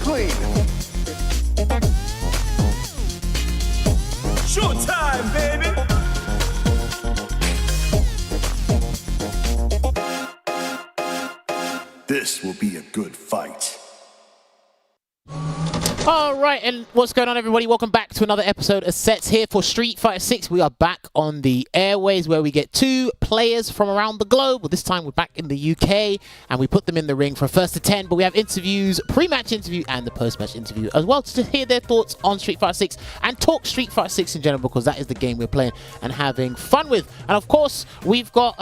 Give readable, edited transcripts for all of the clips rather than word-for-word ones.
clean. Showtime, baby. This will be a good fight. Alright, and what's going on, everybody? Welcome back to another episode of Sets here for Street Fighter 6. We are back on the airways where we get two players from around the globe. Well, this time we're back in the UK and we put them in the ring for first to 10. But we have interviews, pre-match interview and the post-match interview as well to hear their thoughts on Street Fighter 6 and talk Street Fighter 6 in general, because that is the game we're playing and having fun with. And of course, we've got...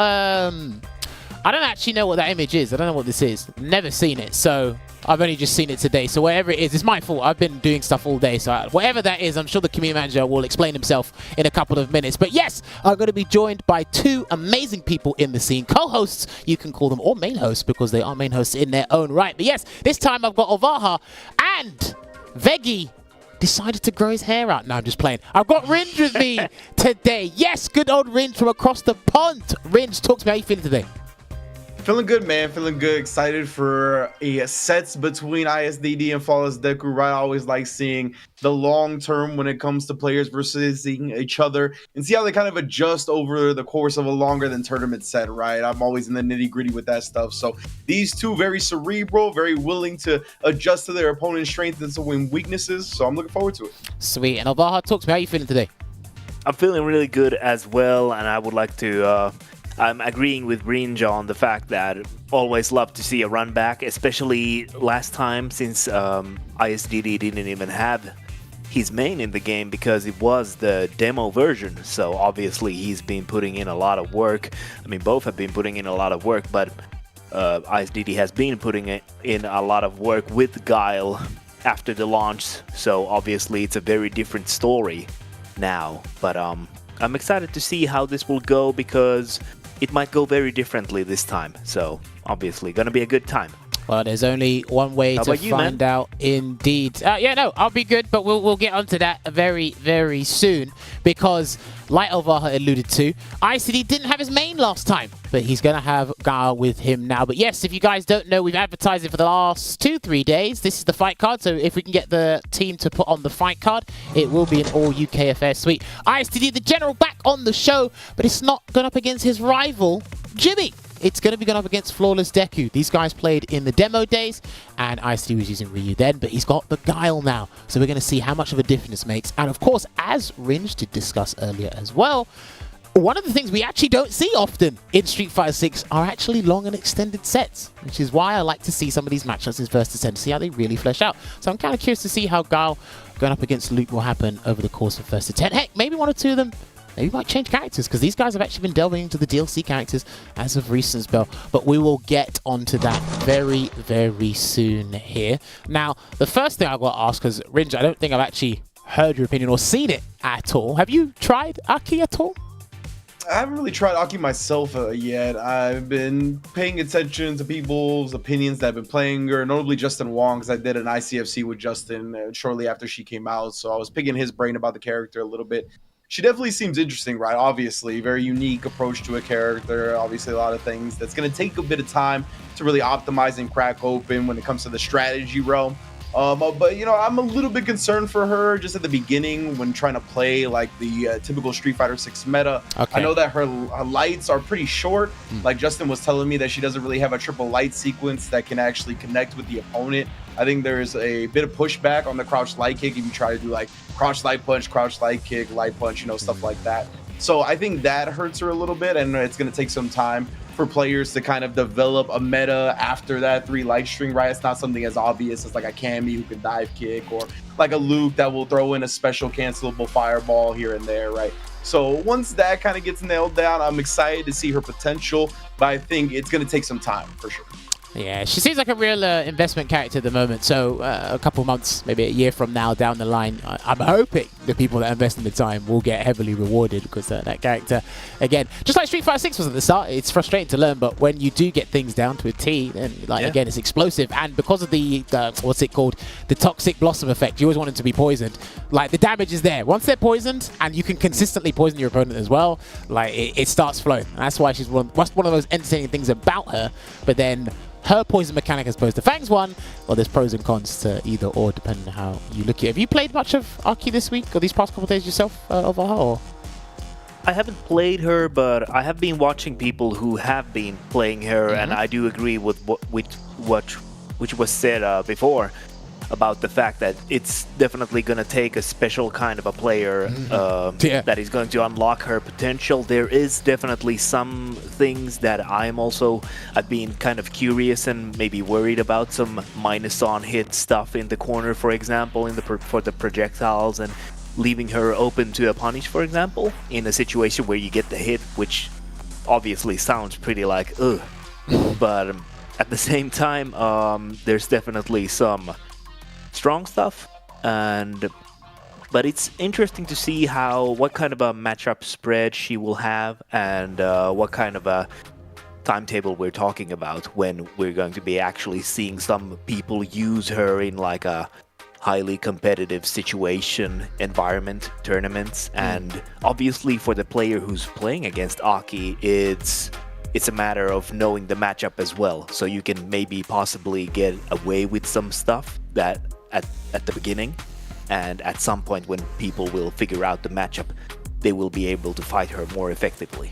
I don't actually know what that image is. I don't know what this is. Never seen it, so I've only just seen it today. So whatever it is, it's my fault. I've been doing stuff all day, so whatever that is, I'm sure the community manager will explain himself in a couple of minutes. But yes, I'm going to be joined by two amazing people in the scene. Co-hosts, you can call them, or main hosts, because they are main hosts in their own right. But yes, this time I've got Olvaha and Veggie. Decided to grow his hair out. No, I'm just playing. I've got Rynge with me today. Yes, good old Rynge from across the pond. Rynge, talk to me. How you feeling today? Feeling good, man. Feeling good. Excited for a sets between ISDD and Flawless Deku. Right, I always like seeing the long term when it comes to players versus each other and see how they kind of adjust over the course of a longer than tournament set. Right, I'm always in the nitty gritty with that stuff. So these two very cerebral, very willing to adjust to their opponent's strengths and some weaknesses. So I'm looking forward to it. Sweet. And Olvaha, talk to me. How you feeling today? I'm feeling really good as well, and I would like to. I'm agreeing with Rynge on the fact that always love to see a run back, especially last time, since ISDD didn't even have his main in the game because it was the demo version. So obviously he's been putting in a lot of work. I mean, both have been putting in a lot of work, but ISDD has been putting in a lot of work with Guile after the launch. So obviously it's a very different story now. But I'm excited to see how this will go, because it might go very differently this time. So obviously gonna be a good time. Well, there's only one way to find out, indeed. Yeah, no, I'll be good, but we'll get onto that very, very soon, because like Olvaha alluded to, ICD didn't have his main last time, but he's going to have Guile with him now. But yes, if you guys don't know, we've advertised it for the last 2-3 days. This is the fight card, so if we can get the team to put on the fight card, it will be an all UK affair. Sweet. ISTD, the general, back on the show, but it's not going up against his rival, Jimmy. It's going to be going up against Flawless Deku. These guys played in the demo days, and ISD was using Ryu then, but he's got the Guile now. So we're going to see how much of a difference it makes. And of course, as Rynge did discuss earlier as well, one of the things we actually don't see often in Street Fighter 6 are actually long and extended sets, which is why I like to see some of these matchups in first to 10 to see how they really flesh out. So I'm kind of curious to see how Guile going up against Luke will happen over the course of first to 10. Heck, maybe one or two of them maybe might change characters, because these guys have actually been delving into the DLC characters as of recent spell. But we will get onto that very, very soon here. Now, the first thing I've got to ask, because Rynge, I don't think I've actually heard your opinion or seen it at all. Have you tried Aki at all? I haven't really tried Aki myself yet. I've been paying attention to people's opinions that have been playing her, notably Justin Wong, because I did an ICFC with Justin shortly after she came out. So I was picking his brain about the character a little bit. She definitely seems interesting, right? Obviously, very unique approach to a character. Obviously, a lot of things that's going to take a bit of time to really optimize and crack open when it comes to the strategy realm. But, you know, I'm a little bit concerned for her just at the beginning when trying to play like the typical Street Fighter 6 meta. Okay. I know that her lights are pretty short. Like Justin was telling me that she doesn't really have a triple light sequence that can actually connect with the opponent. I think there's a bit of pushback on the crouch light kick if you try to do like crouch light punch, crouch light kick, light punch, you know, stuff like that. So I think that hurts her a little bit, and it's going to take some time for players to kind of develop a meta after that 3 light string, right? It's not something as obvious as like a Cammy who can dive kick, or like a Luke that will throw in a special cancelable fireball here and there, right? So once that kind of gets nailed down, I'm excited to see her potential, but I think it's going to take some time for sure. Yeah, she seems like a real investment character at the moment. So a couple months, maybe a year from now down the line, I'm hoping the people that invest in the time will get heavily rewarded, because that character, again, just like Street Fighter 6 was at the start, it's frustrating to learn, but when you do get things down to a T, then again, it's explosive. And because of the what's it called, the toxic blossom effect, you always want them to be poisoned. Like, the damage is there. Once they're poisoned, and you can consistently poison your opponent as well, like it starts flowing. And that's why she's one of those entertaining things about her. But then her poison mechanic as opposed to Fang's one, well, there's pros and cons to either or depending on how you look at it. Have you played much of Aki this week or these past couple of days yourself, Olvaha? Or? I haven't played her, but I have been watching people who have been playing her, and I do agree with which was said before about the fact that it's definitely going to take a special kind of a player that is going to unlock her potential. There is definitely some things that I've been kind of curious and maybe worried about, some minus on hit stuff in the corner, for example, for the projectiles, and leaving her open to a punish, for example, in a situation where you get the hit, which obviously sounds pretty like ugh. But at the same time, there's definitely some strong stuff, but it's interesting to see what kind of a matchup spread she will have, and what kind of a timetable we're talking about when we're going to be actually seeing some people use her in like a highly competitive situation, environment, tournaments. And obviously for the player who's playing against Aki, it's a matter of knowing the matchup as well, so you can maybe possibly get away with some stuff that at the beginning, and at some point when people will figure out the matchup, they will be able to fight her more effectively.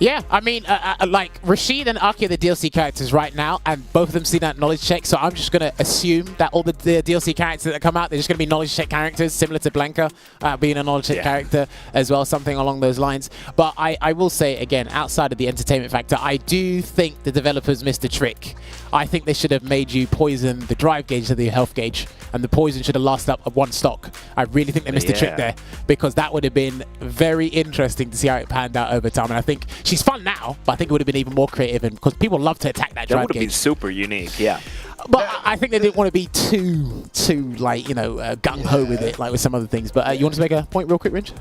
Yeah, I mean, like, Rashid and Aki are the DLC characters right now, and both of them see that knowledge check, so I'm just going to assume that all the DLC characters that come out, they're just going to be knowledge check characters, similar to Blanca being a knowledge check character as well, something along those lines. But I will say, again, outside of the entertainment factor, I do think the developers missed a trick. I think they should have made you poison the drive gauge to the health gauge, and the poison should have lasted up one stock. I really think they missed a trick there, because that would have been very interesting to see how it panned out over time. And I think she's fun now, but I think it would have been even more creative, and because people love to attack that drive gauge. That would have been super unique, yeah. But I think they didn't want to be too like, you know, gung-ho with it, like with some other things. But you want to make a point real quick, Rynge?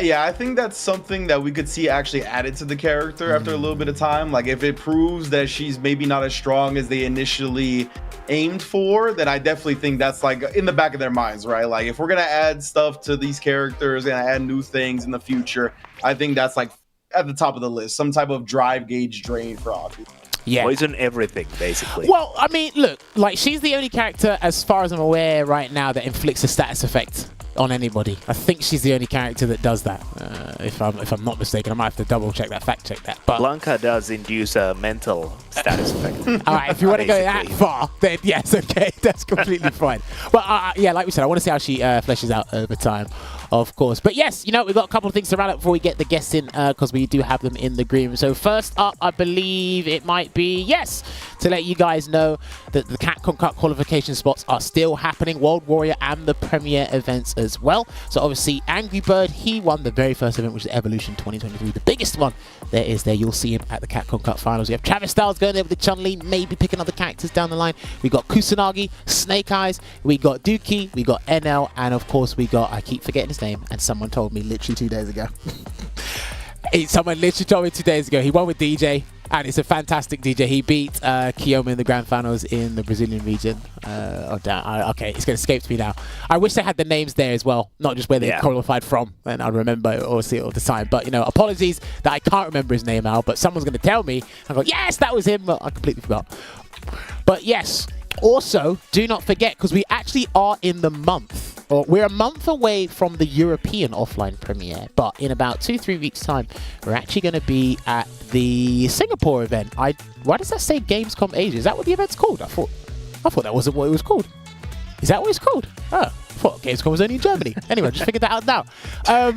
Yeah, I think that's something that we could see actually added to the character after a little bit of time. Like, if it proves that she's maybe not as strong as they initially aimed for, then I definitely think that's like in the back of their minds, right? Like, if we're gonna add stuff to these characters, gonna add new things in the future, I think that's like at the top of the list, some type of drive gauge drain for Aki. Yeah. Poison everything, basically. Well, I mean, look, like, she's the only character, as far as I'm aware right now, that inflicts a status effect on anybody. I think she's the only character that does that, if I'm not mistaken. I might have to double check that, fact check that. But Blanca does induce a mental status effect. all right, if you want to go that far, then yes, okay, that's completely fine. But yeah, like we said, I want to see how she fleshes out over time, of course. But yes, you know, we've got a couple of things to round up before we get the guests in, because we do have them in the green room. So first up, I believe it might be, yes, to let you guys know that the Capcom Cup qualification spots are still happening, World Warrior and the Premier events as well. So obviously Angry Bird, he won the very first event, which is Evolution 2023, the biggest one there is there. You'll see him at the Capcom Cup finals. We have Travis Styles going there with the Chun-Li, maybe picking other characters down the line. We got Kusanagi, Snake Eyes, we got Dookie, we got NL, and of course we got, I keep forgetting his name, and someone told me literally 2 days ago. Someone literally told me 2 days ago. He won with DJ, and it's a fantastic DJ. He beat Kiyoma in the grand finals in the Brazilian region. Okay, it's going to escape me now. I wish they had the names there as well, not just where they qualified from, and I'd remember it or see it all the time. But, you know, apologies that I can't remember his name now, but someone's going to tell me. I go, yes, that was him, but I completely forgot. But yes, also, do not forget, because we actually are in the month, or we're a month away from the European offline premiere, but in about 2-3 weeks time, we're actually going to be at the Singapore event. Why does that say Gamescom Asia? Is that what the event's called? I thought that wasn't what it was called. Is that what it's called? Oh, I thought Gamescom was only in Germany. Anyway, just figured that out now.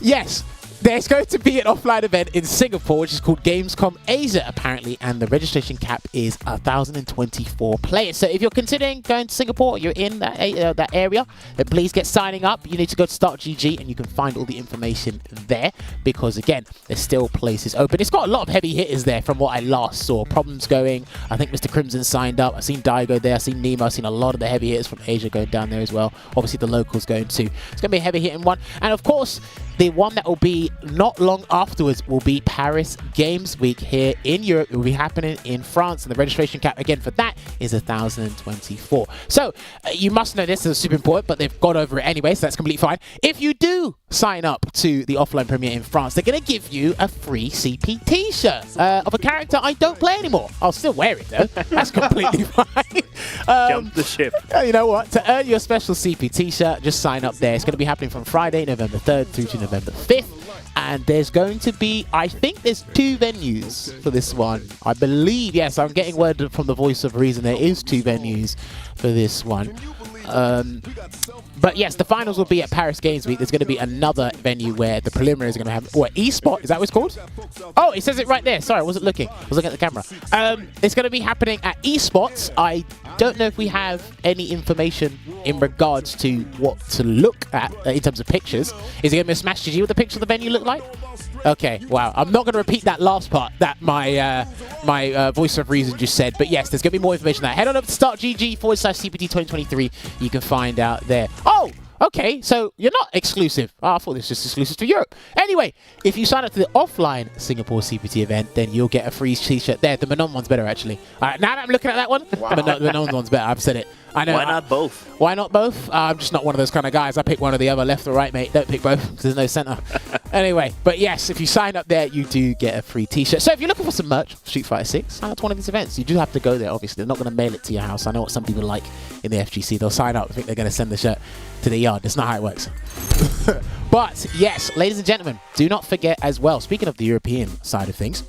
Yes. There's going to be an offline event in Singapore, which is called Gamescom Asia, apparently, and the registration cap is 1,024 players. So if you're considering going to Singapore, you're in that area, then please get signing up. You need to go to Start GG, and you can find all the information there, because, again, there's still places open. It's got a lot of heavy hitters there from what I last saw. Problems going. I think Mr. Crimson signed up. I've seen Daigo there. I've seen Nemo. I've seen a lot of the heavy hitters from Asia going down there as well. Obviously, the locals going too. It's going to be a heavy hitting one. And, of course, the one that will be not long afterwards will be Paris Games Week here in Europe. It will be happening in France, and the registration cap again for that is 1,024. So you must know this is super important, but they've got over it anyway, so that's completely fine. If you do sign up to the offline premiere in France, they're going to give you a free CP t-shirt of a character I don't play anymore. I'll still wear it though. That's completely fine. Jump the ship. You know what? To earn your special CP t-shirt, just sign up there. It's going to be happening from Friday, November 3rd through to November 5th. And there's going to be, I think there's 2 venues for this one. I believe, yes, I'm getting word from the voice of reason. There is 2 venues for this one. But yes, the finals will be at Paris Games Week. There's going to be another venue where the preliminaries are going to have, what, eSpot? Is that what it's called? Oh, it says it right there. Sorry, I wasn't looking. I was looking at the camera. It's going to be happening at eSpots. I don't know if we have any information in regards to what to look at in terms of pictures. Is it going to be a Smash GG with the picture of the venue look like? Okay, wow. I'm not going to repeat that last part that my my voice of reason just said. But yes, there's going to be more information on that. Head on over to startgg/CPT 2023. You can find out there. Oh! Okay, so you're not exclusive. Oh, I thought this was just exclusive to Europe. Anyway, if you sign up to the offline Singapore CPT event, then you'll get a free t-shirt there. The Manon one's better, actually. All right, now that I'm looking at that one, wow. The Manon one's better. I've said it. I know. Why not both? Why not both? I'm just not one of those kind of guys. I pick one or the other, left or right, mate. Don't pick both because there's no center. Anyway, but yes, if you sign up there, you do get a free t-shirt. So if you're looking for some merch, Street Fighter 6, sign up to one of these events. You do have to go there, obviously. They're not going to mail it to your house. I know what some people like in the FGC. They'll sign up. I think they're going to send the shirt to the yard. That's not how it works. But yes, ladies and gentlemen, do not forget as well, speaking of the European side of things,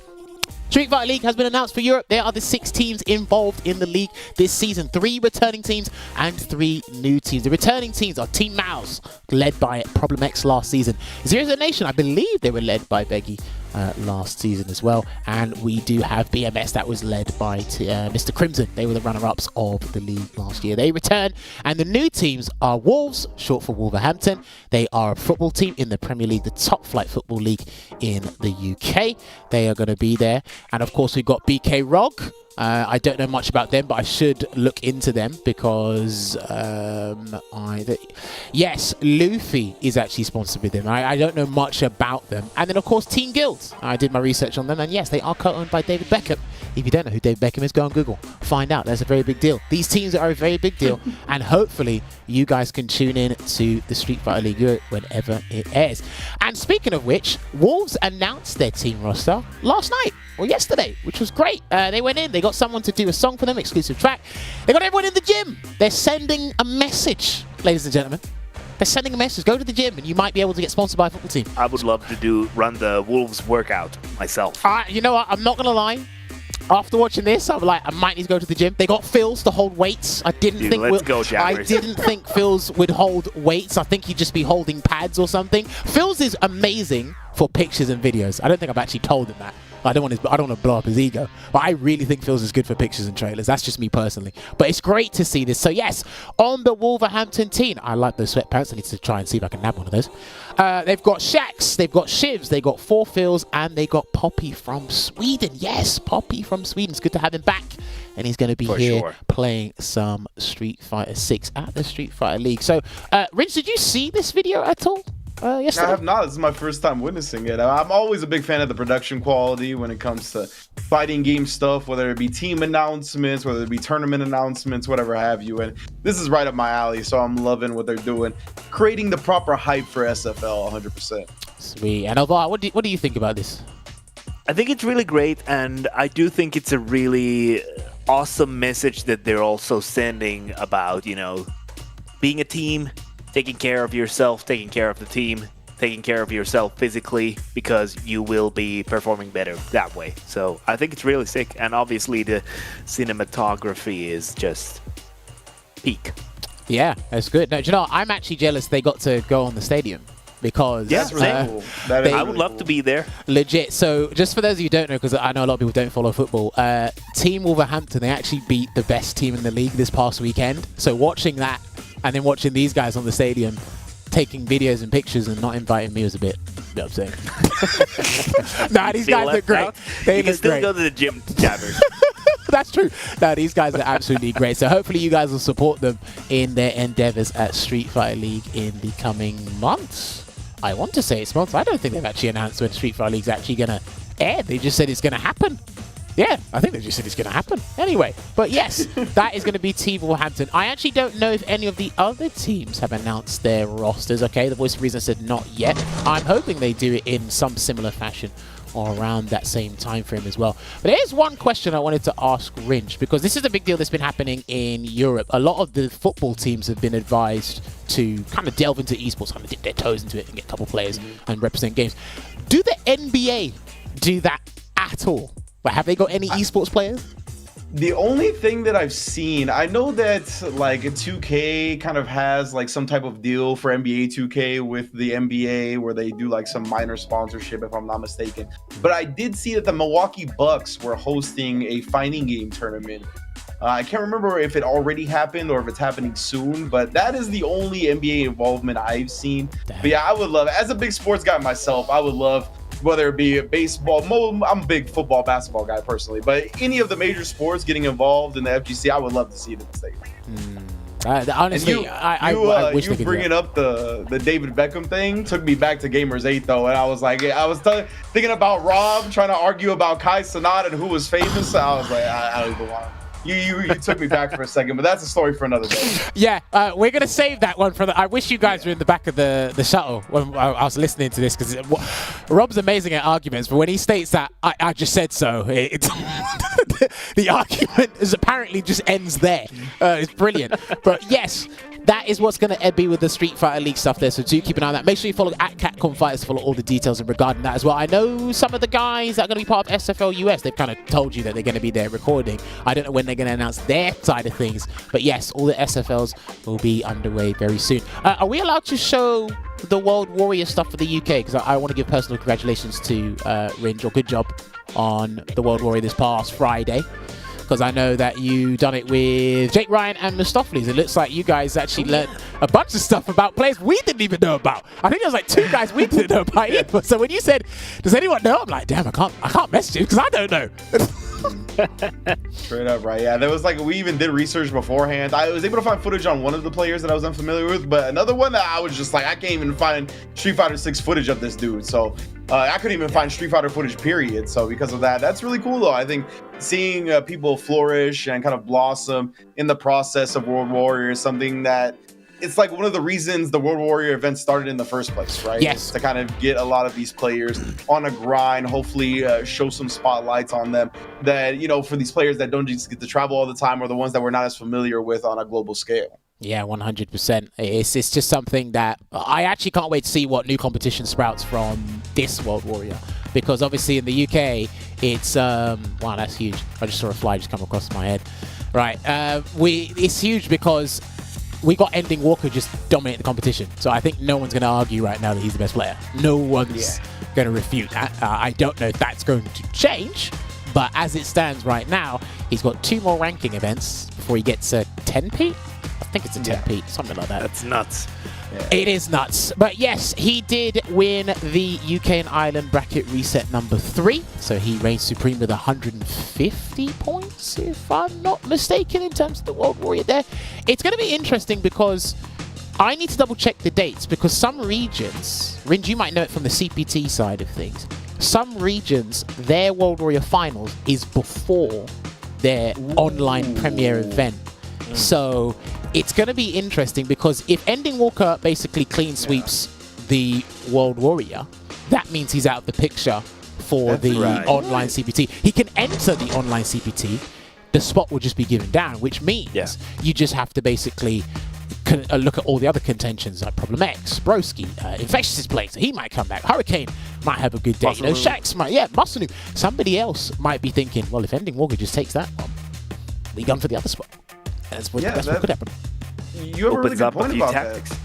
Street Fighter League has been announced for Europe. There are the 6 teams involved in the league this season. 3 returning teams and 3 new teams. The returning teams are Team Mouse, led by Problem X last season. Zero Nation, I believe they were led by Beggy last season as well. And we do have BMS that was led by Mr. Crimson. They were the runner-ups of the league last year. They return. And the new teams are Wolves, short for Wolverhampton. They are a football team in the Premier League, the top flight football league in the UK. They are going to be there. And of course, we've got BK Rog. I don't know much about them, but I should look into them because yes, Luffy is actually sponsored with them. I don't know much about them. And then, of course, Team Guild. I did my research on them, and yes, they are co-owned by David Beckham. If you don't know who David Beckham is, go on Google. Find out. That's a very big deal. These teams are a very big deal, and hopefully you guys can tune in to the Street Fighter League Europe whenever it airs. And speaking of which, Wolves announced their team roster last night, or yesterday, which was great. They went in, they got someone to do a song for them, exclusive track. They got everyone in the gym. They're sending a message, ladies and gentlemen. They're sending a message. Go to the gym and you might be able to get sponsored by a football team. I would love to run the Wolves workout myself. You know what? I'm not going to lie. After watching this, I'm like, I might need to go to the gym. They got Phils to hold weights. I didn't think Phils would hold weights. I think he'd just be holding pads or something. Phils is amazing for pictures and videos. I don't think I've actually told him that. I don't want to blow up his ego, but I really think Phils is good for pictures and trailers. That's just me personally. But it's great to see this. So yes, on the Wolverhampton team, I like those sweatpants. I need to try and see if I can nab one of those. They've got Shax, they've got Shivs, they've got 4 Phils, and they got Poppy from Sweden. Yes, Poppy from Sweden. It's good to have him back. And he's going to be here playing some Street Fighter 6 at the Street Fighter League. So, Rynge, did you see this video at all? Yesterday? I have not. This is my first time witnessing it. I'm always a big fan of the production quality when it comes to fighting game stuff, whether it be team announcements, whether it be tournament announcements, whatever have you. And this is right up my alley, so I'm loving what they're doing. Creating the proper hype for SFL 100%. Sweet. And Olvaha, what do you think about this? I think it's really great, and I do think it's a really awesome message that they're also sending about, you know, being a team, taking care of yourself, taking care of the team, taking care of yourself physically, because you will be performing better that way. So I think it's really sick, and obviously the cinematography is just peak. Yeah, that's good. No, do you know what? I'm actually jealous they got to go on the stadium. Because that's really cool. I would love to be there. Legit. So just for those of you who don't know, because I know a lot of people don't follow football, Team Wolverhampton, they actually beat the best team in the league this past weekend. So watching that and then watching these guys on the stadium taking videos and pictures and not inviting me was a bit upsetting. Nah, these guys look great. They you can look still great. go to the gym, Jammerz. That's true. No, these guys are absolutely great. So hopefully you guys will support them in their endeavors at Street Fighter League in the coming months. I want to say it's months. I don't think they've actually announced when Street Fighter League's actually going to air. They just said it's going to happen. Yeah, I think they just said it's going to happen. Anyway, but yes, that is going to be Team Wolverhampton. I actually don't know if any of the other teams have announced their rosters, okay? The Voice of Reason said not yet. I'm hoping they do it in some similar fashion or around that same time frame as well. But there's one question I wanted to ask Rynge, because this is a big deal that's been happening in Europe. A lot of the football teams have been advised to kind of delve into esports, kind of dip their toes into it and get a couple players and represent games. Do the NBA do that at all? But have they got any esports players? The only thing that I've seen, I know that like 2K kind of has like some type of deal for NBA 2K with the NBA where they do like some minor sponsorship, if I'm not mistaken. But I did see that the Milwaukee Bucks were hosting a fighting game tournament. I can't remember if it already happened or if it's happening soon, but that is the only NBA involvement I've seen. But yeah, I would love, as a big sports guy myself, I would love, whether it be baseball, I'm a big football, basketball guy personally, but any of the major sports getting involved in the FGC, I would love to see it in the States. Honestly, I wish you bringing up the David Beckham thing took me back to Gamers 8 though, and I was like, thinking about Rob trying to argue about Kai Cenat and who was famous. So I was like, I don't even want to. You took me back for a second, but that's a story for another day. Yeah, we're going to save that one for the... I wish you guys were in the back of the shuttle when I was listening to this, because Rob's amazing at arguments, but when he states that, I just said so, the argument is apparently just ends there. It's brilliant. But yes, that is what's going to be with the Street Fighter League stuff there, so do keep an eye on that. Make sure you follow at Capcom Fighters to follow all the details regarding that as well. I know some of the guys that are going to be part of SFL US, they've kind of told you that they're going to be there recording. I don't know when they're going to announce their side of things, but yes, all the SFLs will be underway very soon. Are we allowed to show the World Warrior stuff for the UK? Because I want to give personal congratulations to Rynge, or good job on the World Warrior this past Friday, because I know that you done it with Jake Ryan and Mistopheles. It looks like you guys actually learned a bunch of stuff about players we didn't even know about. I think there was like 2 guys we didn't know about either. So when you said, does anyone know? I'm like, damn, I can't message you because I don't know. Straight up, right? Yeah, there was like, we even did research beforehand. I was able to find footage on one of the players that I was unfamiliar with, but another one that I was just like, I can't even find Street Fighter 6 footage of this dude. So I couldn't even find Street Fighter footage, period. So because of that, that's really cool though. I think seeing people flourish and kind of blossom in the process of World Warrior is something that, it's like one of the reasons the World Warrior event started in the first place, right? Yes. To kind of get a lot of these players on a grind, hopefully show some spotlights on them that, for these players that don't just get to travel all the time, or the ones that we're not as familiar with on a global scale. Yeah, 100%. It's just something that I actually can't wait to see what new competition sprouts from this World Warrior, because obviously in the UK, it's, wow, that's huge. I just saw a fly just come across my head. Right, it's huge because we got Ending Walker just dominate the competition. So I think no one's going to argue right now that he's the best player. No one's going to refute that. I don't know if that's going to change, but as it stands right now, he's got 2 more ranking events before he gets a 10-peat. I think it's a 10-peat, something like that. That's nuts. Yeah. It is nuts. But yes, he did win the UK and Ireland bracket reset number 3. So he reigned supreme with 150 points, if I'm not mistaken, in terms of the World Warrior there. It's going to be interesting because I need to double check the dates, because some regions, Rynge, you might know it from the CPT side of things, some regions, their World Warrior finals is before their online premiere event. So it's going to be interesting, because if Ending Walker basically clean sweeps the World Warrior, that means he's out of the picture for online CPT. He can enter the online CPT, the spot will just be given down, which means you just have to basically look at all the other contentions, like Problem X, Broski, Infectious is playing, so he might come back. Hurricane might have a good day. Shax might, Musanu. Somebody else might be thinking, well, if Ending Walker just takes that one, we gun for the other spot. That's what could happen. You have a really good point about that.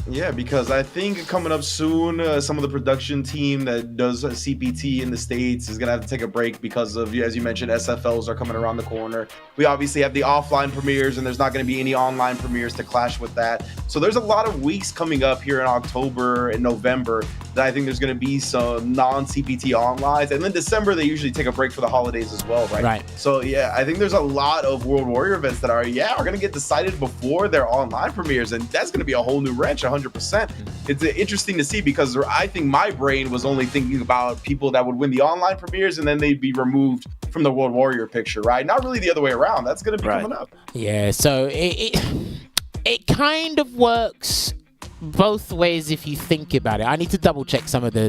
Yeah, because I think coming up soon, some of the production team that does a CPT in the States is going to have to take a break because of, as you mentioned, SFLs are coming around the corner. We obviously have the offline premieres, and there's not going to be any online premieres to clash with that. So there's a lot of weeks coming up here in October and November that I think there's going to be some non-CPT onlines. And then December, they usually take a break for the holidays as well, right? Right. So yeah, I think there's a lot of World Warrior events that are going to get decided before their online premieres, and that's going to be a whole new wrench, 100%. 100%. It's interesting to see because I think my brain was only thinking about people that would win the online premieres and then they'd be removed from the World Warrior picture, right? Not really the other way around. That's going to be coming up. Yeah, so it kind of works both ways if you think about it. I need to double check some of the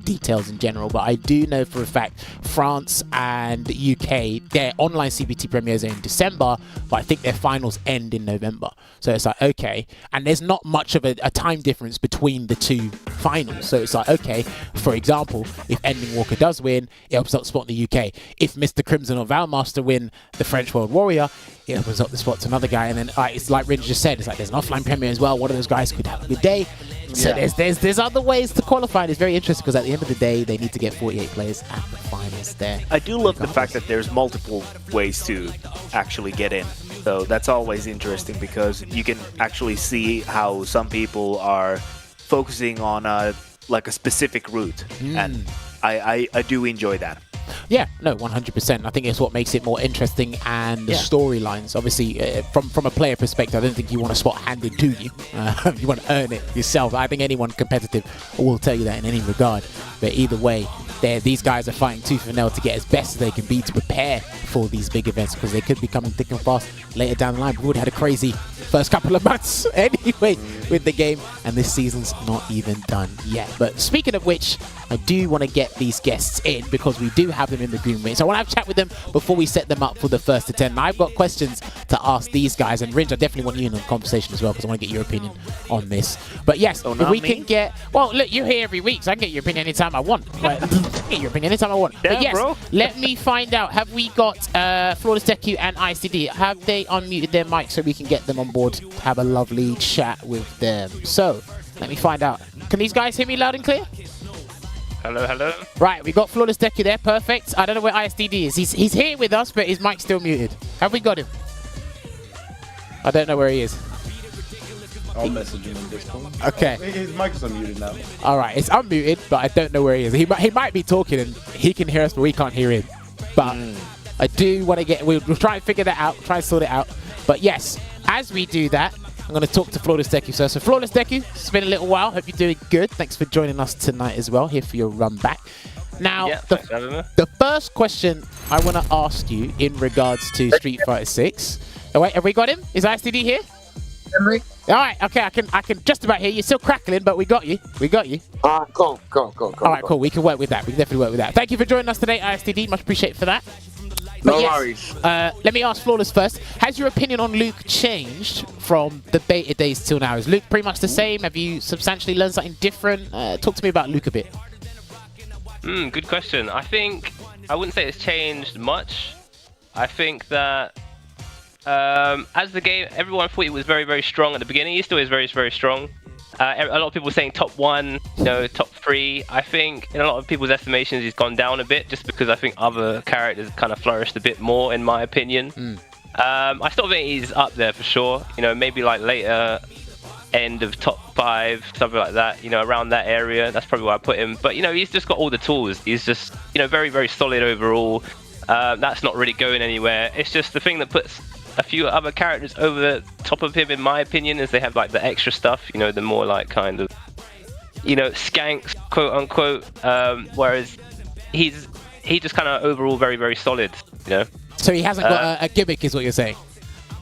details in general, but I do know for a fact France and UK, their online CBT premieres are in December, but I think their finals end in November. So it's like, okay, and there's not much of a time difference between the two finals. So it's like, okay, for example, if Ending Walker does win, it opens up the spot in the UK. If Mr. Crimson or Valmaster win the French World Warrior, it opens up the spot to another guy. And then it's like Rynge just said, it's like there's an offline premiere as well. One of those guys could have a good day. So there's other ways to qualify. And it's very interesting because at the end of the day, they need to get 48 players at the finals there. I do love the fact that there's multiple ways to actually get in. So that's always interesting because you can actually see how some people are focusing on a specific route. And I do enjoy that. Yeah, no, 100%. I think it's what makes it more interesting, and the storylines. Obviously, from a player perspective, I don't think you want a spot handed to you. You want to earn it yourself. I think anyone competitive will tell you that in any regard. But either way, these guys are fighting tooth and nail to get as best as they can be to prepare for these big events because they could be coming thick and fast later down the line. We've already had a crazy first couple of months anyway with the game, and this season's not even done yet. But speaking of which, I do want to get these guests in because we do have them in the green room. So I want to have a chat with them before we set them up for the first to 10. Now, I've got questions to ask these guys, and Rynge, I definitely want you in on the conversation as well because I want to get your opinion on this. But yes, if we can get... Well, look, you're here every week, so I can get your opinion anytime I want. Get your opinion anytime I want. Damn, but yes, bro. let me find out. Have we got Flawless Deku and ICD? Have they unmuted their mic so we can get them on board to have a lovely chat with them? So, let me find out. Can these guys hear me loud and clear? Hello, hello. Right, we got Flawless Deku there. Perfect. I don't know where ISDD is. He's here with us, but his mic's still muted. Have we got him? I don't know where he is. I'll message him in Discord. Okay. His mic is unmuted now. All right, it's unmuted, but I don't know where he is. He might be talking and he can hear us, but we can't hear him. But I do want to get... We'll try and figure that out. Try and sort it out. But yes, as we do that, I'm going to talk to Flawless Deku. So Flawless Deku, it's been a little while. Hope you're doing good. Thanks for joining us tonight as well, here for your run back. Now, the first question I want to ask you in regards to Street Fighter 6. Oh, wait, have we got him? Is ISTD here? Henry? All right, okay, I can just about hear you. Still crackling, but we got you. We got you. Go. All right, cool. We can work with that. We can definitely work with that. Thank you for joining us today, ISTD. Much appreciated for that. But No yes, worries. let me ask Flawless first. Has your opinion on Luke changed from the beta days till now? Is Luke pretty much the same? Have you substantially learned something different? Talk to me about Luke a bit. Good question. I think I wouldn't say it's changed much. I think that as the game, everyone thought it was very, very strong at the beginning. He still is very, very strong. A lot of people were saying top 1, top 3. I think in a lot of people's estimations, he's gone down a bit just because I think other characters kind of flourished a bit more, in my opinion. I still think he's up there for sure. Maybe like later end of top 5, something like that. Around that area. That's probably where I put him. But he's just got all the tools. He's just very, very solid overall. That's not really going anywhere. It's just the thing that puts a few other characters over the top of him, in my opinion, is they have like the extra stuff, the more like kind of, skanks, quote unquote. Whereas he just kind of overall very, very solid, So he hasn't got a gimmick, is what you're saying?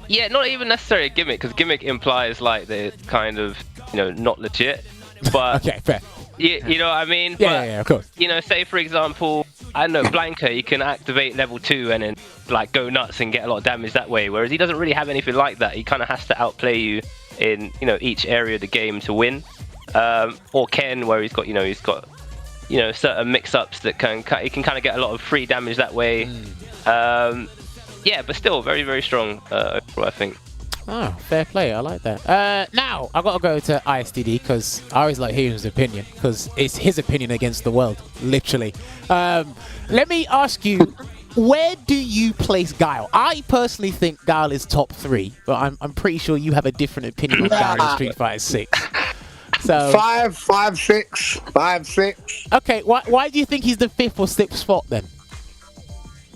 Yeah, not even necessarily a gimmick, because gimmick implies like they're kind of, not legit. But okay, fair. You know what I mean? Yeah, of course. Say for example, I don't know, Blanca, you can activate level 2 and then like go nuts and get a lot of damage that way. Whereas he doesn't really have anything like that. He kind of has to outplay you in each area of the game to win. Or Ken, where he's got certain mix-ups that he can kind of get a lot of free damage that way. Yeah, but still very, very strong overall, I think. Oh, fair play. I like that. Now, I've got to go to ISTD because I always like hearing his opinion because it's his opinion against the world, literally. Let me ask you, where do you place Guile? I personally think Guile is top 3, but I'm pretty sure you have a different opinion on Guile in Street Fighter 6. So 5, 6. Okay, why do you think he's the 5th or 6th spot then?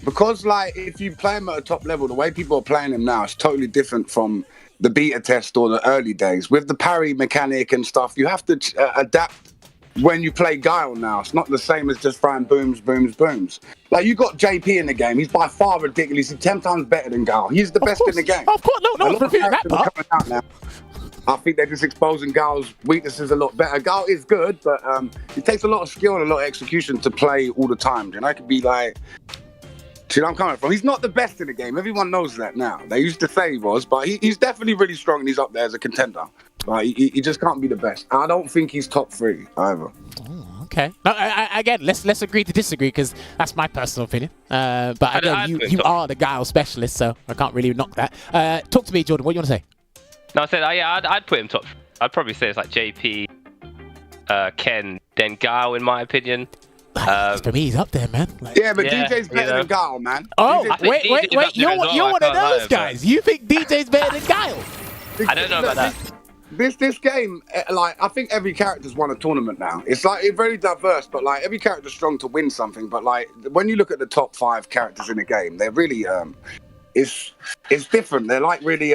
Because, like, if you play him at a top level, the way people are playing him now is totally different from the beta test or the early days. With the parry mechanic and stuff, you have to adapt when you play Guile now. It's not the same as just throwing booms, booms, booms. Like, you got JP in the game. He's by far ridiculous. He's 10 times better than Guile. He's the best in the game. Of course, no one's refuting that part. Coming out now. I think they're just exposing Guile's weaknesses a lot better. Guile is good, but it takes a lot of skill and a lot of execution to play all the time. You know, it could be like, see where I'm coming from. He's not the best in the game. Everyone knows that now. They used to say he was, but he's definitely really strong and he's up there as a contender. Like, he just can't be the best. I don't think he's top 3 either. Okay. No, again, let's agree to disagree because that's my personal opinion. But again, you are the Guile specialist, so I can't really knock that. Talk to me, Jordan. What do you want to say? No, I said, I'd put him top. I'd probably say it's like JP, Ken, then Guile, in my opinion. For me, he's up there, man. Like, yeah, but DJ's better than Guile, man. Oh, wait. You're one of those guys. You think DJ's better than Guile? I don't know about that. This game, like, I think every character's won a tournament now. It's like, it's very diverse, but like every character's strong to win something. But like, when you look at the top 5 characters in the game, they're really it's different. They're like really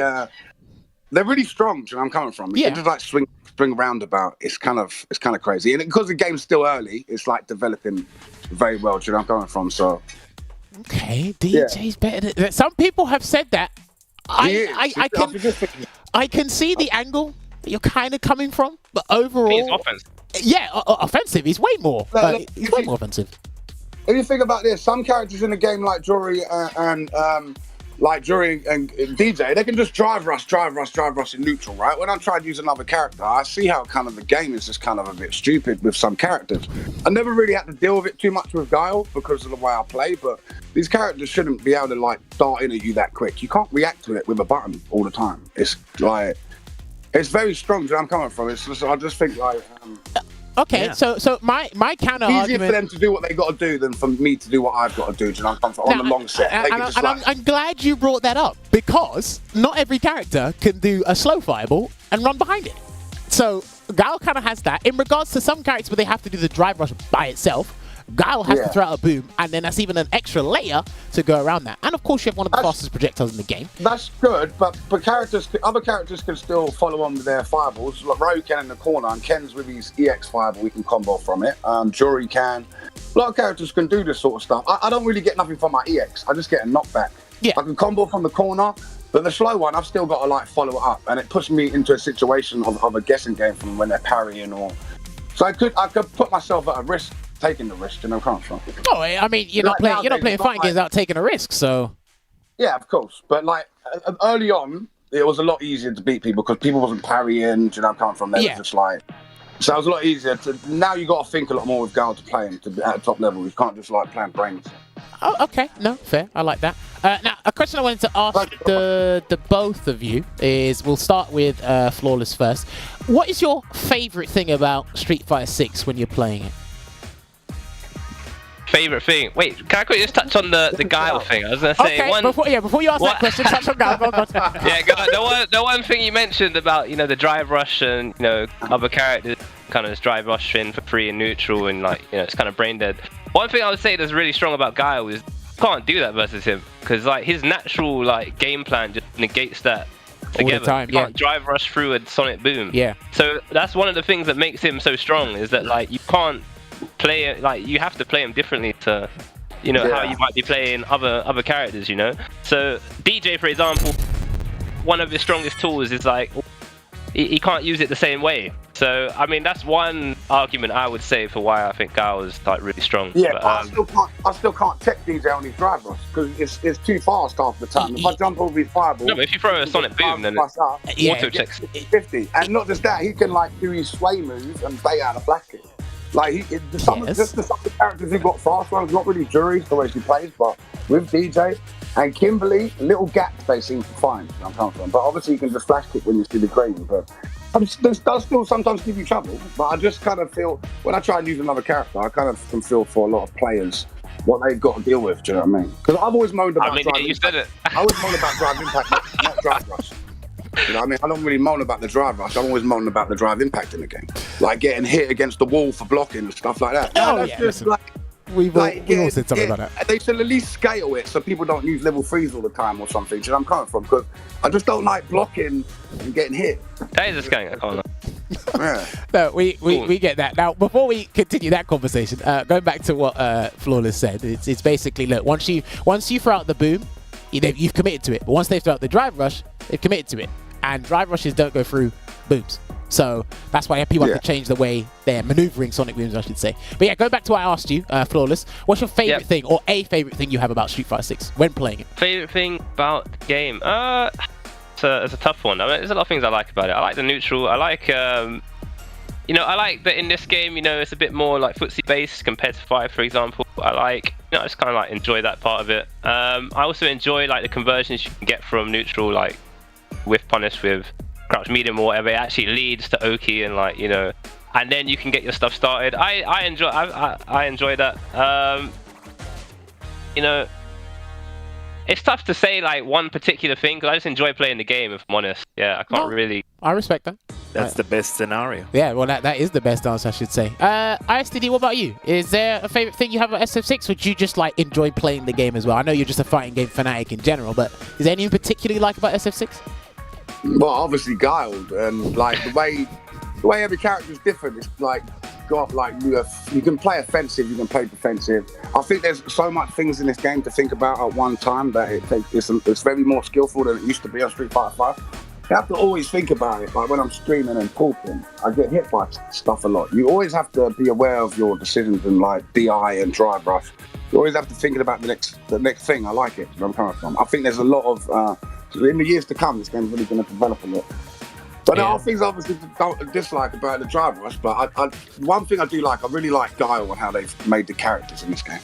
they're really strong. Do you know where I'm coming from? Yeah. They just like swing roundabout. It's kind of crazy. And because the game's still early, it's like developing very well. Do you know where I'm coming from? So okay, DJ's better than some people have said that. I can see the angle that you're kind of coming from, but overall, He's offensive. Yeah, offensive. He's way more. He's way more offensive. If you think about this, some characters in the game like Jury and DJ, they can just drive rush in neutral, right? When I tried to use another character, I see how kind of the game is just kind of a bit stupid with some characters. I never really had to deal with it too much with Guile because of the way I play, but these characters shouldn't be able to like dart in at you that quick. You can't react to it with a button all the time. It's like, it's very strong. Do you know where I'm coming from? It's just, I just think like... Okay, so my counter easier argument... for them to do what they got to do than for me to do what I've got to do. Do you know, on the long set. I'm glad you brought that up because not every character can do a slow fireball and run behind it. So Guile kind of has that. In regards to some characters where they have to do the drive rush by itself, Guile has to throw out a boom, and then that's even an extra layer to go around that. And of course, you have one of the fastest projectiles in the game. That's good, but other characters can still follow on with their fireballs. Like Ryu can in the corner, and Ken's with his EX fireball, we can combo from it. Jury can. A lot of characters can do this sort of stuff. I don't really get nothing from my EX. I just get a knockback. Yeah. I can combo from the corner, but the slow one, I've still got to like follow it up, and it puts me into a situation of a guessing game from when they're parrying or. So I could put myself at a risk. Taking the risk, you know, come from. Oh, I mean, you're not playing fighting games without taking a risk, so. Yeah, of course, but like early on, it was a lot easier to beat people because people wasn't parrying. Do you know, I'm coming from there. Just like, so it was a lot easier. Now you got to think a lot more with Guile to play him at the top level. You can't just like playing brains. Oh, okay, no, fair. I like that. Now, a question I wanted to ask the both of you is, we'll start with Flawless first. What is your favorite thing about Street Fighter 6 when you're playing it? Favorite thing? Wait, can I quickly just touch on the Guile thing? I was gonna say before you ask that question, touch on Guile. Go on. Yeah, the one thing you mentioned about the drive rush and other characters kind of just drive rush in for free and neutral and like it's kind of brain dead. One thing I would say that's really strong about Guile is you can't do that versus him because like his natural like game plan just negates that together. All the time, you can't drive rush through a sonic boom. Yeah. So that's one of the things that makes him so strong is that like you can't play it, like you have to play him differently to how you might be playing other characters, so DJ, for example, one of his strongest tools is like he can't use it the same way. So I mean that's one argument I would say for why I think Guile is like really strong. Yeah, but I still can't tech DJ on his drive rush because it's too fast half the time. If I jump over his fireball, no, but if you throw a sonic boom, then it auto checks 50. And not just that, he can like do his sway move and bait out a flash kick. Like some of the characters who got fast ones, not really Jury the way she plays, but with DJ and Kimberly, little gaps they seem to find. I'm coming from, but obviously you can just flash kick when you see the green. But this does still sometimes give you trouble. But I just kind of feel when I try and use another character, I kind of can feel for a lot of players what they've got to deal with. Do you know what I mean? Because I've always moaned about. You said it. I always moan about drive impact, not drive rush. You know what I mean? I don't really moan about the drive rush. I'm always moaning about the drive impact in the game. Like getting hit against the wall for blocking and stuff like that. We've all said something about that. They should at least scale it so people don't use level 3s all the time or something. Do you know where I'm coming from? Because I just don't like blocking and getting hit. That is a scanning. I can't lie. Yeah. No, we get that. Now, before we continue that conversation, going back to what Flawless said, it's basically, look, once you throw out the boom, you've committed to it. But once they throw out the drive rush, they've committed to it. And drive rushes don't go through booms. So that's why people have to change the way they're maneuvering sonic booms, I should say. But yeah, going back to what I asked you, Flawless, what's your favorite thing or a favorite thing you have about Street Fighter 6 when playing it? Favorite thing about the game? It's a tough one. I mean, there's a lot of things I like about it. I like the neutral. I like, I like that in this game, it's a bit more like footsie based compared to 5, for example. I like, I just kind of like enjoy that part of it. I also enjoy like the conversions you can get from neutral, like with punish with crouch medium or whatever. It actually leads to Oki and like, and then you can get your stuff started. I enjoy that. It's tough to say like one particular thing because I just enjoy playing the game, if I'm honest. Yeah, I can't really. I respect that. That's the best scenario. Yeah, well, that is the best answer, I should say. ISTD, what about you? Is there a favorite thing you have at SF6? Would you just like enjoy playing the game as well? I know you're just a fighting game fanatic in general, but is there anything particular you like about SF6? Well, obviously Guiled, and like the way every character is different. It's like got like you can play offensive, you can play defensive. I think there's so much things in this game to think about at one time that it's very more skillful than it used to be on Street Fighter 5. You have to always think about it. Like when I'm streaming and talking, I get hit by stuff a lot. You always have to be aware of your decisions and like DI and drive rush. You always have to think about the next thing. I like it. Where I'm coming from. I think there's a lot of in the years to come, this game's really going to develop a lot. But there are things I obviously don't dislike about the drive rush. But one thing I do like, I really like Guile and how they've made the characters in this game.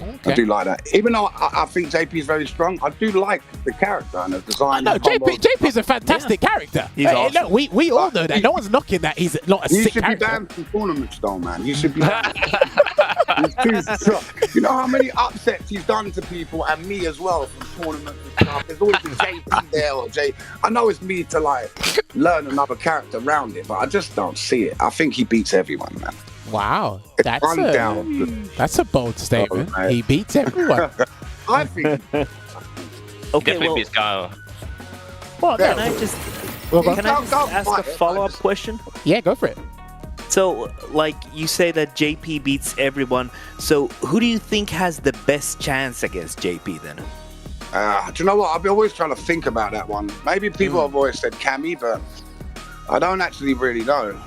Okay. I do like that. Even though I think JP is very strong, I do like the character and the design. No, JP is a fantastic character. He's awesome. No, we all know that. No one's knocking that he's not a sick character. You should be banned from tournaments, though, man. You should be banned. He's too strong. You know how many upsets he's done to people, and me as well, from tournaments and stuff. There's always a JP there or J. I know it's me to like learn another character around it, but I just don't see it. I think he beats everyone, man. Wow, that's a bold statement. He beats everyone. I think. Okay, definitely beats Kyle. Well, can I just ask a follow-up question? Yeah, go for it. So, like you say that JP beats everyone. So, who do you think has the best chance against JP then? Do you know what? I've been always trying to think about that one. Maybe people have always said Cammy, but I don't actually really know.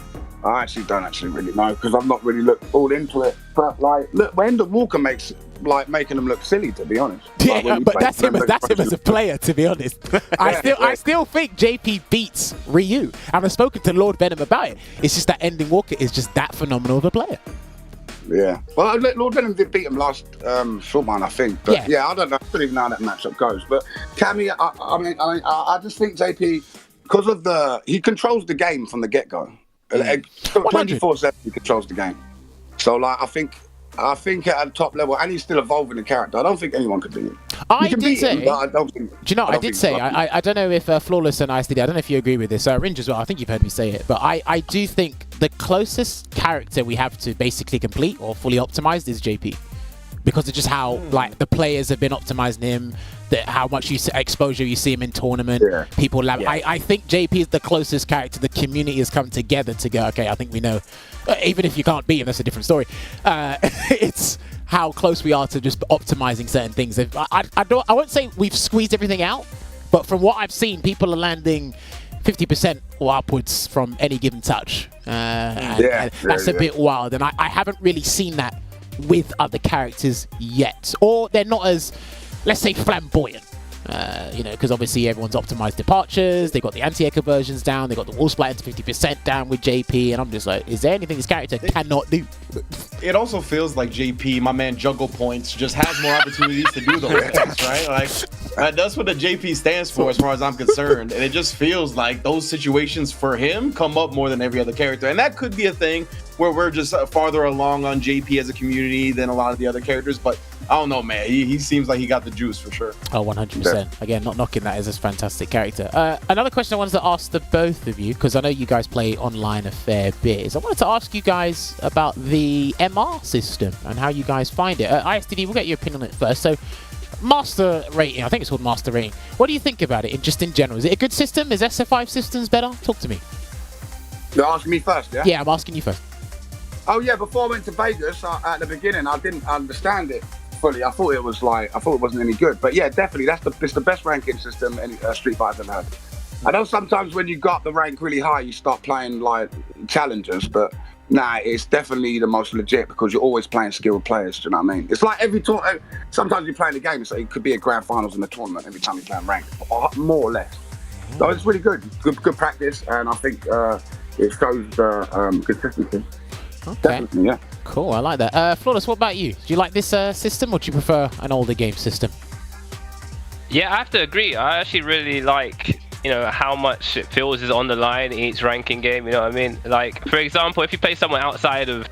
I actually don't really know because I've not really looked all into it. But like, look, Wendell Walker makes like making them look silly, to be honest. Yeah, but that's him as a player, to be honest. I still think JP beats Ryu. And I've spoken to Lord Venom about it. It's just that Ending Walker is just that phenomenal of a player. Yeah. Well, Lord Venom did beat him last short one, I think. But yeah, I don't know. I don't even know how that matchup goes. But Cammy, I just think JP, because of he controls the game from the get-go. 24/7 he controls the game. So like I think at a top level, and he's still evolving the character. I don't think anyone could beat him. I don't know if Flawless and ISTD, I don't know if you agree with this. Rynge as well, I think you've heard me say it, but I do think the closest character we have to basically complete or fully optimized is JP. Because of just how like the players have been optimizing him, how much exposure you see him in tournament, people love. I think JP is the closest character. The community has come together to go, okay, I think we know. Even if you can't beat him, that's a different story. It's how close we are to just optimizing certain things. I won't say we've squeezed everything out, but from what I've seen, people are landing 50% or upwards from any given touch. That's a bit wild, and I haven't really seen that with other characters yet, or they're not as, let's say, flamboyant, because obviously everyone's optimized departures, they got the anti-air conversions down, they got the wall splat into 50% down with JP, and I'm just like, is there anything this character cannot do? It also feels like JP, my man Juggle Points, just has more opportunities to do those things, right? Like, that's what the JP stands for as far as I'm concerned, and it just feels like those situations for him come up more than every other character, and that could be a thing where we're just farther along on JP as a community than a lot of the other characters, but I don't know, man. He seems like he got the juice for sure. Oh, 100%. Again, not knocking that as a fantastic character. Another question I wanted to ask the both of you, because I know you guys play online a fair bit, is I wanted to ask you guys about the MR system and how you guys find it. ISTD, we'll get your opinion on it first. So, master rating, I think it's called master rating. What do you think about it, just in general? Is it a good system? Is SF5 systems better? Talk to me. You're asking me first, yeah? Yeah, I'm asking you first. Oh yeah, before I went to Vegas, at the beginning, I didn't understand it fully. I thought it wasn't any good. But yeah, definitely, it's the best ranking system any Street Fighter's ever had. I know sometimes when you got the rank really high, you start playing like challengers, but nah, it's definitely the most legit because you're always playing skilled players. Do you know what I mean? It's like every tournament. Sometimes you play in the game, so it could be a grand finals in a tournament every time you play rank, more or less. So it's really good practice, and I think it shows consistency. Okay. Definitely, yeah. Cool, I like that. Flawless, what about you? Do you like this system, or do you prefer an older game system? Yeah, I have to agree. I actually really like, how much it feels is on the line in each ranking game. You know what I mean? Like, for example, if you play someone outside of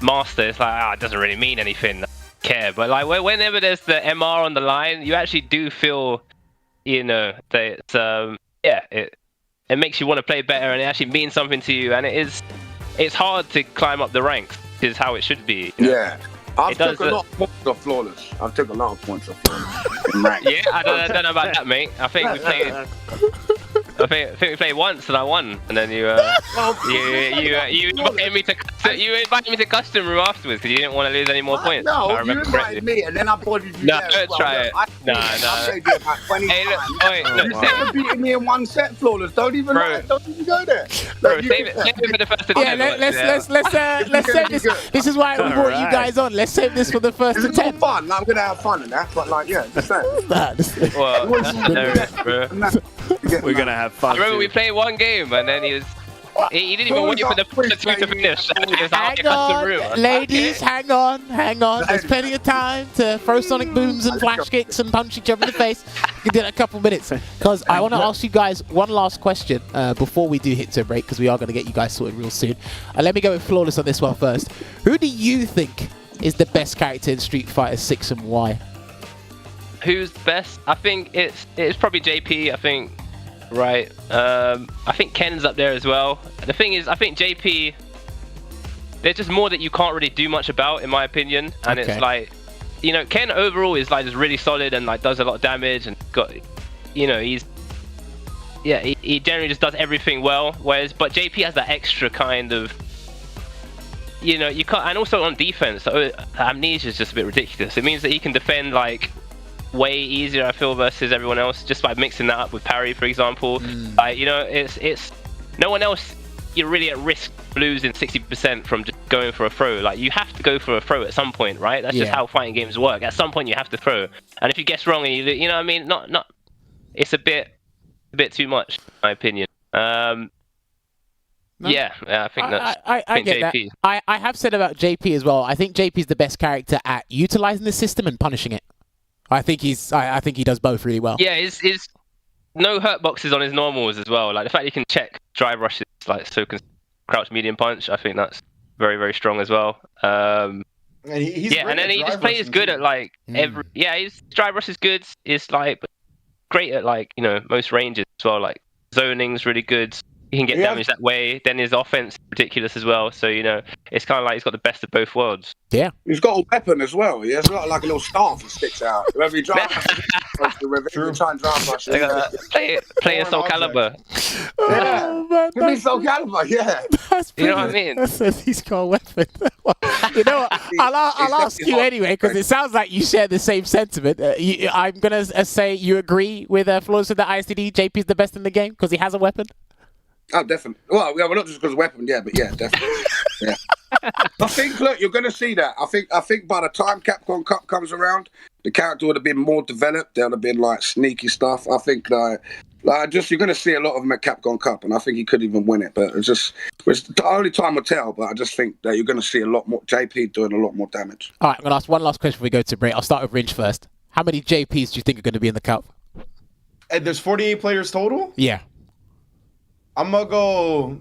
Master, it's like, it doesn't really mean anything. I don't care. But like, whenever there's the MR on the line, you actually do feel, that it makes you want to play better, and it actually means something to you, and it's hard to climb up the ranks, is how it should be. Yeah. I've took a lot of points off Flawless. I've took a lot of points off Flawless in rank. Yeah, I don't know about that, mate. I think we played. I think we played once and I won, and then you invited me to custom room afterwards because you didn't want to lose any more points. No, you invited me and then I bought you. No, don't try it. No. I played you about 20 times. You've never beaten me in one set, Flawless. Don't even go there. Bro, save it for the first attempt. Let's save this. This is why we brought you guys on. Let's save this for the first attempt. attempt. It's fun. I'm gonna have fun in that, but like, yeah, just saying. Well, that's hilarious, bro. We're gonna have fun. I remember too. we played one game and then he didn't even wait for the first two to finish. Hang on, ladies, hang on. There's plenty of time to throw sonic booms and flash kicks and punch each other in the face. You can do that in a couple of minutes. Because I want to ask you guys one last question before we do hit to a break, because we are going to get you guys sorted real soon. Let me go with Flawless on this one first. Who do you think is the best character in Street Fighter 6 and why? Who's best? I think it's probably JP. I think. Right. I think Ken's up there as well. The thing is, I think JP, there's just more that you can't really do much about, in my opinion. And it's like, Ken overall is like just really solid and like does a lot of damage and got, he generally just does everything well. But JP has that extra kind of, you can't, and also on defense, so Amnesia is just a bit ridiculous. It means that he can defend like way easier, I feel, versus everyone else, just by mixing that up with parry, for example. Like, it's no one else. You're really at risk of losing 60% from just going for a throw. Like, you have to go for a throw at some point, right? That's just how fighting games work. At some point, you have to throw, and if you guess wrong and you know what I mean, not, it's a bit too much, in my opinion. Yeah, I think that's. I get JP. that. I have said about JP as well. I think JP is the best character at utilizing the system and punishing it. I think he does both really well. Yeah, his no hurt boxes on his normals as well. Like the fact he can check drive rushes, like so can crouch medium punch. I think that's very, very strong as well. And he's and then he just plays good at like every. Yeah, his drive rush is good. It's like great at like most ranges as well. Like zoning's really good. He can get damage that way. Then his offense is ridiculous as well. So it's kind of like he's got the best of both worlds. Yeah, he's got a weapon as well. He has got like a little staff that sticks out. Whenever he drives, try and drive rush. Playing Soul Calibur. Yeah, man, give me Soul Calibur. Yeah, you know what I mean. That says he's got a weapon. You know what? I'll ask you anyway because it sounds like you share the same sentiment. I'm gonna say you agree with Flawless with the ISTD. JP's the best in the game because he has a weapon. Oh, definitely. Well, not just because of weapon, but yeah, definitely. Yeah. I think, look, you're going to see that. I think by the time Capcom Cup comes around, the character would have been more developed. There would have been like sneaky stuff. I think you're going to see a lot of him at Capcom Cup, and I think he could even win it. But it's the only time will tell. But I just think that you're going to see a lot more JP doing a lot more damage. All right, I'm going to ask one last question before we go to break. I'll start with Rynge first. How many JPs do you think are going to be in the cup? And there's 48 players total? Yeah. We'll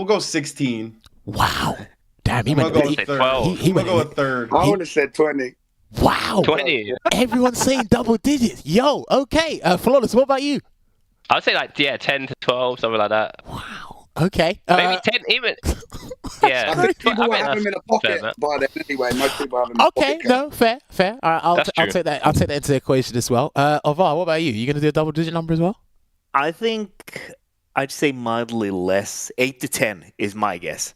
go 16. Wow. Damn, he I'm went gonna go with third. he went go with third. I would have said 20. Wow. 20. Everyone's saying double digits. Yo, okay. Flawless, what about you? I would say like 10 to 12, something like that. Wow. Okay. Maybe 10 even. Yeah. I think people I will mean, have him in a fair, pocket man. by then anyway. Most people have him in a Okay, pocket. no, fair. All right, I'll That's true. take that. I'll take that into the equation as well. Olvaha, what about you? You gonna do a double digit number as well? I think I'd say mildly less. 8 to 10 is my guess.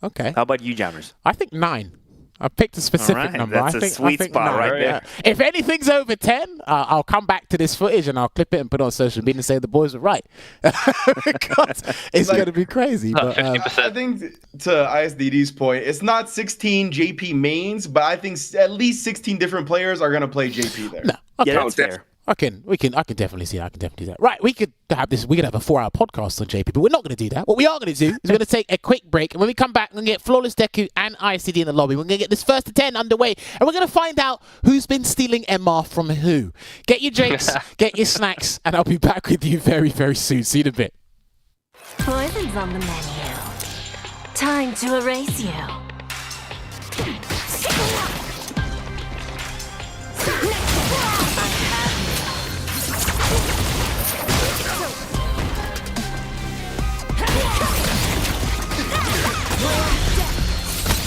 Okay. How about you, Jammerz? I think 9. I picked a specific All right, number. that's I a think, sweet I think spot 9. right there. If anything's over 10, I'll come back to this footage and I'll clip it and put it on social media and say the boys were right. Because it's Like, going to be crazy. But, 50%. I think to ISDD's point, it's not 16 JP mains, but I think at least 16 different players are gonna play JP there. no, okay. Yeah, that's fair. I can definitely see that. I can definitely do that. Right, we could have a 4-hour podcast on JP, but we're not going to do that. What we are going to do is we're going to take a quick break, and when we come back, we're going to get Flawless Deku and ICD in the lobby. We're going to get this first to 10 underway, and we're going to find out who's been stealing MR from who. Get your drinks, get your snacks, and I'll be back with you very, very soon. See you in a bit. Poison's on the menu. Time to erase you.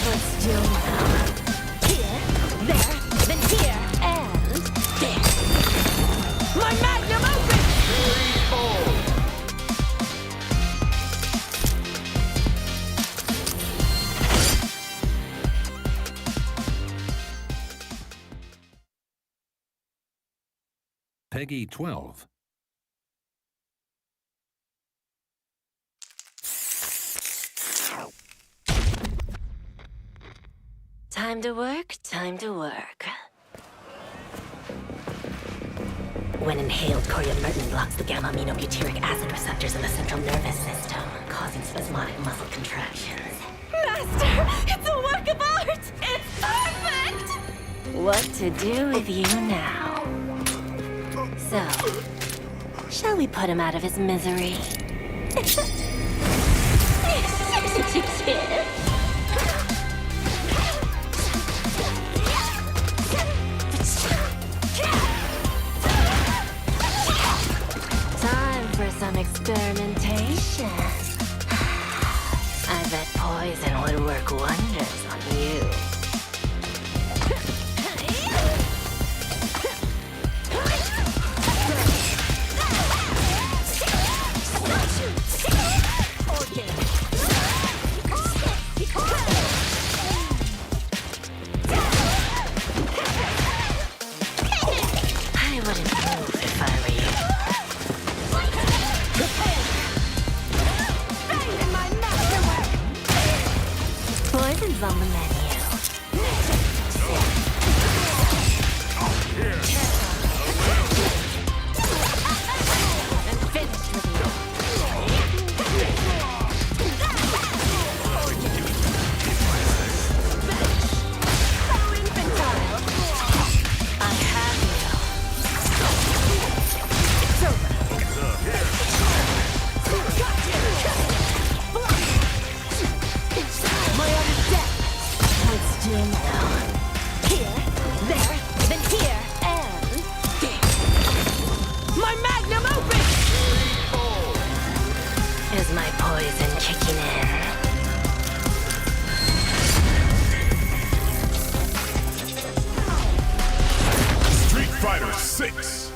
Let's do now. Here, there, then here, and there. My magnum opus! Peggy 12. Time to work, time to work. When inhaled, coriamyrtin blocks the gamma-aminobutyric acid receptors in the central nervous system, causing spasmodic muscle contractions. Master, it's a work of art! It's perfect! What to do with you now? So, shall we put him out of his misery? Time for some experimentation. I bet poison would work wonders on you. I wouldn't move if I were you. Poison's on the menu. I'm finished with you. So infantile. I have you. It's over. My order's dead. Let's do now. Here, there, then here, and there. My magnum opus! Is my poison kicking in? Street Fighter 6.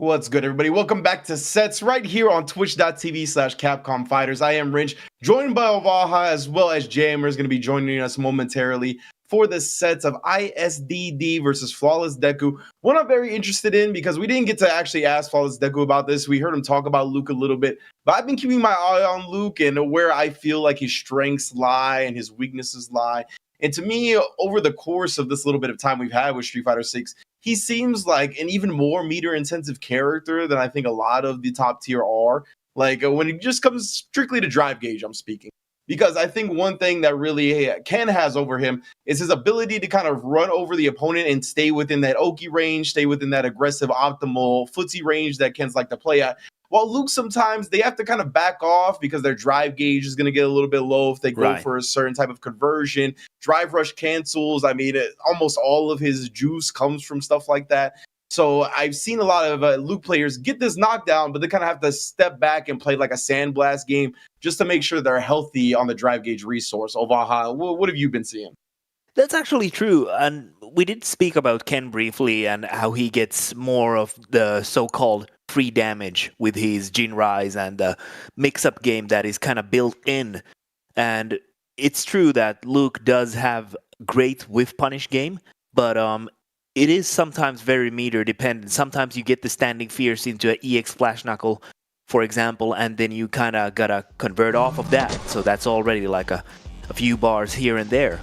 What's good, everybody? Welcome back to Sets right here on twitch.tv/Capcom Fighters. I am Rynge, joined by Olvaha as well as Jammerz, going to be joining us momentarily for the sets of ISDD versus Flawless Deku. One I'm very interested in because we didn't get to actually ask Flawless Deku about this. We heard him talk about Luke a little bit, but I've been keeping my eye on Luke and where I feel like his strengths lie and his weaknesses lie. And to me, over the course of this little bit of time we've had with Street Fighter 6, he seems like an even more meter-intensive character than I think a lot of the top tier are. Like when it just comes strictly to drive gauge, I'm speaking. Because I think one thing that really Ken has over him is his ability to kind of run over the opponent and stay within that Oki range, stay within that aggressive, optimal footsie range that Ken's like to play at. While Luke, sometimes they have to kind of back off because their drive gauge is going to get a little bit low if they go for a certain type of conversion. Drive rush cancels. I mean, almost all of his juice comes from stuff like that. So I've seen a lot of Luke players get this knockdown, but they kind of have to step back and play like a sandblast game just to make sure they're healthy on the drive gauge resource. Olvaha, what have you been seeing? That's actually true, and we did speak about Ken briefly and how he gets more of the so-called free damage with his Jinrais and the mix-up game that is kind of built in. And it's true that Luke does have great whiff punish game, but it is sometimes very meter dependent. Sometimes you get the standing fierce into an EX flash knuckle, for example, and then you kind of gotta convert off of that. So that's already like a few bars here and there.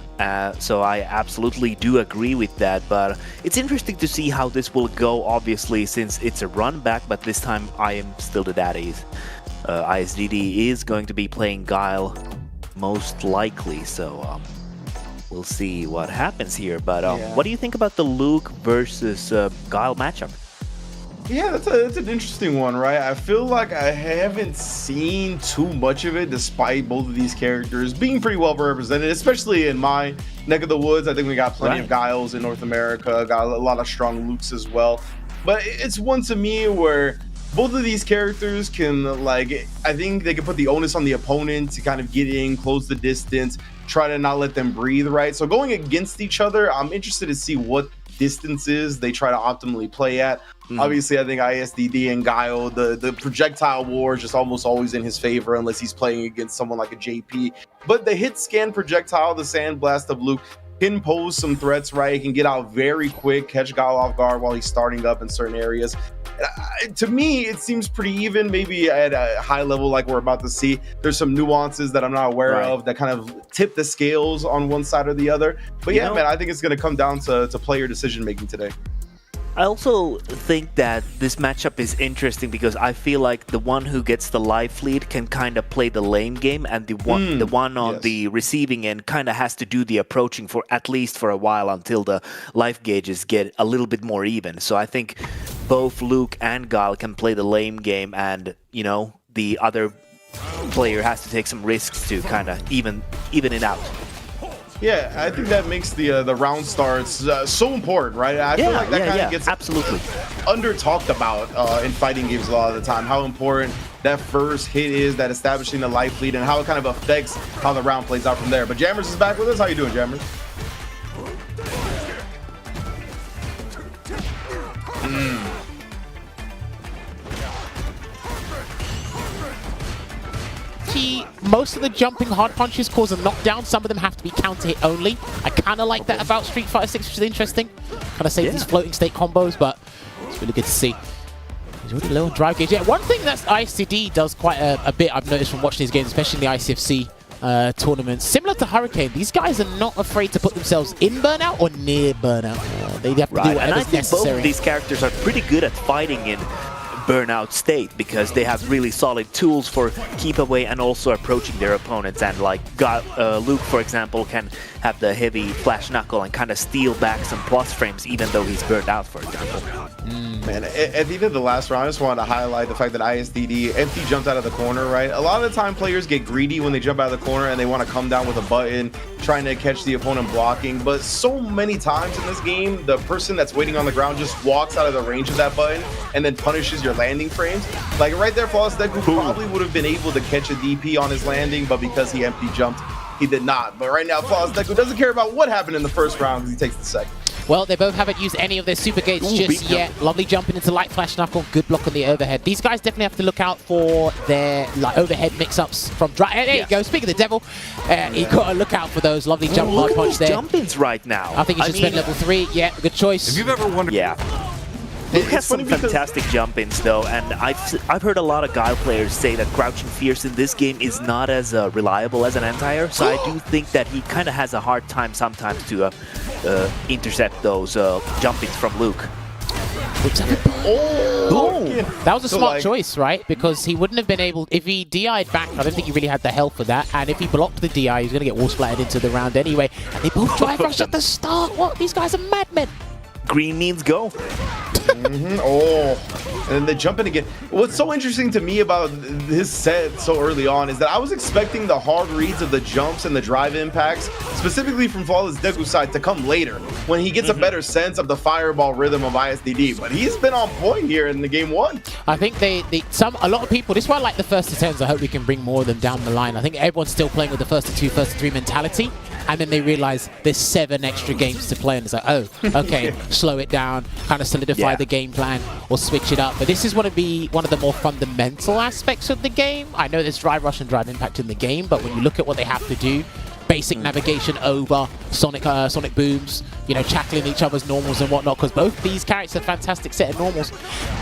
So I absolutely do agree with that, but it's interesting to see how this will go, obviously, since it's a run back, but this time ImStillDaDaddy. ISDD is going to be playing Guile most likely, so we'll see what happens here. But what do you think about the Luke versus Guile matchup? Yeah, that's an interesting one, right? I feel like I haven't seen too much of it, despite both of these characters being pretty well represented, especially in my neck of the woods. I think we got plenty of Guiles in North America, got a lot of strong Lukes as well. But it's one to me where both of these characters can, like, I think they can put the onus on the opponent to kind of get in, close the distance, try to not let them breathe, right? So going against each other, I'm interested to see what distances they try to optimally play at. Obviously, I think ISDD and Guile, the projectile war is just almost always in his favor unless he's playing against someone like a JP. But the hit scan projectile, the sandblast of Luke, can pose some threats, right? He can get out very quick, catch Guile off guard while he's starting up in certain areas. To me, it seems pretty even, maybe at a high level like we're about to see. There's some nuances that I'm not aware of that kind of tip the scales on one side or the other. But yeah, man, I think it's going to come down to player decision-making today. I also think that this matchup is interesting because I feel like the one who gets the life lead can kind of play the lane game, and the one on the receiving end kind of has to do the approaching for at least for a while until the life gauges get a little bit more even. So I think both Luke and Guile can play the lane game, and you know, the other player has to take some risks to kind of even it out. Yeah, I think that makes the round starts so important, right? I feel like that kind of gets absolutely under talked about in fighting games a lot of the time. How important that first hit is, that establishing the life lead, and how it kind of affects how the round plays out from there. But Jammerz is back with us. How you doing, Jammerz? Most of the jumping hard punches cause a knockdown. Some of them have to be counter hit only. I kind of like that about Street Fighter 6, which is interesting. Kind of save these floating state combos, but it's really good to see. He's already low on drive gauge. Yeah, one thing that ICD does quite a bit, I've noticed from watching these games, especially in the ICFC tournaments, similar to Hurricane, these guys are not afraid to put themselves in burnout or near burnout. They have to do whatever's and I think necessary. Both of these characters are pretty good at fighting in burnout state because they have really solid tools for keep away and also approaching their opponents. And like Luke, for example, can have the heavy flash knuckle and kind of steal back some plus frames even though he's burned out, for example. Man, at the end of the last round, I just wanted to highlight the fact that ISDD empty jumped out of the corner, right? A lot of the time players get greedy when they jump out of the corner and they want to come down with a button trying to catch the opponent blocking, but so many times in this game the person that's waiting on the ground just walks out of the range of that button and then punishes your landing frames. Like right there, Flawless Deku probably would have been able to catch a DP on his landing, but because he empty jumped, he did not. But right now, Flawless Deku doesn't care about what happened in the first round because he takes the second. Well, they both haven't used any of their super gates just yet. Lovely jumping into light flash knuckle. Good block on the overhead. These guys definitely have to look out for their overhead mix-ups from Dry. There you go. Speaking of the devil, you got to look out for those. Lovely jump hard punch there. Jump-ins right now. I think you should spend level 3. Yeah, good choice. If you've ever wondered... Yeah. Luke has some fantastic jump-ins though, and I've heard a lot of Guile players say that Crouching Fierce in this game is not as reliable as an anti-air, so I do think that he kind of has a hard time sometimes to intercept those jump-ins from Luke. That was a smart choice, right? Because he wouldn't have been able... If he DI'd back, I don't think he really had the health for that. And if he blocked the DI, he's going to get wall splattered into the round anyway. And they both drive rush at the start. What? These guys are madmen. Green means go. And then they jump in again. What's so interesting to me about his set so early on is that I was expecting the hard reads of the jumps and the drive impacts, specifically from Flawless Deku's side, to come later when he gets a better sense of the fireball rhythm of ISDD. But he's been on point here in the game 1. I think a lot of people, this is why I like the first to 10s. I hope we can bring more of them down the line. I think everyone's still playing with the first to 2, first to 3 mentality. And then they realize there's 7 extra games to play, and it's like, oh, okay, slow it down, kind of solidify the game plan, or switch it up. But this is going to be one of the more fundamental aspects of the game. I know there's drive rush and drive impact in the game, but when you look at what they have to do, basic navigation over sonic booms, you know, tackling each other's normals and whatnot, because both these characters have a fantastic set of normals.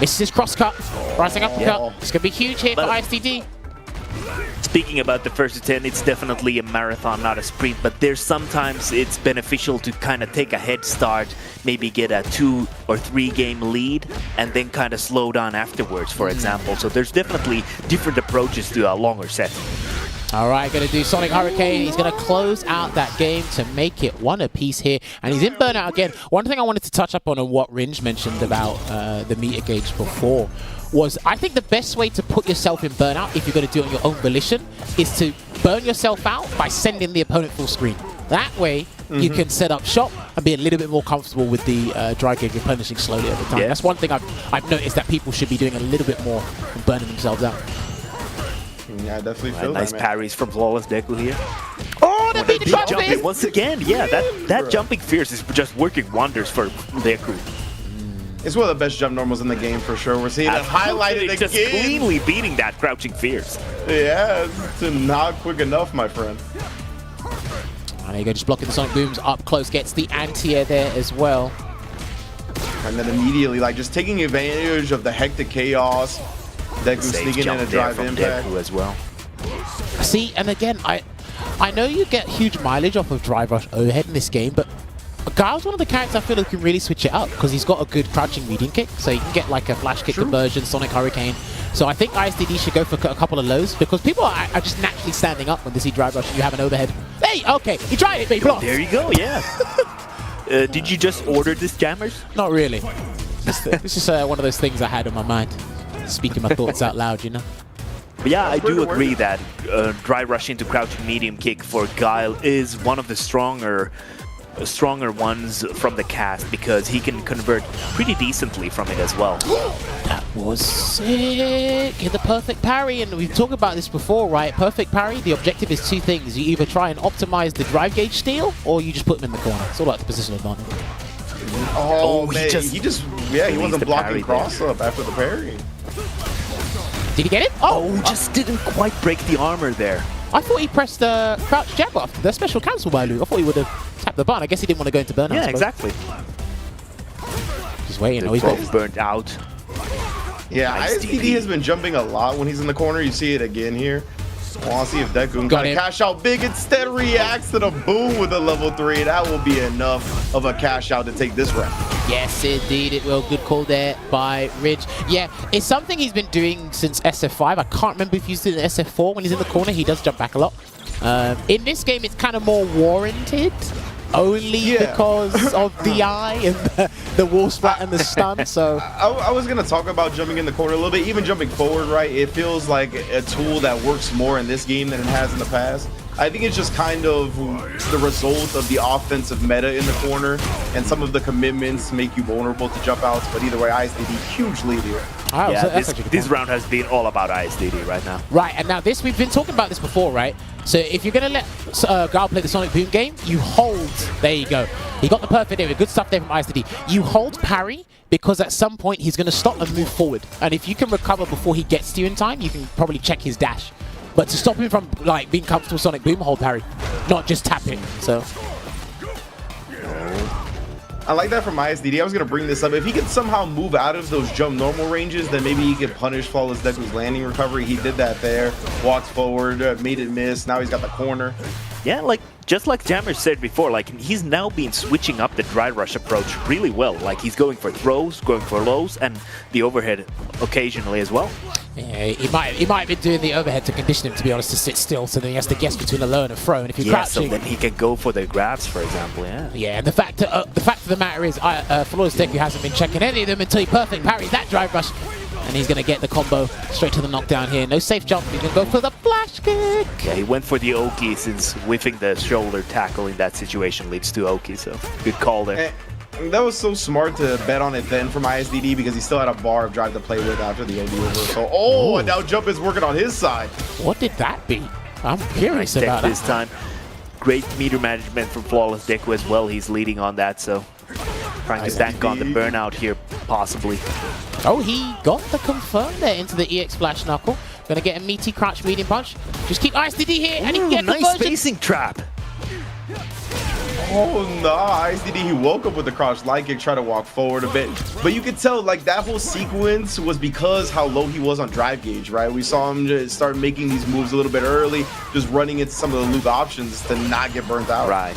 Misses his cross cut, rising uppercut. It's going to be huge here for ISDD. Speaking about the first to 10, it's definitely a marathon, not a sprint, but there's sometimes it's beneficial to kind of take a head start, maybe get a 2 or 3 game lead, and then kind of slow down afterwards, for example. So there's definitely different approaches to a longer set. All right, going to do Sonic Hurricane. He's going to close out that game to make it 1 apiece here. And he's in burnout again. One thing I wanted to touch up on what Rynge mentioned about the meter gauge before was I think the best way to put yourself in burnout, if you're going to do it on your own volition, is to burn yourself out by sending the opponent full screen. That way, you can set up shop and be a little bit more comfortable with the dry gauge replenishing slowly over time. That's one thing I've noticed that people should be doing a little bit more than burning themselves out. Yeah, I definitely feel nice parries from Flawless Deku here. Oh, the big jumping once again. Yeah, that jumping fierce is just working wonders for Deku. It's one of the best jump normals in the game for sure. We're seeing it highlighted again. Just cleanly beating that Crouching Fierce. Yeah, it's not quick enough, my friend. And there you go, just blocking the Sonic Booms up close, gets the anti-air there as well. And then immediately, like, just taking advantage of the hectic chaos. Deku sneaking in a drive impact. Deku as well. See, and again, I know you get huge mileage off of drive rush overhead in this game, but Guile's one of the characters I feel like can really switch it up because he's got a good crouching medium kick, so you can get like a flash kick conversion, Sonic Hurricane. So I think ISDD should go for a couple of lows because people are just naturally standing up when they see drive rush and you have an overhead. Hey, okay, he tried it, but he blocked. There you go, yeah. Did you just order this, Jammerz? Not really. This is one of those things I had on my mind. Speaking my thoughts out loud, you know. But yeah, I do agree that dry rush into crouching medium kick for Guile is one of the stronger ones from the cast because he can convert pretty decently from it as well. That was sick! Get the perfect parry, and we've talked about this before, right? Perfect parry, the objective is 2 things. You either try and optimize the drive gauge steal, or you just put him in the corner. It's all about the positional advantage. Oh man, he wasn't blocking cross up after the parry. Did he get it? Oh, just didn't quite break the armor there. I thought he pressed the crouch jab after the special cancel by Luke. I thought he would have tapped the button. I guess he didn't want to go into burnout. Yeah, exactly. Just waiting. He's both burnt out. Yeah, nice ISDD has been jumping a lot when he's in the corner. You see it again here. I want to see if Deku can kind of cash out big. Instead reacts to the boom with a level 3. That will be enough of a cash out to take this round. Yes, indeed it will. Good call there by Rynge. Yeah, it's something he's been doing since SF5. I can't remember if he's in SF4. When he's in the corner, he does jump back a lot. In this game, it's kind of more warranted. Only because of the eye and the wall splat and the stun, so... I was going to talk about jumping in the corner a little bit, even jumping forward, right? It feels like a tool that works more in this game than it has in the past. I think it's just kind of the result of the offensive meta in the corner, and some of the commitments make you vulnerable to jump outs, but either way, ISDD, huge lead here. Yeah, this round has been all about ISDD right now. Right, and now we've been talking about this before, right? So if you're going to let Gal play the Sonic Boom game, you hold. There you go. He got the perfect area. Good stuff there from IsDaDaddy. You hold parry because at some point he's going to stop and move forward. And if you can recover before he gets to you in time, you can probably check his dash. But to stop him from like being comfortable Sonic Boom, hold parry, not just tap it. So. I like that from IsDaDady. I was going to bring this up. If he could somehow move out of those jump normal ranges, then maybe he could punish Flawless Deku's landing recovery. He did that there. Walked forward, made it miss. Now he's got the corner. Yeah, like just like Jammerz said before, like he's now been switching up the dry rush approach really well. Like he's going for throws, going for lows, and the overhead occasionally as well. Yeah, he might have been doing the overhead to condition him, to be honest, to sit still, so then he has to guess between a low and a throw. And if you're crouching, so then he can go for the grabs, for example. Yeah. Yeah, and the fact of the matter is, Flawless Deku hasn't been checking any of them until he perfect parries that drive rush, and he's gonna get the combo straight to the knockdown here. No safe jump. He's gonna go for the flash kick. Yeah, he went for the Oki since whiffing the shoulder tackle in that situation leads to Oki. So good call there. That was so smart to bet on it then from IsDaDady because he still had a bar of drive to play with after the OD reversal. And now jump is working on his side. What did that be? I'm curious about this time. Great meter management from Flawless Deku as well. He's leading on that, so trying to bank on the burnout here, possibly. Oh, he got the confirm there into the EX Flash Knuckle. Gonna get a meaty crouch medium punch. Just keep IsDaDady here and he can get the nice spacing trap. Oh no, IsDaDady, he woke up with the crouch light kick, tried to walk forward a bit. But you could tell like that whole sequence was because how low he was on drive gauge, right? We saw him just start making these moves a little bit early, just running into some of the Luke options to not get burnt out. Right.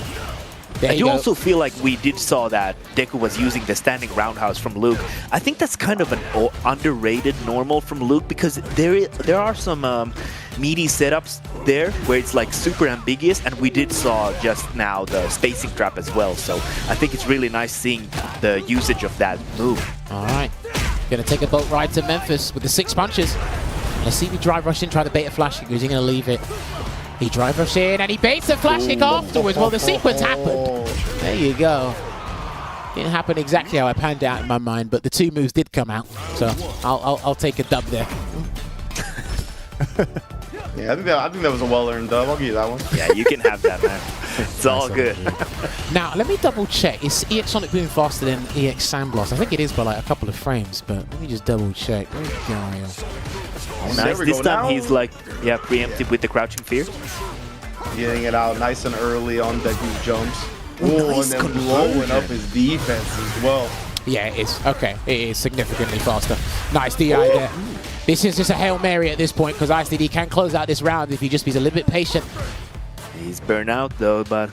I do also feel like we did saw that Deku was using the standing roundhouse from Luke. I think that's kind of an underrated normal from Luke because there are some meaty setups there where it's like super ambiguous, and we did saw just now the spacing trap as well. So I think it's really nice seeing the usage of that move. All right, gonna take a boat ride to Memphis with the 6 punches. Let's see if he drive rush in, try to bait a flash kick. Is he gonna leave it? He drive rush in and he baits a flash kick afterwards. Well, the sequence happened. There you go. Didn't happen exactly how I panned out in my mind, but the 2 moves did come out. So I'll take a dub there. Yeah, I think that was a well-earned dub. I'll give you that one. Yeah, you can have that, man. It's all good. Now, let me double check. Is EX Sonic Boom faster than EX Sandblast? I think it is by like a couple of frames, but let me just double check. Where's it going? Oh, nice. This time he's like, preemptive with the crouching fear. Getting it out nice and early on Deku's jumps. Nice, and then blowing up his defense as well. Yeah, it is. Okay, it is significantly faster. Nice DI there. This is just a Hail Mary at this point because IsDaDady can close out this round if he just be a little bit patient. He's burnt out though, but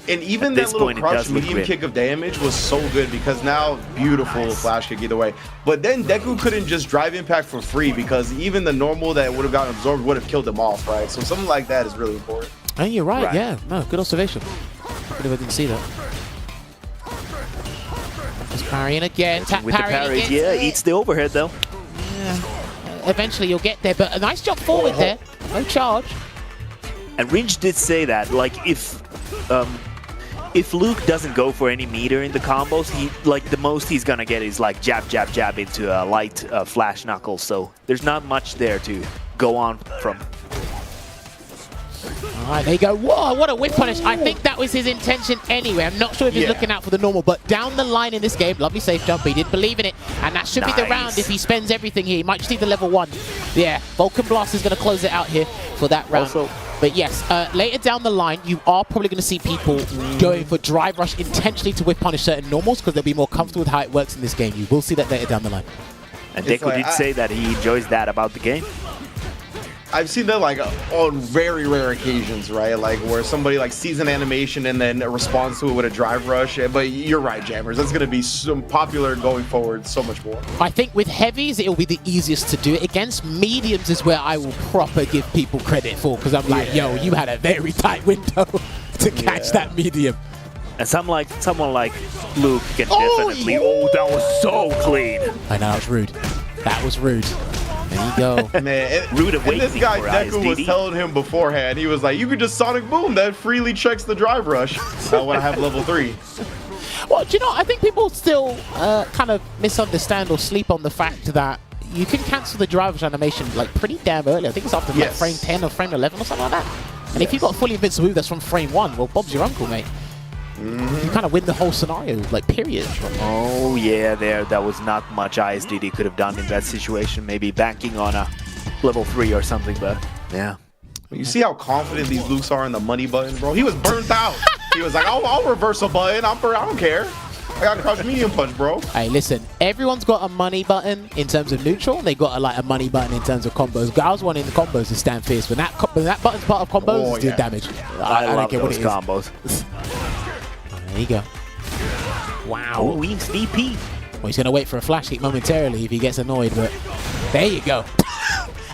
and even that little crouch medium kick of damage was so good because now beautiful flash kick either way. But then Deku couldn't just drive impact for free because even the normal that would have gotten absorbed would have killed him off, right? So something like that is really important. Oh, you're right. Yeah, no, good observation. I didn't see that. Just parrying again, tap with parry. The parries, eats the overhead though. Yeah. Eventually you'll get there, but a nice jump forward there. No charge. And Rynge did say that, like, if Luke doesn't go for any meter in the combos, the most he's gonna get is like jab, jab, jab into a light flash knuckle. So there's not much there to go on from. All right, there you go. Whoa, what a whip punish. I think that was his intention anyway. I'm not sure if he's looking out for the normal, but down the line in this game, lovely safe jump. He did believe in it, and that should be the round if he spends everything here. He might just need the level 1. Yeah, Vulcan Blast is going to close it out here for that round. Also, but yes, later down the line, you are probably going to see people going for drive rush intentionally to whip punish certain normals because they'll be more comfortable with how it works in this game. You will see that later down the line. And Deku did say that he enjoys that about the game. I've seen that like on very rare occasions, right? Like where somebody like sees an animation and then responds to it with a drive rush. But you're right, Jammerz. That's going to be so popular going forward so much more. I think with heavies, it'll be the easiest to do it against. Mediums is where I will proper give people credit for because I'm like, yo, you had a very tight window to catch that medium. And someone like Luke can definitely. Oh, that was so clean. I know, that was rude. That was rude. There you go. Man, rude and this guy Deku was telling him beforehand, he was like, you could just Sonic Boom, that freely checks the drive rush. When I have level 3. Well, do you know, I think people still kind of misunderstand or sleep on the fact that you can cancel the drive rush animation like pretty damn early. I think it's after like frame 10 or frame 11 or something like that. And if you've got a fully invincible move that's from frame 1, well, Bob's your uncle, mate. You kind of win the whole scenario, like, period. Oh, yeah, that was not much ISDD could have done in that situation. Maybe banking on a level 3 or something, but yeah. You see how confident these Lukes are in the money button, bro? He was burnt out. He was like, I'll reverse a button. I don't care. I got crouch medium punch, bro. Hey, listen, everyone's got a money button in terms of neutral. They got a money button in terms of combos. Guys wanting the combos to stand fierce. When that button's part of combos, it's doing damage. I don't love care those what it combos. There you go. Wow. Oh, Weems DP. Well, he's going to wait for a flash kick momentarily if he gets annoyed, but there you go.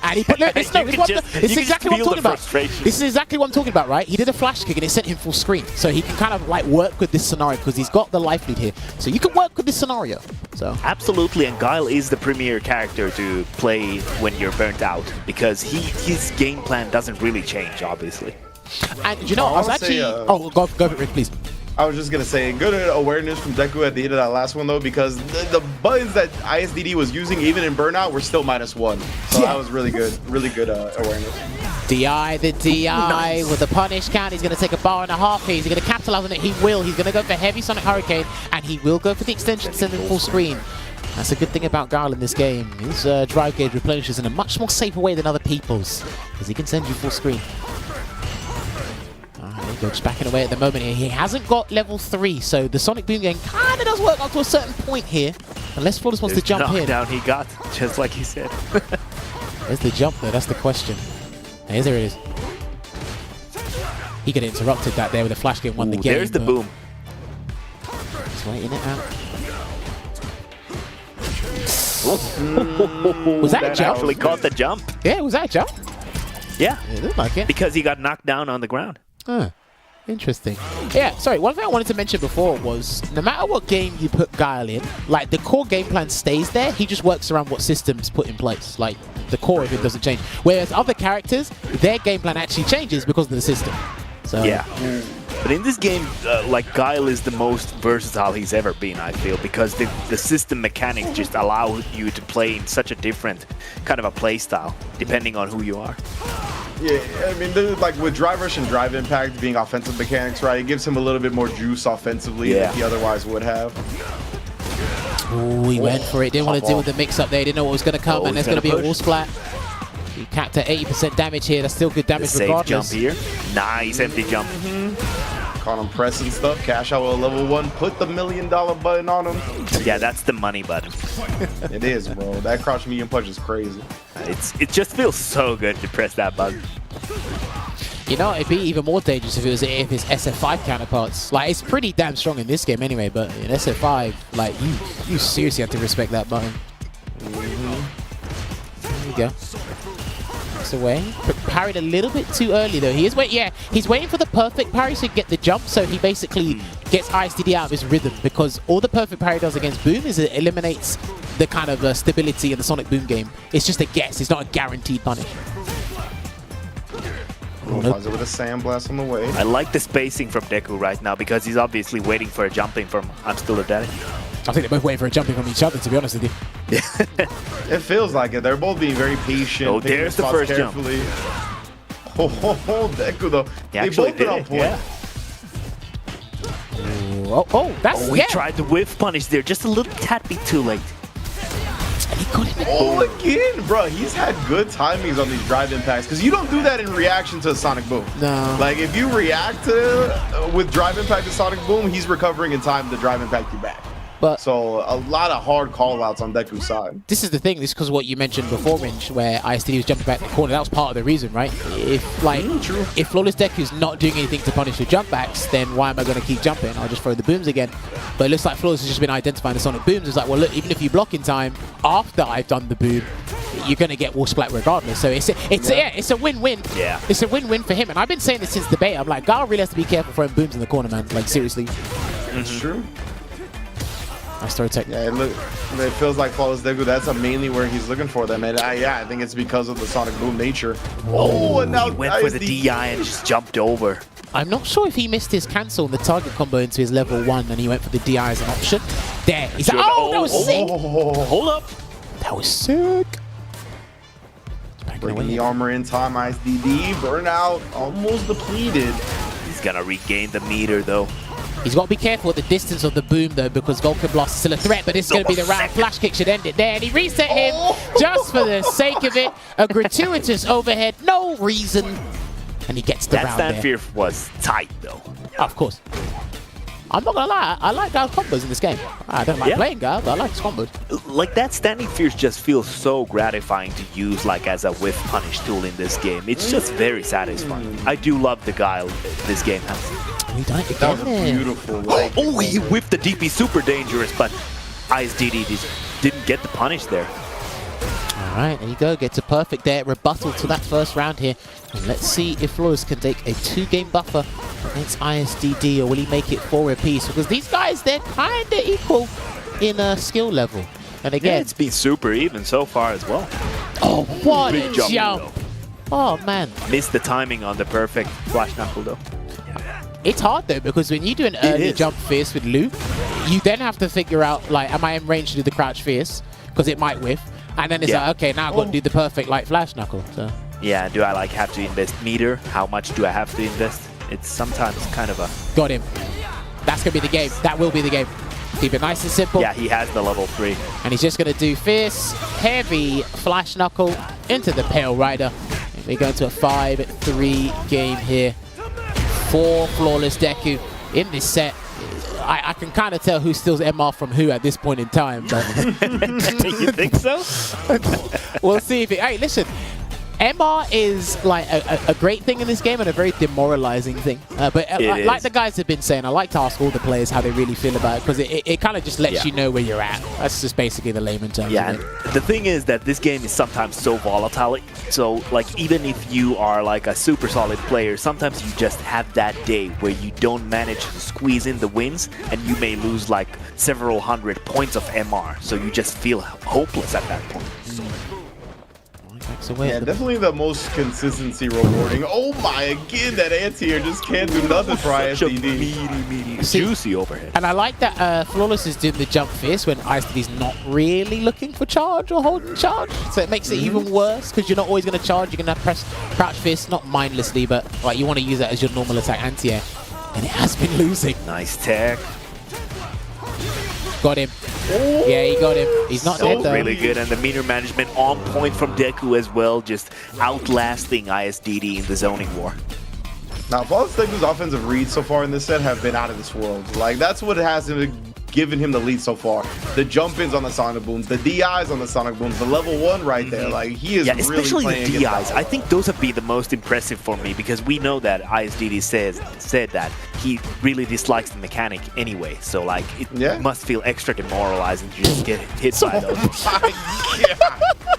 And he put, look, this is exactly what I'm talking about. This is exactly what I'm talking about, right? He did a flash kick and it sent him full screen. So he can kind of like work with this scenario because he's got the life lead here. So you can work with this scenario. So absolutely, and Guile is the premier character to play when you're burnt out because his game plan doesn't really change, obviously. And you know, I was actually... go for it, Rick, please. I was just going to say, good awareness from Deku at the end of that last one, though, because the buttons that ISDD was using, even in Burnout, were still -1. So that was really good awareness. DI, the DI with the punish count. He's going to take a bar and a half here. He's going to capitalize on it. He will. He's going to go for heavy Sonic Hurricane, and he will go for the extension, send him full screen. That's a good thing about Guile in this game. His drive gauge replenishes in a much more safer way than other people's, because he can send you full screen. Just backing away at the moment here. He hasn't got level 3, so the Sonic Boom game kind of does work up to a certain point here. Unless Flawless wants to jump in. Down he got, just like he said. Where's the jump though? That's the question. There it is. He could have interrupted that there with a flash kick, won the game. There's the boom. Just waiting it out. Was that a jump? Actually caught the jump. Yeah, was that a jump? Yeah. It looked like it. Because he got knocked down on the ground. Huh. Interesting. Yeah, sorry, one thing I wanted to mention before was no matter what game you put Guile in, like the core game plan stays there, he just works around what systems put in place. Like the core of it doesn't change. Whereas other characters, their game plan actually changes because of the system. So yeah. But in this game, like Guile is the most versatile he's ever been, I feel, because the system mechanics just allow you to play in such a different kind of a play style, depending on who you are. Yeah, I mean, like with Drive Rush and Drive Impact being offensive mechanics, right, it gives him a little bit more juice offensively than he otherwise would have. Ooh, he went for it. Didn't want to deal with the mix-up there. Didn't know what was going to come, and there's going to be a wall splat. He capped at 80% damage here. That's still good damage regardless. Safe jump here. Nice empty jump. Caught him pressing stuff. Cash out with a level 1. Put the $1 million button on him. Yeah, that's the money button. It is, bro. That crouch medium punch is crazy. It just feels so good to press that button. You know, it'd be even more dangerous if it's SF5 counterparts. Like, it's pretty damn strong in this game anyway, but in SF5, like, you seriously have to respect that button. There you go. That's away. Parried a little bit too early, though. He is he's waiting for the perfect parry to get the jump, so he basically gets ISDD out of his rhythm, because all the perfect parry does against Boom is it eliminates the kind of stability in the Sonic Boom game. It's just a guess. It's not a guaranteed punish. With a sandblast on the way. I like the spacing from Deku right now because he's obviously waiting for a jumping from ImStillDaDaddy. I think they're both waiting for a jumping from each other, to be honest with you. It feels like it. They're both being very patient. Oh, there's the first carefully. jump. Oh, Deku though. They both been on point. Yeah. He tried the whiff punish there, just a little tad bit too late. And he got it. Oh, again, bro. He's had good timings on these drive impacts because you don't do that in reaction to a Sonic Boom. No. Like if you react to with drive impact to Sonic Boom, he's recovering in time to drive impact you back. But so a lot of hard call-outs on Deku's side. This is the thing. This is because of what you mentioned before, Rynge, where ISDD was jumping back in the corner. That was part of the reason, right? If if Flawless Deku's not doing anything to punish the jump backs, then why am I going to keep jumping? I'll just throw the booms again. But it looks like Flawless has just been identifying the Sonic Booms. It's like, well, look, even if you block in time after I've done the boom, you're going to get wall splat regardless. So it's a win-win. Yeah. It's a win-win for him. And I've been saying this since the beta. I'm like, Guile really has to be careful throwing booms in the corner, man. Like, seriously. It's true. Nice throw tech. Yeah, it feels like Flawless Deku. That's mainly where he's looking for them. And I think it's because of the Sonic Boom nature. Oh, and now he went for the DI and just jumped over. I'm not sure if he missed his cancel and the target combo into his level 1 and he went for the DI as an option. There. He's like, oh, that was sick. Hold up. That was sick. Breaking the armor in time, IsDD. Burnout almost depleted. He's gonna regain the meter though. He's got to be careful at the distance of the boom though, because Vulcan Blast is still a threat, but this is going to be the round. Flash kick should end it there, and he reset him just for the sake of it. A gratuitous overhead, no reason, and he gets the round there. That stand fear was tight though. Of course. I'm not gonna lie, I like Gal's combos in this game. I don't like playing Gal, but I like his combos. Like that standing fierce just feels so gratifying to use like as a whiff punish tool in this game. It's just very satisfying. I do love the Guile this game has. He done it That was again. beautiful. Oh, he whiffed the DP super dangerous, but IsDD didn't get the punish there. All right, there you go. Gets a perfect there. Rebuttal to that first round here. And let's see if Flawless can take a 2-game buffer against IsDD, or will he make it 4 apiece? Because these guys, they're kind of equal in a skill level. And again, it's been super even so far as well. Oh, what Big a jump, jump. Oh, man. Missed the timing on the perfect flash knuckle though. It's hard though, because when you do an early jump fierce with Lu, you then have to figure out, like, am I in range to do the crouch fierce? Because it might whiff. And then it's like, okay, now I've got to do the perfect like flash knuckle. So yeah, do I like have to invest meter? How much do I have to invest? It's sometimes kind of a... Got him. That's going to be the game. That will be the game. Keep it nice and simple. Yeah, he has the level 3. And he's just going to do fierce, heavy flash knuckle into the Pale Rider. We're going to a 5-3 game here for Flawless Deku in this set. I can kind of tell who steals MR from who at this point in time. But you think so? We'll see if it... Hey, listen. MR is like a great thing in this game and a very demoralizing thing. But like the guys have been saying, I like to ask all the players how they really feel about it, because it kind of just lets you know where you're at. That's just basically the layman term. Yeah, and the thing is that this game is sometimes so volatile. So like even if you are like a super solid player, sometimes you just have that day where you don't manage to squeeze in the wins and you may lose like several hundred points of MR. So you just feel hopeless at that point. Yeah, definitely the most consistency rewarding. Oh my, again, that anti-air just can't do nothing for IsDD. Meaty, juicy overhead. And I like that Flawless is doing the jump fierce when IsDD's not really looking for charge or holding charge. So it makes it even worse, because you're not always going to charge. You're going to press crouch fierce, not mindlessly, but like you want to use that as your normal attack anti-air. And it has been losing. Nice tech. Got him. Yeah, he got him. He's not dead though. Really good, and the meter management on point from Deku as well, just outlasting IsDD in the zoning war. Now, Flawless Deku's offensive reads so far in this set have been out of this world. Like, that's what has given him the lead so far. The jump-ins on the Sonic Booms, the DIs on the Sonic Booms, the level 1 right there. Like, he is really especially playing the DIs. I think those have been the most impressive for me, because we know that IsDD said that he really dislikes the mechanic anyway. So, like, it must feel extra demoralizing to just get hit by those.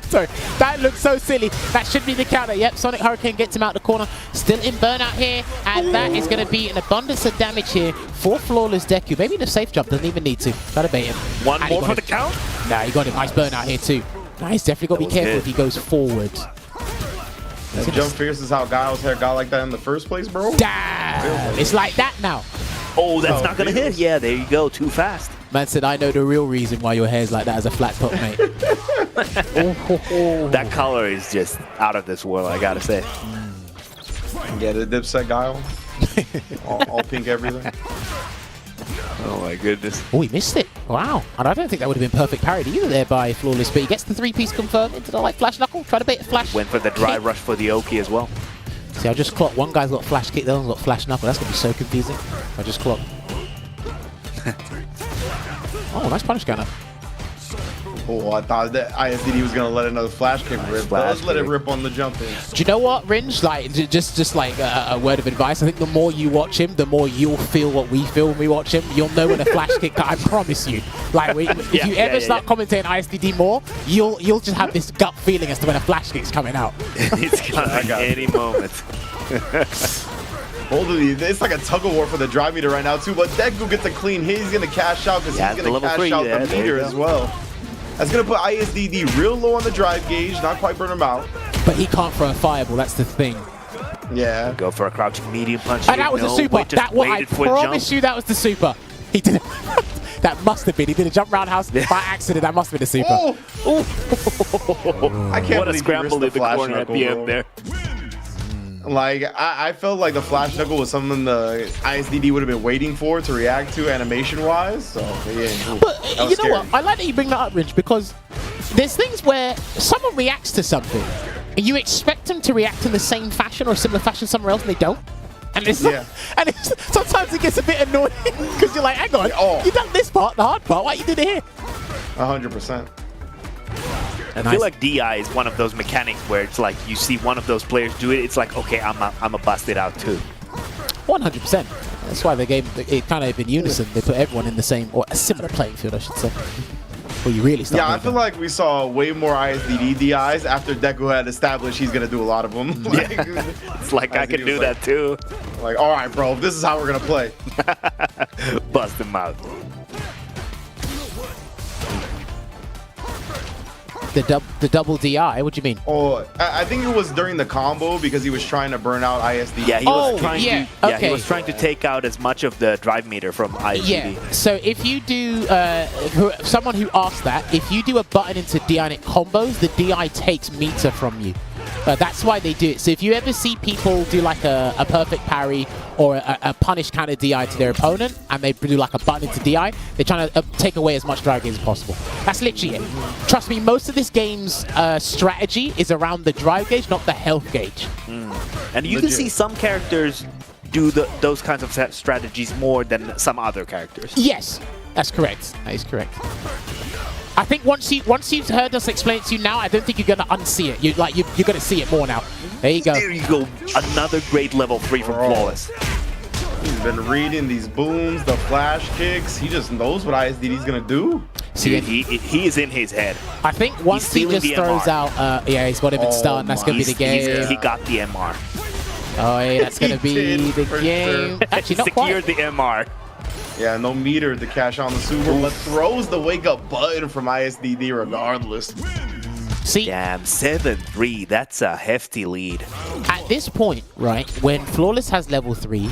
Sorry, that looks so silly. That should be the counter. Yep, Sonic Hurricane gets him out the corner. Still in burnout here, and that is going to be an abundance of damage here for Flawless Deku. Maybe the safe jump doesn't even need to. Try to bait him. One more for the count? Nah, he got him. Nice burnout here too. Nah, he's definitely got to be careful if he goes forward. That jump fierce is how Guile's hair got like that in the first place, bro. Damn! It's like that now. Oh, that's not going to hit. Yeah, there you go. Too fast. Man said, I know the real reason why your hair's like that as a flat top, mate. That color is just out of this world, I gotta say. Yeah, the Dipset Guile. all pink everything. Oh my goodness. Oh, he missed it. Wow. And I don't think that would have been perfect parried either there by Flawless, but he gets the 3-piece confirmed into the like flash knuckle. Try to bait a flash. Went for the dry rush for the Oki as well. See, I just clocked. One guy's got flash kick, the other one's got flash knuckle. That's going to be so confusing. I just clocked. Oh, nice punish counter. Oh, I thought that IsDD was gonna let another flash kick rip. Let's let it rip on the jump in. Do you know what, Rynge? Like, just like a word of advice. I think the more you watch him, the more you'll feel what we feel when we watch him. You'll know when a flash kick. I promise you. Like, if you ever start commentating IsDD more, you'll just have this gut feeling as to when a flash kick's coming out. It's coming any moment. It's like a tug of war for the drive meter right now too. But Deku gets a clean hit. He's gonna cash out because he's gonna cash out the meter as well. That's going to put IsDD real low on the drive gauge, not quite burn him out. But he can't throw a fireball, that's the thing. Yeah. Go for a crouching medium punch. And that was a super. I promise you that was the super. He did it. That must have been. He did a jump roundhouse by accident. That must have been a super. Oh! I can't what a believe scramble in the corner at the end there. Like, I felt like the flash knuckle was something the ISDD would have been waiting for to react to animation-wise. So, yeah. But you know what? I like that you bring that up, Rynge, because there's things where someone reacts to something, and you expect them to react in the same fashion or similar fashion somewhere else, and they don't. And it's sometimes it gets a bit annoying because you're like, hang on, you done this part, the hard part. Why you did it here? 100%. I feel like DI is one of those mechanics where it's like you see one of those players do it, it's like, okay, I'm a bust it out too. 100%. That's why the game, it kind of in unison. They put everyone in the same, or a similar playing field, I should say. Well, you really start. Yeah, I feel like we saw way more ISDD DIs after Deku had established he's gonna do a lot of them. Like, it's like I can do that too. Like, all right, bro, this is how we're gonna play. Bust him out. The double DI? What do you mean? Oh, I think it was during the combo because he was trying to burn out ISDD. Yeah, he was trying to take out as much of the drive meter from ISDD. Yeah, so if you do, someone who asked that, if you do a button into DI and it combos, the DI takes meter from you. That's why they do it. So if you ever see people do like a perfect parry or a punish counter DI to their opponent, and they do like a button into DI, they're trying to take away as much drive gauge as possible. That's literally it. Trust me, most of this game's strategy is around the drive gauge, not the health gauge. And you can see some characters do those kinds of strategies more than some other characters. Yes, that's correct. That is correct. I think once you've heard us explain it to you now, I don't think you're gonna unsee it. You're gonna see it more now. There you go. There you go. Another great level 3 from Flawless. He's been reading these booms, the flash kicks. He just knows what ISDD's gonna do. See, he is in his head. I think once he just throws out, yeah, he's got him in stun. That's gonna be the game. He got the MR. Oh, yeah, that's gonna be the game. Sure. Actually, not quite. Secured the MR. Yeah, no meter to cash on the super, but throws the wake up button from ISDD regardless. See, damn, 7-3. That's a hefty lead. At this point, right, when Flawless has level 3,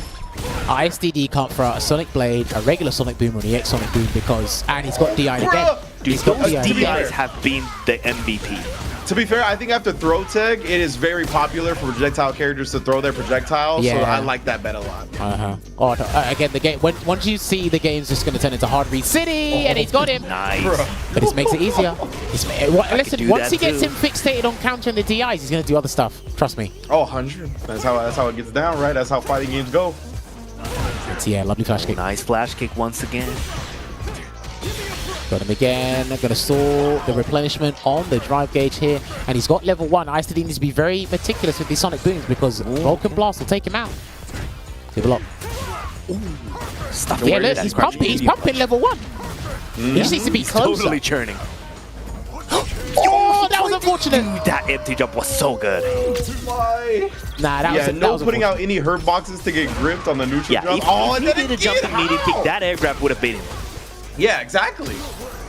ISDD can't throw out a Sonic Blade, a regular Sonic Boom, or the X Sonic Boom because, and he's got DI again. Dude, those DIs have been the MVP. To be fair, I think after throw tag, it is very popular for projectile characters to throw their projectiles, so I like that bet a lot. Again, the game. Once you see the game's just going to turn into Hard Read City, and he's got him. Nice. But this makes it easier. Listen, once he gets him fixated on countering the DIs, he's going to do other stuff. Trust me. Oh, 100. That's how it gets down, right? That's how fighting games go. Yeah, lovely flash kick. Nice flash kick once again. Got him again. Going to stall the replenishment on the drive gauge here. And he's got level 1. ISDD needs to be very meticulous with these Sonic Booms because Vulcan Blast will take him out. Good block. Yeah, look, he's pumping level 1. He just needs to be closer. Totally churning. Oh, that was unfortunate. Dude, that empty jump was so good. Why? Nah, that was putting out any hurt boxes to get gripped on the neutral jump. If he did a jumping medium kick, that air grab would have been him. Yeah, exactly.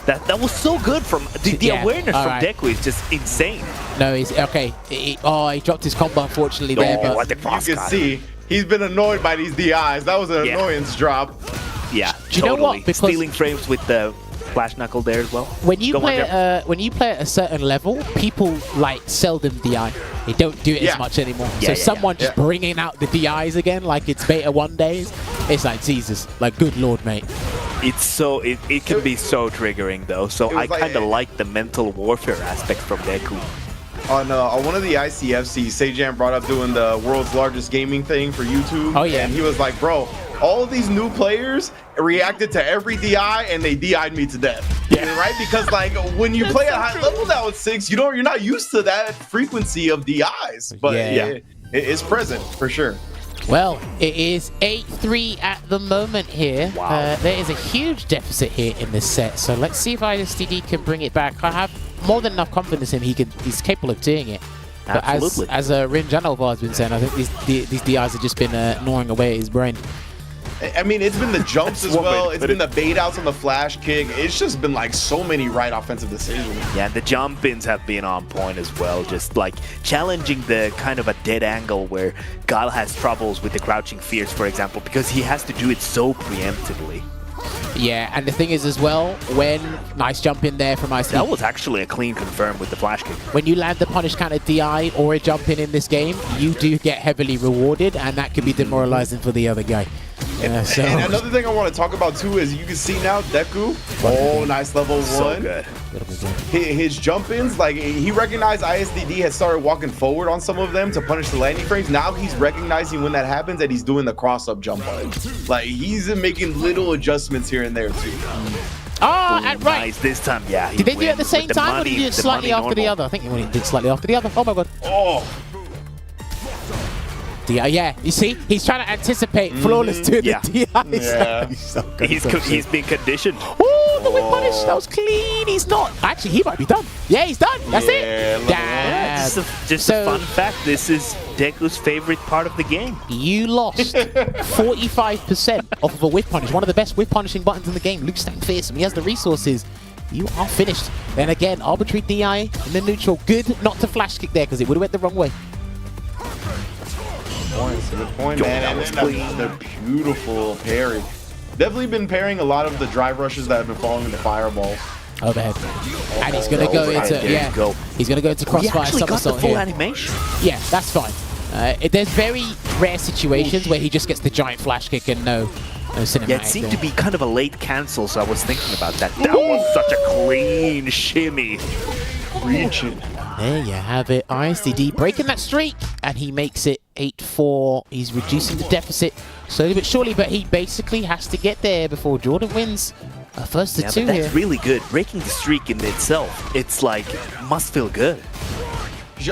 That was so good from the awareness from Deku is just insane. No, he's okay. He dropped his combo unfortunately there, but you can see he's been annoyed by these DIs. That was an annoyance drop. Yeah, do you know what? Because stealing frames with the flash knuckle there as well. When you play at a certain level, people like seldom DI. They don't do it as much anymore. So someone just bringing out the DIs again, like it's beta 1 days, it's like Jesus, like good lord, mate. It's so it can be so triggering though. So I kind of like the mental warfare aspect from Deku. On one of the ICFCs, Sejam brought up doing the world's largest gaming thing for YouTube. Oh yeah. And he was like, bro, all of these new players reacted to every DI and they DI'd me to death. Yeah. Right? Because like when you play at high level now at 6, you're not used to that frequency of DIs. But it is present for sure. Well, it is 8-3 at the moment here. Wow. There is a huge deficit here in this set, so let's see if ISDD can bring it back. I have more than enough confidence in him. He's capable of doing it. But absolutely. as Rynge and Olvaha has been saying, I think these DIs have just been gnawing away at his brain. I mean, it's been the jumps as well. It's been the bait outs on the flash kick. It's just been like so many right offensive decisions. Yeah, and the jump ins have been on point as well. Just like challenging the kind of a dead angle where Gal has troubles with the crouching fears, for example, because he has to do it so preemptively. Yeah, and the thing is as well, when nice jump in there from IC. That was actually a clean confirm with the flash kick. When you land the punish counter DI or a jump in this game, you do get heavily rewarded, and that can be demoralizing for the other guy. So. And another thing I want to talk about too is you can see now Deku. Oh, nice level 1. So good. His jump ins, like he recognized ISDD had started walking forward on some of them to punish the landing frames. Now he's recognizing when that happens and he's doing the cross up jump on it. Like he's making little adjustments here and there too. Oh, and right. Nice. This time, yeah. Did they do it at the same time or did he do it slightly after the other? I think he did slightly after the other. Oh my god. Oh. Yeah, you see, he's trying to anticipate Flawless doing the DI. Yeah. He's so good. He's been conditioned. Oh, the whip punish, that was clean. He's not. Actually, he might be done. Yeah, he's done. That's it. Yeah, just a fun fact. This is Deku's favorite part of the game. You lost 45% off of a whiff punish. One of the best whiff punishing buttons in the game. Luke's staying fearsome. He has the resources. You are finished. Then again, arbitrary DI in the neutral. Good not to flash kick there because it would have went the wrong way. It's a good point, man. And then the beautiful parry. Definitely been parrying a lot of the drive rushes that have been falling into fireballs. Overhead. And he's going to go into, he's going to go into crossfire somersault here. Animation. Yeah, that's fine. There's very rare situations where he just gets the giant flash kick and no cinematic. Yeah, it seemed to be kind of a late cancel, so I was thinking about that. That was such a clean shimmy. Reaching. There you have it. ISDD breaking that streak, and he makes it 8-4. He's reducing the deficit slowly but surely, but he basically has to get there before Jordan wins. First to two here. That's really good. Breaking the streak in itself, it's like, must feel good.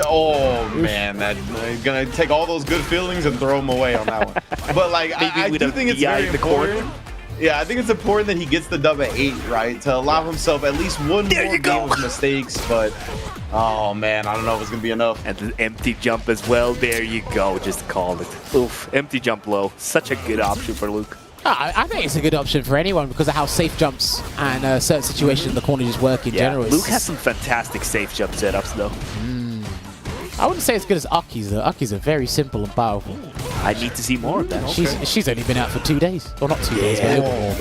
Oh man, that's gonna take all those good feelings and throw them away on that one. But like, I do think it's very important. Yeah, I think it's important that he gets the dub at 8, right? To allow himself at least one more game of mistakes, but oh man, I don't know if it's gonna be enough. And the empty jump as well, there you go, just call it. Oof, empty jump low, such a good option for Luke. I think it's a good option for anyone because of how safe jumps and certain situations the corner just work in general. Luke has some fantastic safe jump setups though. I wouldn't say as good as Aki's though. Aki's are very simple and powerful. I need to see more of that. She's only been out for 2 days. Well, not 2 days, but a little more.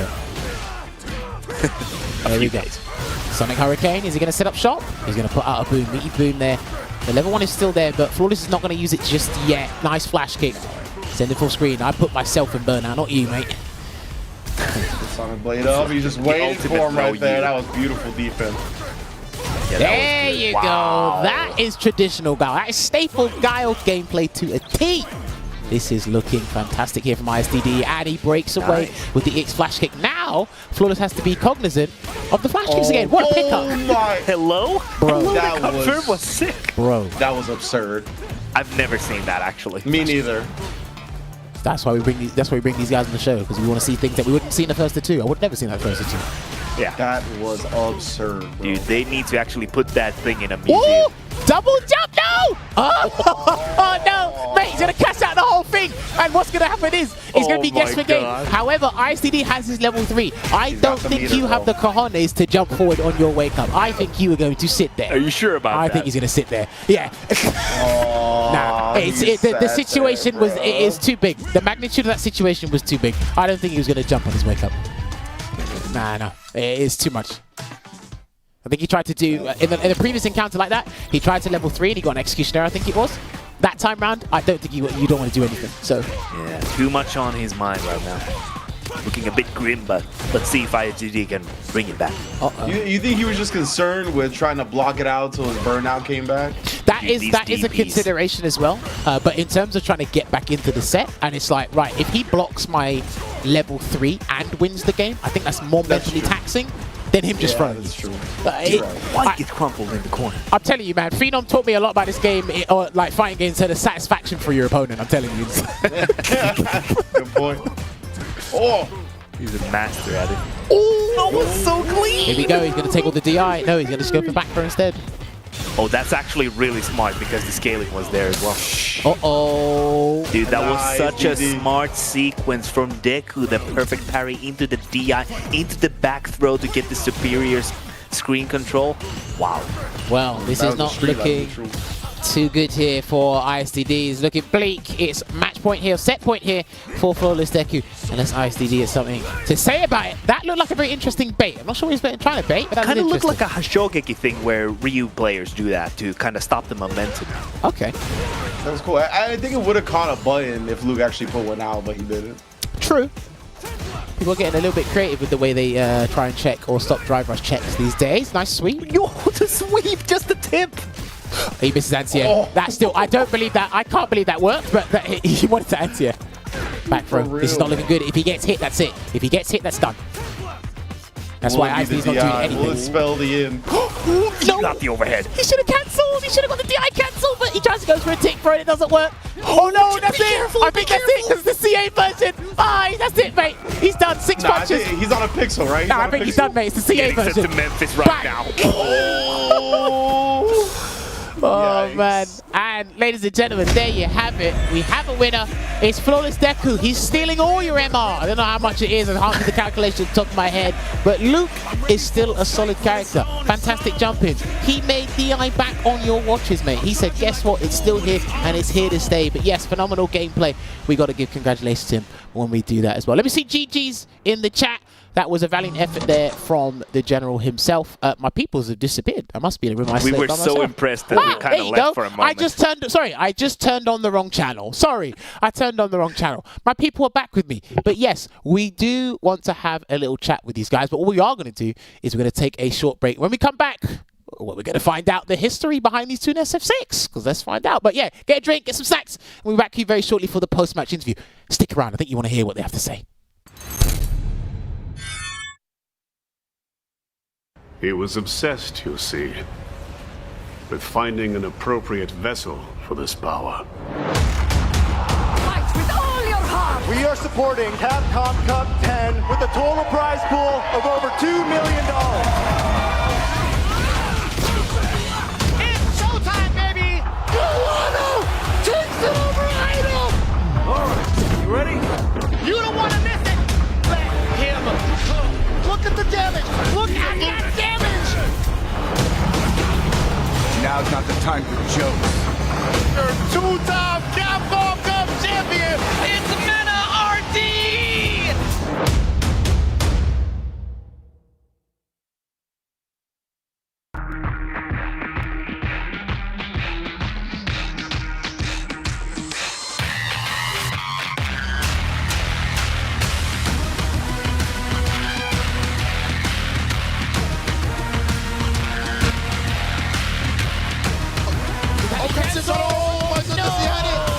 There we go. Sonic Hurricane, is he going to set up shop? He's going to put out a boom, meaty boom there. The level 1 is still there, but Flawless is not going to use it just yet. Nice flash kick. Send it full screen. I put myself in burnout, not you, mate. Sonic Blade up. He's just waiting for him right there. That was beautiful defense. Yeah, there you go. That is traditional Guile. That is staple Guile gameplay to a T. This is looking fantastic here from ISDD, and he breaks away with the X flash kick. Now, Flawless has to be cognizant of the flash kicks again. What a pickup! Hello? Bro, hello, that was sick. Bro, that was absurd. I've never seen that actually. Me neither. That's why we bring these. That's why we bring these guys on the show, because we want to see things that we wouldn't see in the first two. I would never seen that first two. Yeah, that was absurd, bro. Dude. They need to actually put that thing in a museum. Ooh, double jump, no! Oh no, mate, he's gonna cash out the whole thing. And what's gonna happen is he's gonna be guessed for game. However, ISDD has his level 3. I don't think you have the cojones to jump forward on your wake up. I think you are going to sit there. Are you sure about that? I think he's gonna sit there. Yeah. Nah, the situation was it is too big. The magnitude of that situation was too big. I don't think he was gonna jump on his wake up. Nah, no, it is too much. I think he tried to do, in the previous encounter like that, he tried to level 3 and he got an execution error, I think it was. That time round, I don't think you don't want to do anything, so. Yeah, too much on his mind right now. Looking a bit grim, but let's see if ISDD can bring it back. You think he was just concerned with trying to block it out till his burnout came back? That is a consideration as well, but in terms of trying to get back into the set, and it's like, right, if he blocks my level 3 and wins the game, I think that's more mentally taxing than him just throwing. That's true. Why get crumpled in the corner? I'm telling you, man, Phenom taught me a lot about this game, or like fighting games, so the satisfaction for your opponent, I'm telling you. Good point. Oh! He's a master at it. Oh, that was so clean! Here we go, he's going to take all the DI. No, he's going to scope it back for instead. Oh, that's actually really smart because the scaling was there as well. Uh-oh. Dude, that was such a smart sequence from Deku. The perfect parry into the DI, into the back throw to get the superior screen control. Wow. Well, this is not looking too good here for ISTDs. Looking bleak. It's match point here, set point here for Flawless Deku. Unless ISTD has something to say about it. That looked like a very interesting bait. I'm not sure what he's trying to bait, but that kind of looked like a Hashogeki thing where Ryu players do that to kind of stop the momentum. Okay. That was cool. I think it would have caught a button if Luke actually put one out, but he didn't. True. People are getting a little bit creative with the way they try and check or stop drive rush checks these days. Nice sweep. Yo, the sweep, just the tip. He misses anti-air. Oh. That's still, I don't believe that. I can't believe that worked, but he wanted to anti-air. Back throw. This is not looking good. If he gets hit, that's it. If he gets hit, that's done. That's why ISD's not doing anything. Will it spell the in? No! Not the overhead. He should have cancelled. He should have got the DI cancelled, but he tries to go for a tick throw and it doesn't work. Oh no, that's it. I think that's it because it's the CA version. That's it, mate. He's done 6 punches. He's on a pixel, right? I think he's done, mate. It's the CA version. Sent to Memphis right now. Oh, man. And ladies and gentlemen, there you have it. We have a winner. It's Flawless Deku. He's stealing all your MR. I don't know how much it is. I can't do the calculation at the top of my head. But Luke is still a solid character. Fantastic jumping. He made DI back on your watches, mate. He said, guess what? It's still here and it's here to stay. But yes, phenomenal gameplay. We got to give congratulations to him when we do that as well. Let me see GG's in the chat. That was a valiant effort there from the general himself. My peoples have disappeared. I must be in a room. We were so impressed that we kind of left for a moment. I just turned on the wrong channel. Sorry, I turned on the wrong channel. My people are back with me. But yes, we do want to have a little chat with these guys. But what we are going to do is we're going to take a short break. When we come back, well, we're going to find out the history behind these two in SF6. Because let's find out. But yeah, get a drink, get some snacks. And we'll be back to you very shortly for the post-match interview. Stick around. I think you want to hear what they have to say. He was obsessed, you see, with finding an appropriate vessel for this power. Fight with all your heart! We are supporting Capcom Cup 10 with a total prize pool of over $2 million. It's showtime, baby! Luana takes it over Idol! Alright, you ready? You don't want to miss it! Let him go! Look at the damage! Look at that damage! Now's not the time for jokes. Your two-time Capcom Cup champion! It's Mena RD! Oh, no!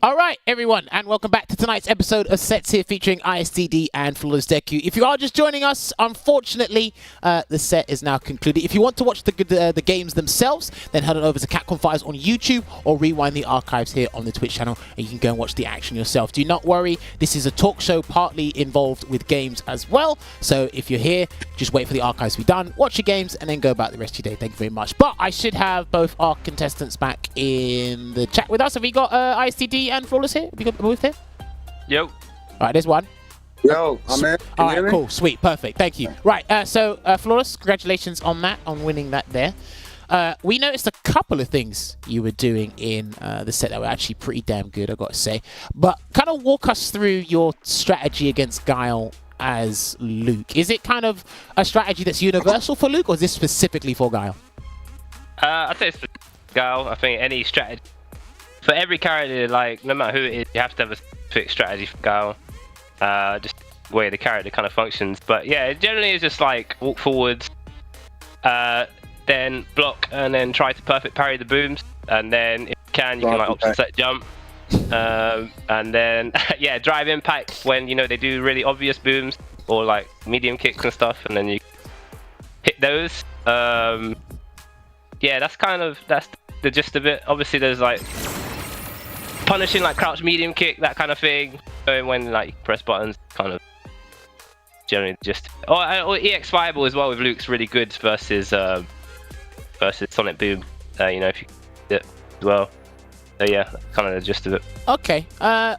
All right, everyone, and welcome back to tonight's episode of Sets Here featuring ISTD and Flawless Deku. If you are just joining us, unfortunately, the set is now concluded. If you want to watch the games themselves, then head on over to Capcom Fighters on YouTube or rewind the archives here on the Twitch channel, and you can go and watch the action yourself. Do not worry, this is a talk show partly involved with games as well. So if you're here, just wait for the archives to be done, watch your games, and then go about the rest of your day. Thank you very much. But I should have both our contestants back in the chat with us. Have we got ISTD and Flawless here? Have you got both here? Yo. All right, there's one. Yo, I'm here. All right, cool, sweet, perfect, thank you. Right, so Flawless, congratulations on that, on winning that there. We noticed a couple of things you were doing in the set that were actually pretty damn good, I've got to say. But kind of walk us through your strategy against Guile as Luke. Is it kind of a strategy that's universal for Luke, or is this specifically for Guile? I'd say it's for Guile. I think any strategy for every character, like no matter who it is, you have to have a specific strategy for Guile. Just the way the character kind of functions. But yeah, it generally is just like walk forwards, then block, and then try to perfect parry the booms, and then if you can like option set jump, and then yeah, drive impact when they do really obvious booms or like medium kicks and stuff, and then you hit those. Yeah, that's the gist of it. Obviously, there's like punishing like crouch medium kick, that kind of thing. When like you press buttons, kind of generally just or EX Fireball as well with Luke's really good versus Sonic Boom. If you do it as well. So yeah, that's kind of the gist of it. Okay.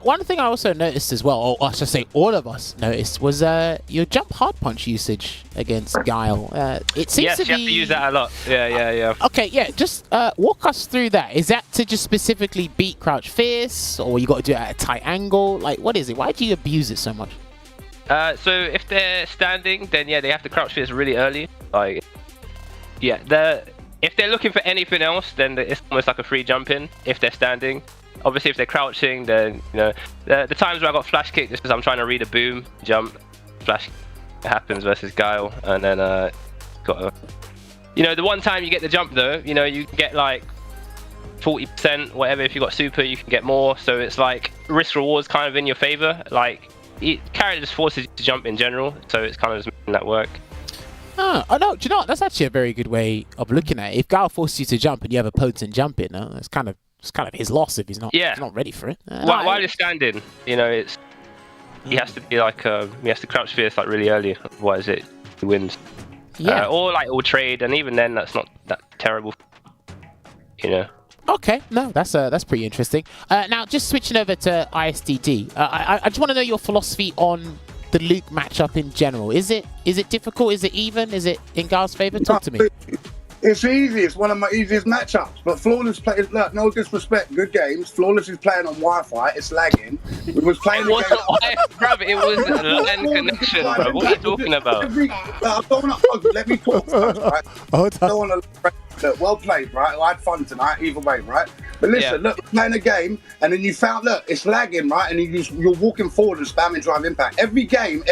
One thing I also noticed as well, or I should say all of us noticed, was your jump hard punch usage against Guile. It seems to be... you have to use that a lot. Yeah. Okay, yeah, just walk us through that. Is that to just specifically beat Crouch Fierce, or you got to do it at a tight angle? Like, what is it? Why do you abuse it so much? So if they're standing, then yeah, they have to Crouch Fierce really early. Like, yeah, if they're looking for anything else, then it's almost like a free jump in if they're standing. Obviously, if they're crouching, then the times where I got flash kick just because I'm trying to read a boom, jump, flash happens versus Guile, and then got the one time you get the jump though, you get like 40% whatever. If you got super, you can get more. So it's like risk rewards kind of in your favor. Like character just forces you to jump in general, so it's kind of just making that work. Oh no! Do you know what? That's actually a very good way of looking at it. If Guile forces you to jump and you have a potent jump in, it's kind of his loss if he's not ready for it. While you're standing, he has to be like he has to crouch fierce like really early, otherwise he wins. Yeah. Or like all trade, and even then that's not that terrible. Okay, no, that's pretty interesting. Now just switching over to ISTD, I just want to know your philosophy on the Luke matchup in general. Is it difficult? Is it even? Is it in Guile's favor? Talk to me. It's easy. It's one of my easiest matchups. But Flawless plays. Look, no disrespect. Good games. Flawless is playing on Wi-Fi. It's lagging. We was playing. It wasn't bruv, it was a LAN connection, bro. What are you talking about? I don't want to argue. Let me talk first, right? I don't want to. Look, well played, right? I had fun tonight, either way, right? But listen, look, we're playing a game, and then you found, look, it's lagging, right? And you're walking forward and spamming drive impact. Every game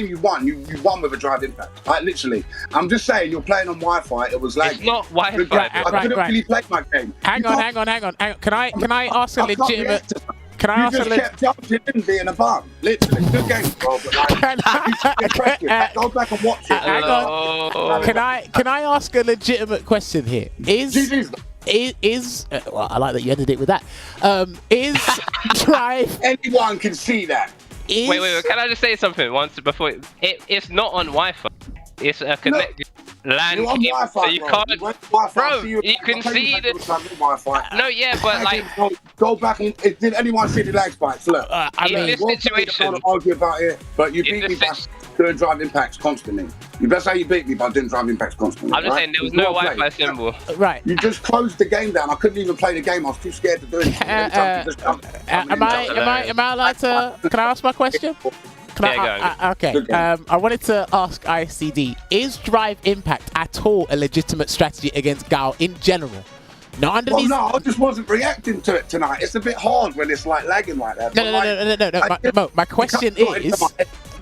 you won, you won with a drive impact, right? Literally. I'm just saying, you're playing on Wi-Fi, it was lagging. It's not Wi-Fi. I couldn't really play my game. Hang on. Can I ask a legitimate... You just kept jumping in being a bum. Literally. Good game, bro. But like, go back and watch it. Hang on. Can I ask a legitimate question here? Well, I like that you ended it with that. Is drive... Anyone can see that. Wait. Can I just say something once before? It's not on Wi-Fi. It's a connected LAN game, so you can't. Bro, you can see the. No, yeah, but like. Go back and did anyone see the lag spikes? Look, in this situation, I don't argue about it, but you beat me by doing drive impacts constantly. You better say you beat me by doing drive impacts constantly. I'm just saying there was no Wi-Fi symbol. Right. You just closed the game down. I couldn't even play the game. I was too scared to do it. Am I allowed to? Can I ask my question? Okay. I wanted to ask ISTD, is drive impact at all a legitimate strategy against Guile in general? Not under these... no, I just wasn't reacting to it tonight. It's a bit hard when it's like lagging like that. No. My question is...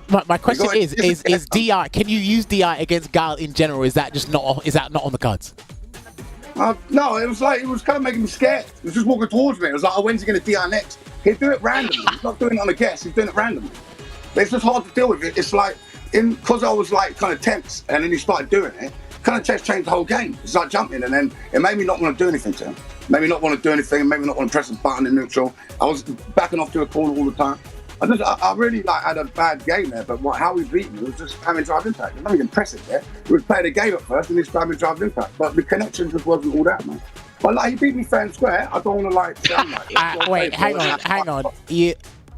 My question is DI, can you use DI against Guile in general? Is that not on the cards? No, it was kind of making me scared. It was just walking towards me. It was like, oh, when's he going to DI next? He'd do it randomly. He's not doing it on a guess. He's doing it randomly. But it's just hard to deal with it. It's like, because I was like kind of tense, and then he started doing it, kind of changed the whole game. It's like jumping, and then it made me not want to do anything to him. Made me not want to do anything, made me not want to press a button in neutral. I was backing off to a corner all the time. I really like had a bad game there, but how we beat me was just spamming drive impact. There's nothing impressive there. We was playing a game at first and he's spamming drive impact, but the connection just wasn't all that, man. But like, he beat me fair and square. I don't want to like sound like wait, hang on.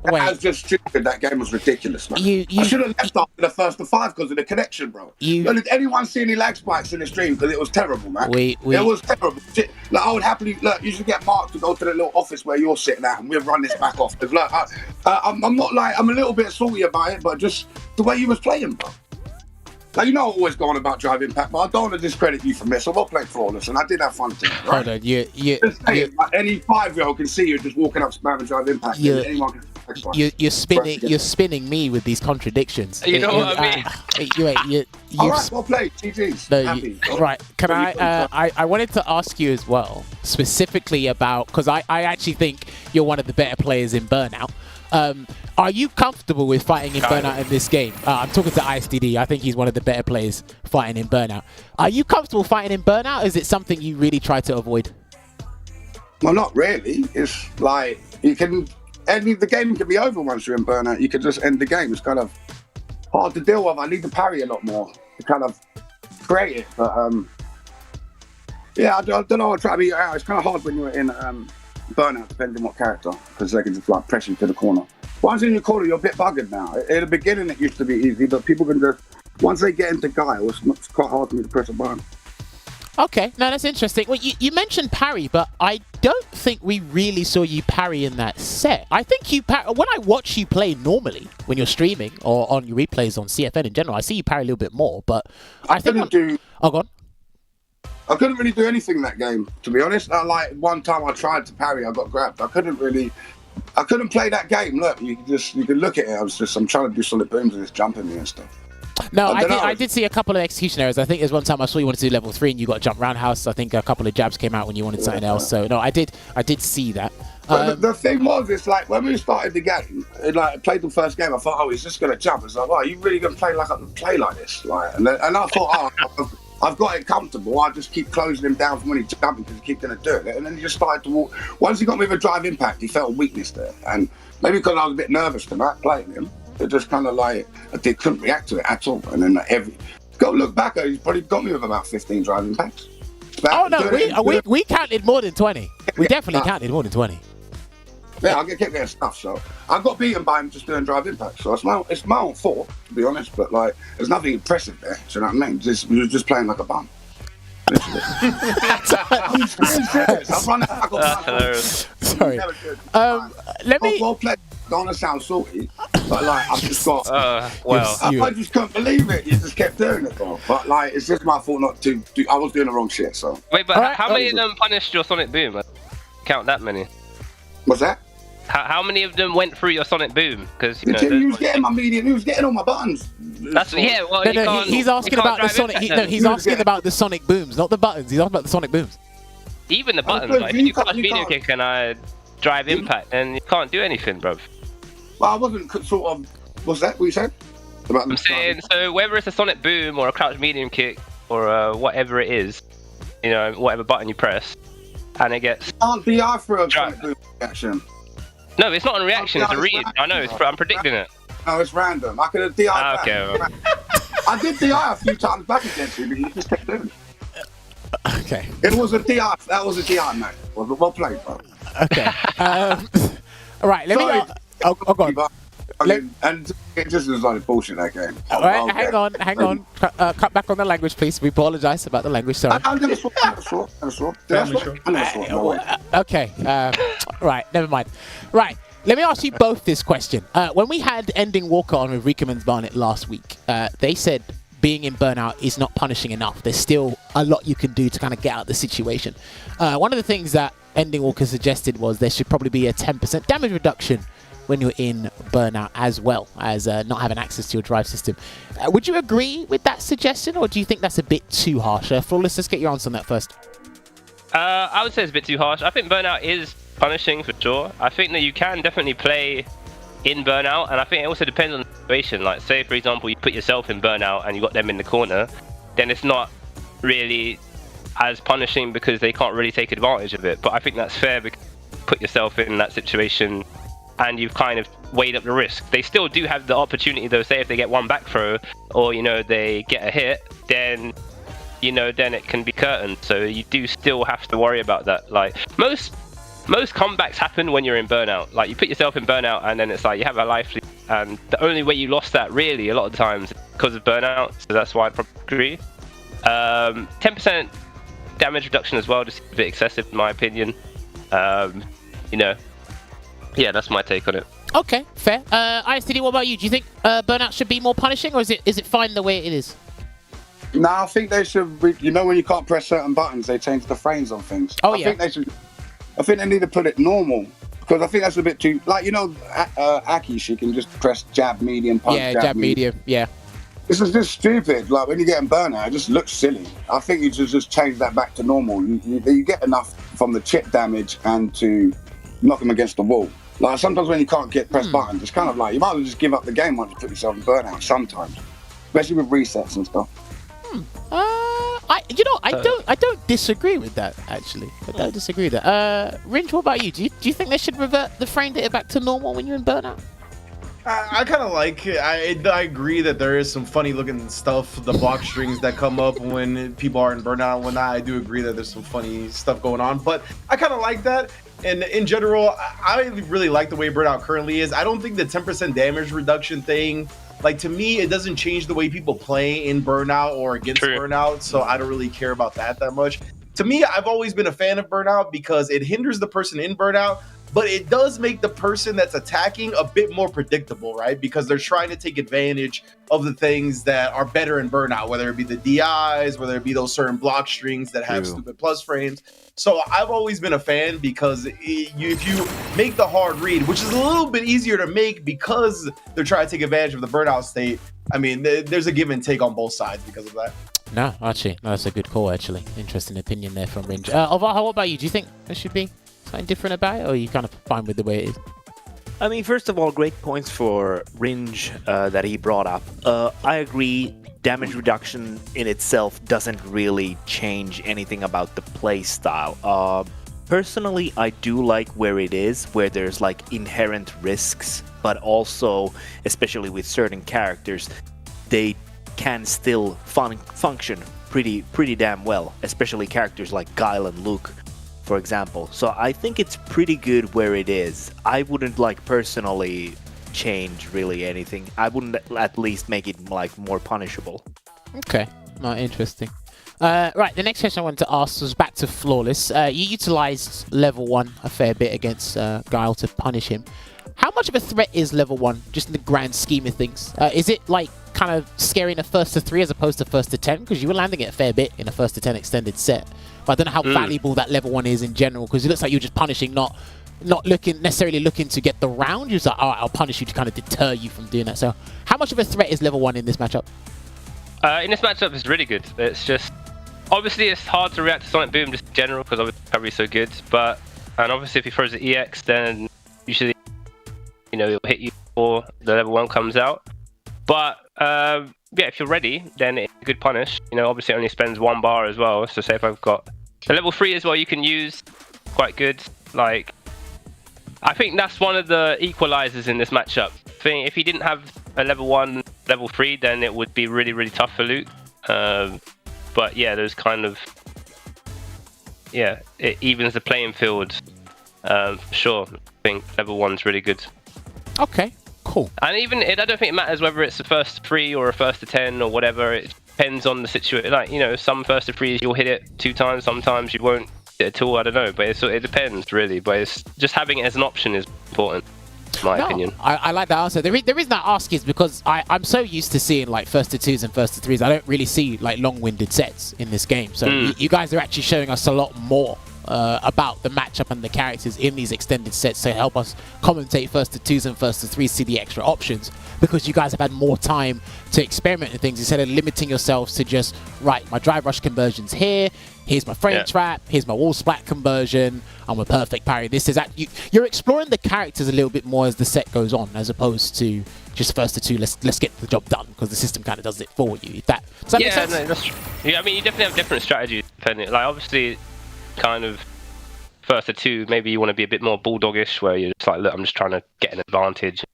Wait. That was just stupid. That game was ridiculous, man. I should have left after the first of 5 because of the connection, bro. Did anyone see any lag spikes in the stream? Because it was terrible, man. It was terrible. Like, I would happily, look, you should get Mark to go to the little office where you're sitting at and we'll run this back off. Because, look, I'm not like, I'm a little bit salty about it, but just the way you was playing, bro. Like, you know, I'm always going about drive impact, but I don't want to discredit you from this. So we'll play flawless, and I did have fun too. Right? Hold on, like, any 5-year-old can see you just walking up spamming drive impact. Anyone can. You're spinning me with these contradictions. You know what I mean? All right, well played. GG's. No, right. Can I wanted to ask you as well, specifically about, because I actually think you're one of the better players in Burnout. Are you comfortable with fighting in Burnout in this game? I'm talking to ImStillDaDaddy. I think he's one of the better players fighting in Burnout. Are you comfortable fighting in Burnout? Or is it something you really try to avoid? Well, not really. It's like, you can... the game can be over once you're in Burnout. You can just end the game. It's kind of hard to deal with. I need to parry a lot more to kind of create it. But yeah, I don't know. I'll try to be out. It's kind of hard when you're in Burnout, depending on what character, because they can just like press you to the corner. Once in your corner, you're a bit buggered now. In the beginning, it used to be easy, but people can just, once they get into Guile, it's quite hard for me to press a button. Okay, no, that's interesting. Well, you mentioned parry, but I don't think we really saw you parry in that set. I think you when I watch you play normally, when you're streaming or on your replays on CFN in general, I see you parry a little bit more, but I think... Oh, go on. I couldn't really do anything in that game, to be honest. Like, one time I tried to parry, I got grabbed. I couldn't play that game. Look, you can look at it. I'm trying to do solid booms and it's jumping me and stuff. No, I did see a couple of execution errors. I think there's one time I saw you wanted to do level 3 and you got a jump roundhouse. I think a couple of jabs came out when you wanted something else. So no, I did see that. But the thing was, it's like when we started the game, I played the first game. I thought, oh, he's just gonna jump. It's like, oh, you really gonna play like this? Like, and I thought, oh, I've got it comfortable. I just keep closing him down from when he's jumping because he keeps gonna do it. And then he just started to walk. Once he got me with a drive impact, he felt a weakness there, and maybe because I was a bit nervous tonight playing him. It just kind of like, I couldn't react to it at all. And then go look back, he's probably got me with about 15 drive impacts. Oh no, we counted more than 20. We definitely counted more than 20. Yeah, I kept getting stuff, so I got beaten by him just doing drive impacts. So it's my own fault, to be honest, but like, there's nothing impressive there, do you know what I mean? We were just playing like a bum. I'm serious. I'm running back on Sorry. Let me... Well played. Don't want to sound salty, but like, I've just got... well... I just couldn't believe it. You just kept doing it, bro. But like, it's just my fault not to do... I was doing the wrong shit, so... Wait, but how many of them punished your Sonic Boom? Count that many. What's that? How many of them went through your Sonic Boom? Because he was getting my medium, he was getting all my buttons. Well, no, he's asking about the Sonic. He's asking about the Sonic Booms, not the buttons. He's asking about the Sonic Booms. Even the buttons, like, if you crouch medium kick and I drive impact, then you can't do anything, bro. Well, I wasn't sort of... What's that? What you said? I'm saying, so whether it's a Sonic Boom or a crouch medium kick or whatever it is, you know, whatever button you press, and it gets... Can't DI for a Sonic Boom reaction. No, it's not a reaction, it's a read. I know, I'm predicting it. No, it's random. I could have DI back. Okay, well. I did DI a few times back against you, but you just kept doing it. Okay. It was a DI. That was a DI, mate. Well played, bro. Okay. Right, let me... Oh, go on. And it just was like bullshit, that game. All right, hang on. Cut back on the language, please. We apologise about the language, sorry. I'm going to swap. Okay, right, never mind. Right, let me ask you both this question. When we had Ending Walker on with Rickerman's Barnet last week, they said being in Burnout is not punishing enough. There's still a lot you can do to kind of get out of the situation. One of the things that Ending Walker suggested was there should probably be a 10% damage reduction when you're in Burnout, as well as not having access to your drive system. Would you agree with that suggestion, or do you think that's a bit too harsh? Flawless, let's get your answer on that first. I would say it's a bit too harsh. I think Burnout is punishing for sure. I think that you can definitely play in burnout, and I think it also depends on the situation. Like, say for example, you put yourself in burnout and you got them in the corner, then it's not really as punishing because they can't really take advantage of it. But I think that's fair because you put yourself in that situation and you've kind of weighed up the risk. They still do have the opportunity though, say if they get one back throw or, you know, they get a hit, then, you know, then it can be curtained. So you do still have to worry about that. Like, most comebacks happen when you're in burnout. Like, you put yourself in burnout and then it's like you have a life lead, and the only way you lost that really a lot of the times is because of burnout. So that's why I probably agree. 10% damage reduction as well, just a bit excessive in my opinion. You know, yeah, that's my take on it. Okay, fair. ISTD, what about you? Do you think burnout should be more punishing, or is it fine the way it is? No, I think they should. You know, when you can't press certain buttons, they change the frames on things. Oh, I think they should. I think they need to put it normal, because I think that's a bit too. Like, you know, Aki, she can just press jab, medium, punch. Yeah, jab, medium. Yeah. This is just stupid. Like, when you're getting burnout, it just looks silly. I think you should just change that back to normal. You get enough from the chip damage and to knock them against the wall. Like, sometimes when you can't get press buttons, it's kind of like you might as well just give up the game once you put yourself in burnout. Sometimes, especially with resets and stuff. I don't disagree with that, actually. I don't disagree with that. Rynge, what about you? Do you think they should revert the frame data back to normal when you're in burnout? I kind of like it. I agree that there is some funny looking stuff, the block strings that come up when people are in burnout and whatnot. I do agree that there's some funny stuff going on, but I kind of like that. And in general, I really like the way burnout currently is. I don't think the 10% damage reduction thing, like, to me, it doesn't change the way people play in burnout or against burnout, so I don't really care about that much. To me, I've always been a fan of burnout because it hinders the person in burnout, but it does make the person that's attacking a bit more predictable, right? Because they're trying to take advantage of the things that are better in burnout, whether it be the DIs, whether it be those certain block strings that have stupid plus frames. So I've always been a fan because if you make the hard read, which is a little bit easier to make because they're trying to take advantage of the burnout state, I mean, there's a give and take on both sides because of that. No, actually, no, that's a good call, actually. Interesting opinion there from Rynge. Olvaha, what about you? Do you think there should be something different about it, or are you kind of fine with the way it is? I mean, first of all, great points for Rynge that he brought up. I agree, damage reduction in itself doesn't really change anything about the play style. Personally, I do like where it is, where there's like inherent risks, but also, especially with certain characters, they can still function pretty damn well, especially characters like Guile and Luke, for example. So I think it's pretty good where it is. I wouldn't like personally change really anything. I wouldn't at least make it like more punishable. Okay, not interesting. Right, the next question I wanted to ask was back to Flawless. You utilized level 1 a fair bit against Guile to punish him. How much of a threat is level 1, just in the grand scheme of things? Is it like kind of scary in a 1st to 3 as opposed to 1st to 10? Because you were landing it a fair bit in a 1st to 10 extended set. But I don't know how valuable that level 1 is in general, because it looks like you're just punishing, not necessarily looking to get the round. You're just like, alright, I'll punish you to kind of deter you from doing that. So how much of a threat is level 1 in this matchup? In this matchup, it's really good. It's just, obviously it's hard to react to Sonic Boom just in general because obviously recovery is so good. And obviously if he throws the EX, then usually, you know, it'll hit you before the level 1 comes out. But yeah, if you're ready, then it's a good punish. You know, obviously it only spends 1 bar as well. So say if I've got the level 3 as well, you can use, quite good. Like, I think that's one of the equalizers in this matchup. I think if he didn't have a level 1, level 3, then it would be really, really tough for Luke. But yeah, there's kind of, yeah, it evens the playing field. Sure, I think level 1's really good. Okay, cool. And even, I don't think it matters whether it's a 1st to 3 or a 1st to 10 or whatever. It depends on the situation. Like, you know, some 1st to 3s you'll hit it 2 times, sometimes you won't hit it at all. I don't know, but it depends really. But it's just having it as an option is important, in my opinion. I like that answer. The reason I ask is because I'm so used to seeing like 1st to 2s and 1st to 3s. I don't really see like long-winded sets in this game. So you guys are actually showing us a lot more about the matchup and the characters in these extended sets to help us commentate first to 2s and first to 3s, see the extra options, because you guys have had more time to experiment with things instead of limiting yourselves to just, right, my drive rush conversion's here, here's my frame trap, here's my wall splat conversion, I'm a perfect parry. This is you're exploring the characters a little bit more as the set goes on, as opposed to just first to 2, let's get the job done, because the system kind of does it for you. Does that make sense? No, that's true. Yeah, I mean, you definitely have different strategies depending. Like, obviously, kind of first to 2, maybe you want to be a bit more bulldogish, where you're just like, look, I'm just trying to get an advantage.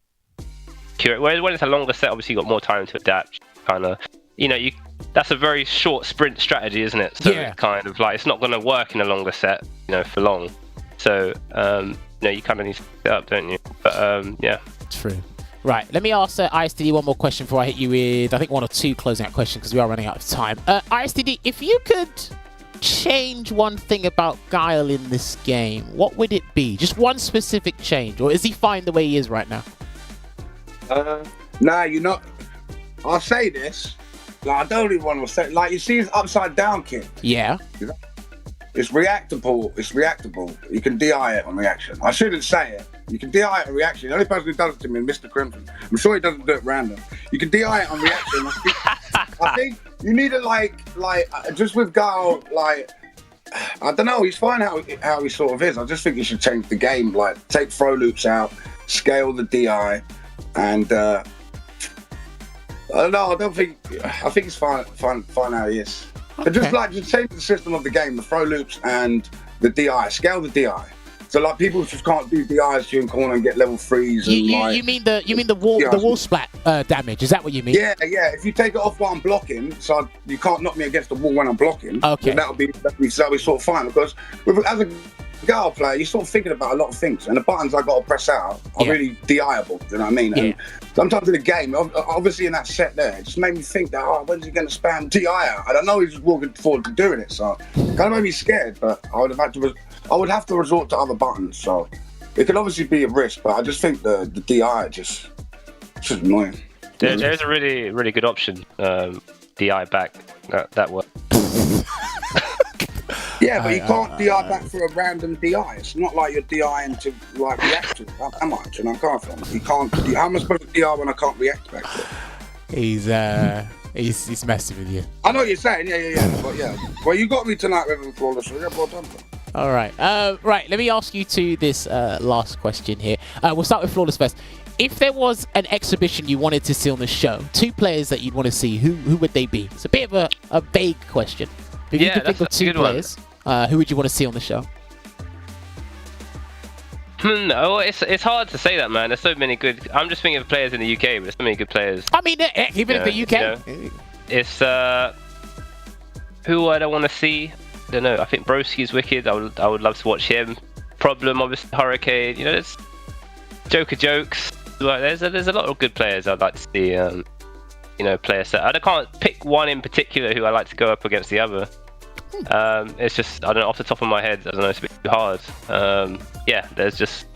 Whereas when it's a longer set, obviously you've got more time to adapt. Kind of, that's a very short sprint strategy, isn't it? So it's kind of like, it's not going to work in a longer set, for long. So, you kind of need to pick it up, don't you? But, yeah. True. Right, let me ask ISTD one more question before I hit you with, I think, 1 or 2 closing out questions, because we are running out of time. ISTD, if you could change one thing about Guile in this game, what would it be? Just one specific change, or is he fine the way he is right now? Nah, I'll say this. Like, I don't even want to say. Like, you see his upside down kick. Yeah. It's reactable. It's reactable. You can DI it on reaction. I shouldn't say it. You can DI it on reaction. The only person who does it to me is Mr. Crimson. I'm sure he doesn't do it random. You can DI it on reaction. I think you need to like just with Guile, like, I don't know. He's fine how he sort of is. I just think you should change the game. Like, take throw loops out, scale the DI, and I think it's fine how he is. Okay. But just change the system of the game, the throw loops and the DI, scale the DI. So like people just can't do DIs during corner and get level 3s. And you mean the wall splat damage? Is that what you mean? Yeah. If you take it off while I'm blocking, so you can't knock me against the wall when I'm blocking. Okay. That'll be sort of fine, because as a Guile player, you're sort of thinking about a lot of things, and the buttons I got to press out are really DIable. Do you know what I mean? Yeah. And sometimes in the game, obviously in that set there, it just made me think that, when's he going to spam DI out? And I know he's just walking forward to doing it, so it kind of made me scared. But I would have to resort to other buttons, so it could obviously be a risk. But I just think the DI it's just annoying. There's a really, really good option, DI back. That works. Yeah, but you can't DI back for a random DI. It's not like you're DIing to like react to. How much? And I can't film. You can't. How am I supposed to DI when I can't react back to it? He's messing with you. I know what you're saying. Yeah. But yeah. Well, you got me tonight, Reverend Flawless. So yeah, well done. All right. Right. Let me ask you this last question here. We'll start with Flawless first. If there was an exhibition you wanted to see on the show, 2 players that you'd want to see, who would they be? It's a bit of a vague question. If you could think of 2 players, who would you want to see on the show? No, it's hard to say that, man. There's so many good. I'm just thinking of players in the UK, but there's so many good players. I mean, even in the UK, it's who I don't want to see. I don't know. I think Broski's wicked. I would love to watch him. Problem, obviously, Hurricane. There's Joker jokes. Like, there's a lot of good players I'd like to see. Player set. I can't pick one in particular who I like to go up against the other. It's just, I don't know, off the top of my head, I don't know, it's a bit too hard. There's just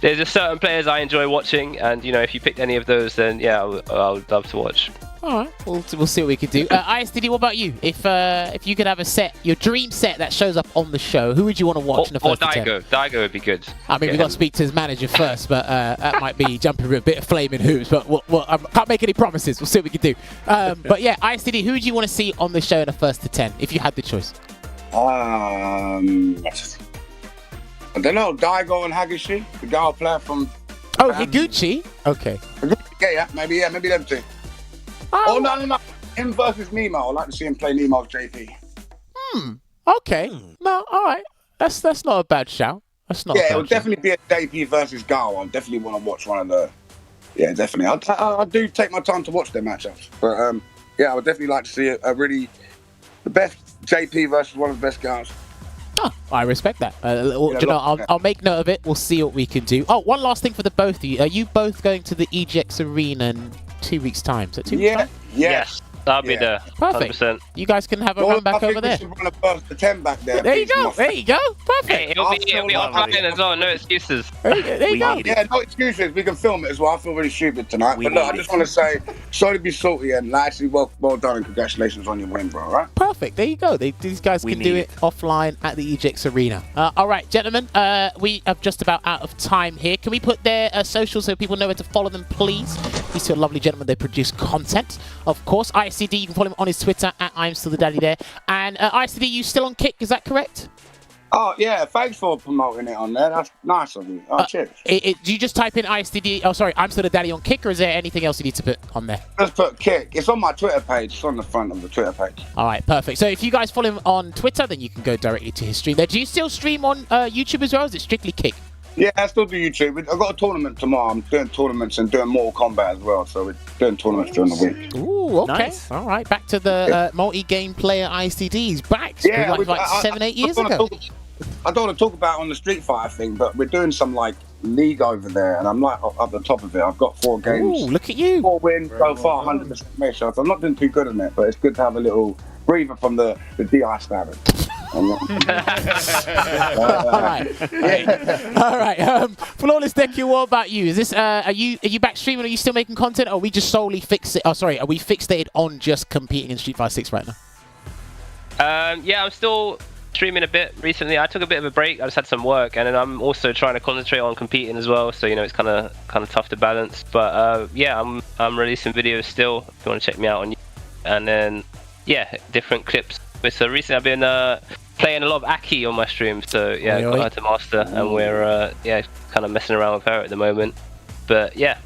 certain players I enjoy watching, and if you picked any of those, then I would love to watch. All right, we'll see what we can do. ISTD, what about you? If you could have a set, your dream set that shows up on the show, who would you want to watch in the first Daigo. Daigo would be good. I mean, we've got to speak to his manager first, but that might be jumping a bit of flaming hoops. But I can't make any promises. We'll see what we can do. But yeah, ISTD, who would you want to see on the show in the first to 10 if you had the choice? I don't know. Daigo and Hagishi, the Guile player from. Oh, Higuchi. Okay. Yeah, maybe them 2. Oh, no. Him versus Nemo. I'd like to see him play Nemo's JP. Okay. No, all right. That's not a bad shout. That's not. Yeah, it would definitely be a JP versus Guile. I definitely want to watch one of the. Yeah, definitely. I do take my time to watch their matchups, but I would definitely like to see the best JP versus one of the best Guiles. Oh, I respect that. I'll make note of it. We'll see what we can do. Oh, one last thing for the both of you. Are you both going to the EGX Arena in 2 weeks' time? Is that 2 weeks' time? Yes. I'll be there. Perfect. 100%. You guys can have a run back over there. I think we should run a first to 10 back there. There you go. There you go. Perfect. Hey, it'll be offline as well. No excuses. There you go. Yeah, no excuses. We can film it as well. I feel really stupid tonight. But look, I just want to say, sorry to be salty, and actually, well done, and congratulations on your win, bro. All right? Perfect. There you go. These guys can do it offline at the EJX Arena. All right, gentlemen. We are just about out of time here. Can we put their socials so people know where to follow them, please? These two lovely gentlemen. They produce content, of course. ICD, you can follow him on his Twitter at ImStillDaDaddy there. And ICD, you still on Kick? Is that correct? Oh, yeah. Thanks for promoting it on there. That's nice of you. Oh, cheers. Do you just type in ICD? Oh, sorry, ImStillDaDaddy on Kick, or is there anything else you need to put on there? Just put Kick. It's on my Twitter page. It's on the front of the Twitter page. All right, perfect. So if you guys follow him on Twitter, then you can go directly to his stream there. Do you still stream on YouTube as well, or is it strictly Kick? Yeah, I still do YouTube. I've got a tournament tomorrow. I'm doing tournaments and doing Mortal Kombat as well. So we're doing tournaments during the week. Ooh, okay. Nice. All right, back to the multi-game player ICDs. Back like 7-8 years ago. I don't want to talk about on the Street Fighter thing, but we're doing some like league over there, and I'm like up the top of it. I've got 4 games. Ooh, look at you. 4 wins so far, 100% measure. So I'm not doing too good on it, but it's good to have a little breather from the DI standard. All right. All right. Flawless Deku, what about you? Is this are you back streaming? Are you still making content, or are we just solely are we fixated on just competing in Street Fighter 6 right now? Yeah, I'm still streaming a bit recently. I took a bit of a break. I just had some work, and then I'm also trying to concentrate on competing as well. So it's kind of tough to balance. But yeah, I'm releasing videos still. If you want to check me out on YouTube. And then different clips. So recently I've been playing a lot of Aki on my stream. So yeah, got her to master, and we're kind of messing around with her at the moment. But yeah,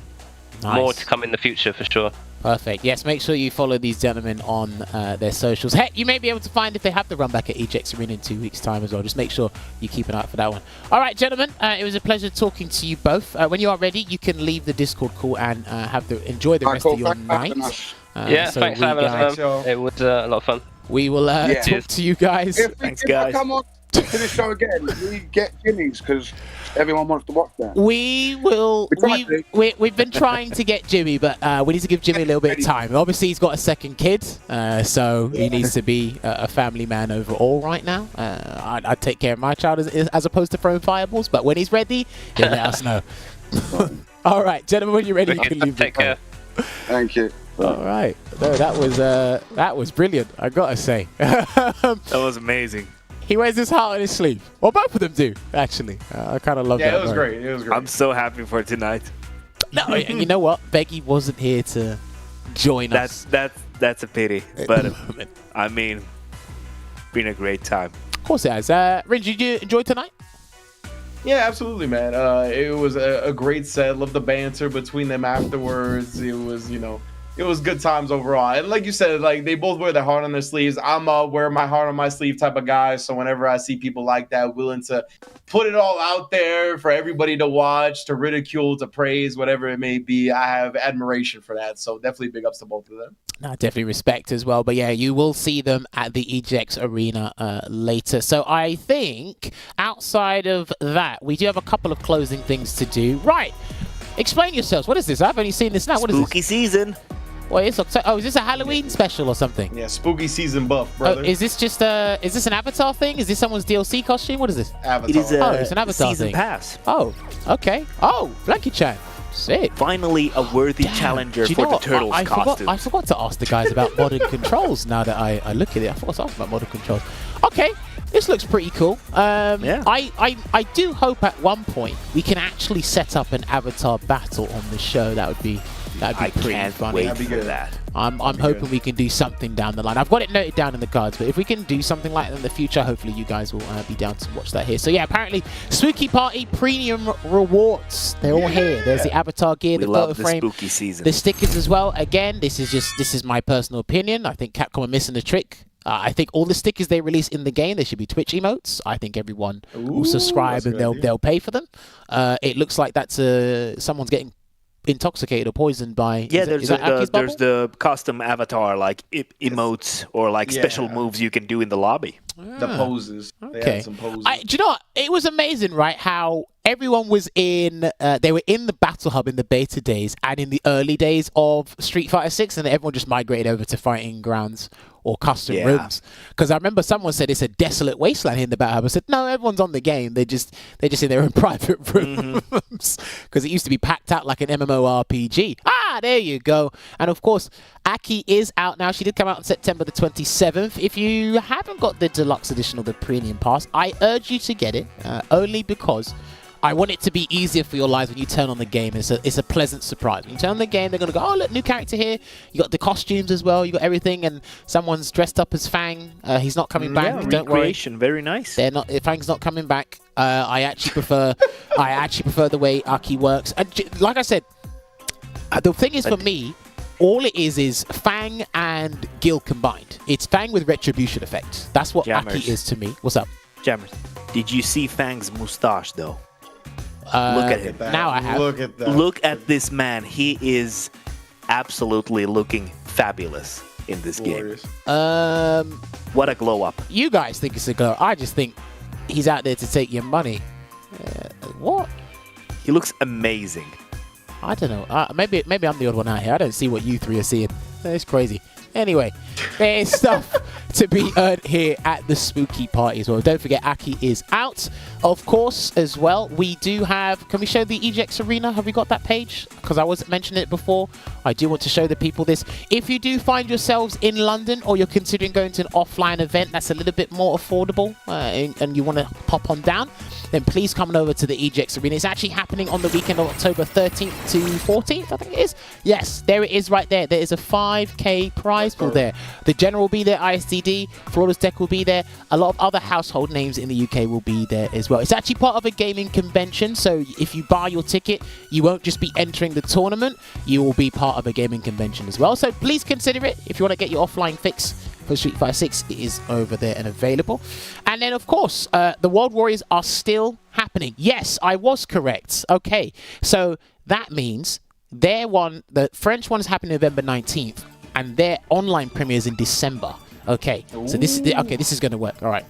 more to come in the future for sure. Perfect. Yes, make sure you follow these gentlemen on their socials. Heck, you may be able to find if they have the run back at EJX Arena in 2 weeks' time as well. Just make sure you keep an eye out for that one. All right, gentlemen, it was a pleasure talking to you both. When you are ready, you can leave the Discord call and enjoy the rest of your night. Thanks for having us, man. It was a lot of fun. We will talk to you guys. If I come on to the show again, we get Jimmy's because everyone wants to watch that. We will. We've been trying to get Jimmy, but we need to give Jimmy a little bit of time. Obviously, he's got a second kid, so he needs to be a family man overall right now. I take care of my child as opposed to throwing fireballs, but when he's ready, he'll let us know. All right, gentlemen, when you're ready, you can leave. Take care. Thank you. All right. No, that was brilliant, I gotta say. That was amazing. He wears his heart on his sleeve. Well, both of them do, actually. I kind of love that. Yeah, it was great. It was great. I'm so happy for tonight. No, and you know what? Becky wasn't here to join us. That's a pity. But I mean, been a great time. Of course it has. Rynge, did you enjoy tonight? Yeah, absolutely, man. It was a great set. Love the banter between them afterwards. It was, it was good times overall. And like you said, like they both wear their heart on their sleeves. I'm a wear my heart on my sleeve type of guy. So whenever I see people like that, willing to put it all out there for everybody to watch, to ridicule, to praise, whatever it may be, I have admiration for that. So definitely big ups to both of them. No, definitely respect as well. But yeah, you will see them at the EJX Arena later. So I think outside of that, we do have a couple of closing things to do. Right. Explain yourselves. What is this? I've only seen this now. What is this? Spooky season. Well, is this a Halloween special or something? Yeah, spooky season buff, brother. Oh, is this just is this an Avatar thing? Is this someone's DLC costume? What is this? Avatar. It is it's an Avatar season thing. pass. Oh, okay. Oh, Blanky-chan. Sick. Finally, a worthy challenger for the Turtles costume. I forgot to ask the guys about modern controls now that I look at it. I forgot to ask about modern controls. Okay. This looks pretty cool. Yeah. I do hope at one point we can actually set up an Avatar battle on the show. That'd be pretty funny. Wait for that. I'm hoping we can do something down the line. I've got it noted down in the cards, but if we can do something like that in the future, hopefully you guys will be down to watch that here. So yeah, apparently Spooky Party premium rewards. They're all here. There's the Avatar gear, the photo frame, spooky season, the stickers as well. Again, this is my personal opinion. I think Capcom are missing the trick. I think all the stickers they release in the game, they should be Twitch emotes. I think everyone will subscribe and they'll pay for them. It looks like that's someone's getting intoxicated or poisoned by. Yeah, there's the custom avatar like emotes or like special moves you can do in the lobby. The poses. They Okay. had some poses. Do you know what? It was amazing, right? How everyone was in, they were in the Battle Hub in the beta days and in the early days of Street Fighter 6, and then everyone just migrated over to Fighting Grounds or custom rooms. Because I remember someone said it's a desolate wasteland here in the Battle Hub. I said, no, everyone's on the game. They're just in their own private rooms. Because it used to be packed out like an MMORPG. There you go. And of course, Aki is out now. She did come out on September the 27th. If you haven't got the deluxe edition or the premium pass, I urge you to get it, only because I want it to be easier for your lives when you turn on the game. It's a pleasant surprise. When you turn on the game, they're going to go, oh, look, new character here. You got the costumes as well. You got everything, and someone's dressed up as Fang. He's not coming back. Don't worry. Recreation, very nice. They're not. Fang's not coming back. I actually prefer the way Aki works. And like I said, the thing is for me, all it is Fang and Gil combined. It's Fang with retribution effect. That's what Jammerz. Aki is to me. What's up? Jammerz, did you see Fang's mustache though? Look at him. Now I have. Look at that. Look at this man. He is absolutely looking fabulous in this Glorious. game. What a glow up. You guys think it's a glow. I just think he's out there to take your money. What? He looks amazing. I don't know. Maybe I'm the odd one out here. I don't see what you three are seeing. It's crazy. Anyway, there is stuff to be earned here at the spooky party as well. Don't forget, Aki is out, of course, as well. We do have... Can we show the EGX Arena? Have we got that page? Because I wasn't mentioning it before. I do want to show the people this. If you do find yourselves in London or you're considering going to an offline event that's a little bit more affordable and you want to pop on down, then please come on over to the EGX Arena. It's actually happening on the weekend of October 13th to 14th, I think it is. Yes, there it is right there. There is a 5K prize pool there. The General will be there, ISDD, Florida's Deck will be there. A lot of other household names in the UK will be there as well. It's actually part of a gaming convention, so if you buy your ticket, you won't just be entering the tournament, you will be part of a gaming convention as well. So please consider it. If you want to get your offline fix for Street Fighter 6, it is over there and available. And then, of course, the World Warriors are still happening. Yes, I was correct. Okay, so that means the French one is happening November 19th, and their online premiere is in December. Okay, so this is going to work. All right.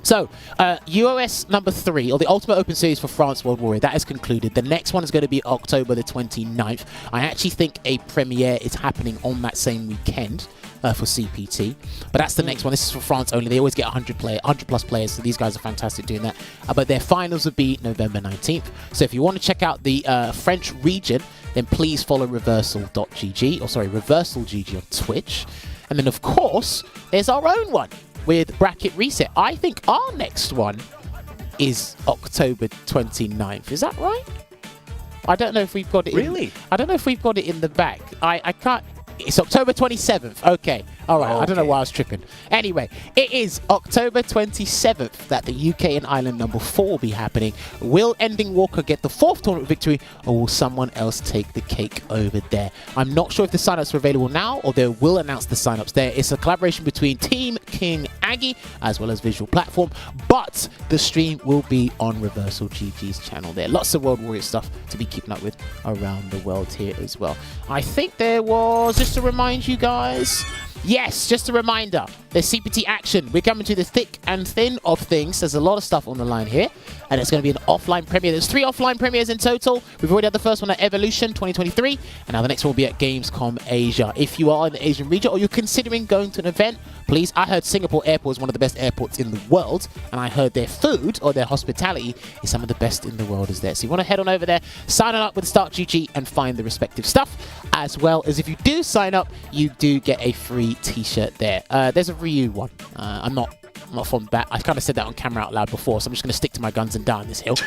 So, UOS number 3, or the Ultimate Open Series for France World Warrior, that is concluded. The next one is going to be October the 29th. I actually think a premiere is happening on that same weekend for CPT. But that's the next one. This is for France only. They always get 100 plus players, so these guys are fantastic doing that. But their finals will be November 19th. So if you want to check out the French region, then please follow reversal.gg, or sorry, reversal.gg on Twitch. And then, of course, there's our own one with Bracket Reset. I think our next one is October 29th. Is that right? I don't know if we've got it. Really? I don't know if we've got it in the back. I can't. It's October 27th. Okay. All right. I don't know why I was tripping. Anyway, it is October 27th that the UK and Ireland number 4 will be happening. Will Ending Walker get the 4th tournament victory, or will someone else take the cake over there? I'm not sure if the signups are available now, or they will announce the signups there. It's a collaboration between Team King Aggie as well as Visual Platform, but the stream will be on Reversal GG's channel there. Lots of World Warrior stuff to be keeping up with around the world here as well. I think there was, just to remind you guys, yes, just a reminder, there's CPT action. We're coming to the thick and thin of things. There's a lot of stuff on the line here, and it's going to be an offline premiere. There's 3 offline premieres in total. We've already had the first one at Evolution 2023, and now the next one will be at Gamescom Asia. If you are in the Asian region or you're considering going to an event, please, I heard Singapore Airport is one of the best airports in the world, and I heard their food or their hospitality is some of the best in the world is there. So you want to head on over there, sign up with Start GG, and find the respective stuff, as well as if you do sign up, you do get a free t-shirt there. There's a Ryu one. I'm not fond of that. I kind of said that on camera out loud before, so I'm just going to stick to my guns and die on this hill.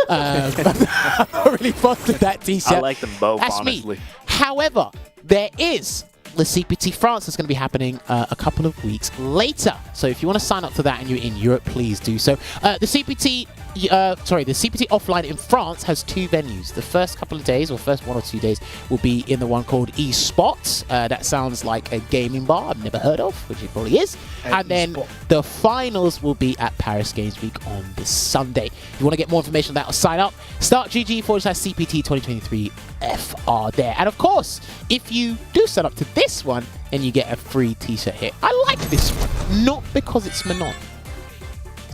I'm not really fond of that t-shirt. I like them both, That's honestly. Me. However, there is the CPT France that's going to be happening a couple of weeks later. So if you want to sign up for that and you're in Europe, please do so. The CPT offline in France has 2 venues. The first couple of days, or first 1 or 2 days, will be in the one called eSpots. That sounds like a gaming bar I've never heard of, which it probably is. And then the finals will be at Paris Games Week on this Sunday. If you want to get more information on that, or sign up, startgg/CPT 2023 FR there. And of course, if you do sign up to this one, then you get a free t-shirt here. I like this one, not because it's Manon,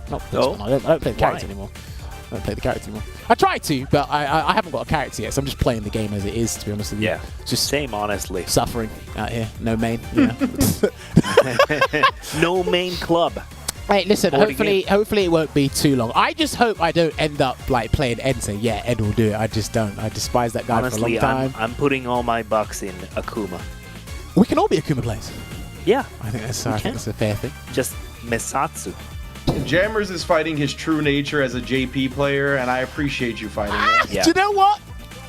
Not this one. I don't play the character anymore. I don't play the character anymore. I try to, but I haven't got a character yet, so I'm just playing the game as it is, to be honest with you. Yeah, just same, honestly. Suffering out here. No main. Yeah. No main club. Hey, listen, hopefully it won't be too long. I just hope I don't end up like playing Ed and say, yeah, Ed will do it. I just don't. I despise that guy honestly, for a long time. I'm putting all my bucks in Akuma. We can all be Akuma players. Yeah. I think that's a fair thing. Just Misatsu. Jammerz is fighting his true nature as a JP player, and I appreciate you fighting that. Do you know what?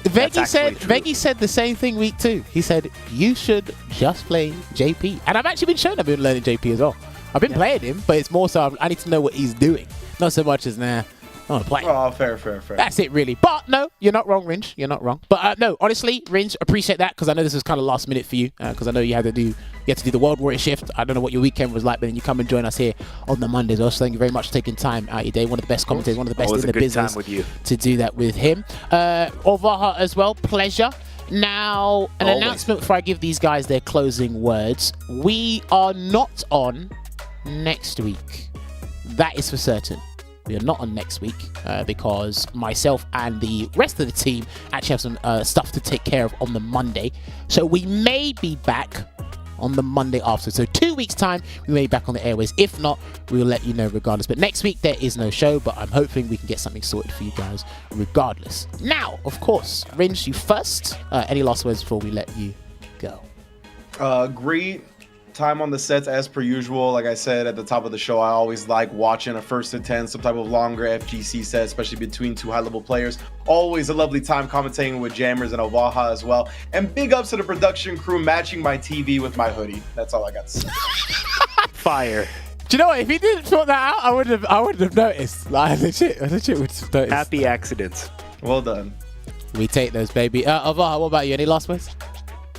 Veggie said the same thing week 2. He said, you should just play JP. And I've actually been shown I've been learning JP as well. I've been playing him, but it's more so I need to know what he's doing. Not so much as, I want to play. Oh, fair. That's it, really. But no, you're not wrong, Rynge. You're not wrong. But no, honestly, Rynge, appreciate that, because I know this was kind of last minute for you, because I know you had to do the World Warrior shift. I don't know what your weekend was like, but then you come and join us here on the Mondays. Also, thank you very much for taking time out of your day. One of the best commentators, one of the best in the business to do that with him. Olvaha as well, pleasure. Now, an announcement before I give these guys their closing words. We are not on next week. That is for certain. We are not on next week because myself and the rest of the team actually have some stuff to take care of on the Monday. So we may be back on the Monday after. So 2 weeks' time, we may be back on the airways. If not, we'll let you know regardless. But next week, there is no show, but I'm hoping we can get something sorted for you guys regardless. Now, of course, Rynge, you first. Any last words before we let you go? Great time on the sets as per usual. Like I said at the top of the show, I always like watching a first to 10, some type of longer FGC set, especially between two high-level players. Always a lovely time commentating with Jammerz and Olvaha as well. And big ups to the production crew matching my TV with my hoodie. That's all I got to say. Fire. Do you know what? If he didn't sort that out, I wouldn't have noticed. Like, legit would have noticed. Happy accidents. Well done. We take those, baby. Olvaha, what about you? Any last words?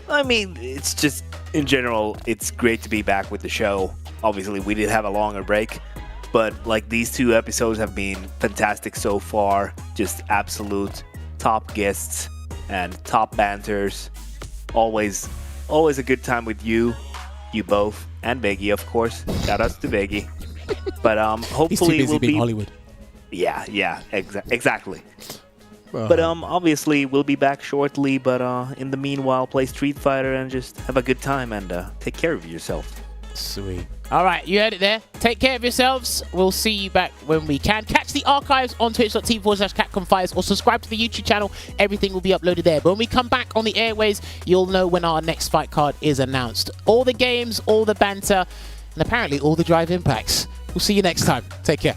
I mean, it's just, in general, it's great to be back with the show. Obviously, we did have a longer break, but like these 2 episodes have been fantastic so far. Just absolute top guests and top banters. Always a good time with you both, and Veggie, of course. Shout outs to Veggie. But hopefully we'll be in Hollywood. Yeah, exactly. But obviously we'll be back shortly, but in the meanwhile, play Street Fighter and just have a good time and take care of yourself. Sweet. All right, you heard it there. Take care of yourselves. We'll see you back when we can. Catch the archives on twitch.tv/CapcomFires or subscribe to the YouTube channel. Everything will be uploaded there. But when we come back on the airways, you'll know when our next fight card is announced. All the games, all the banter, and apparently all the drive impacts. We'll see you next time. Take care.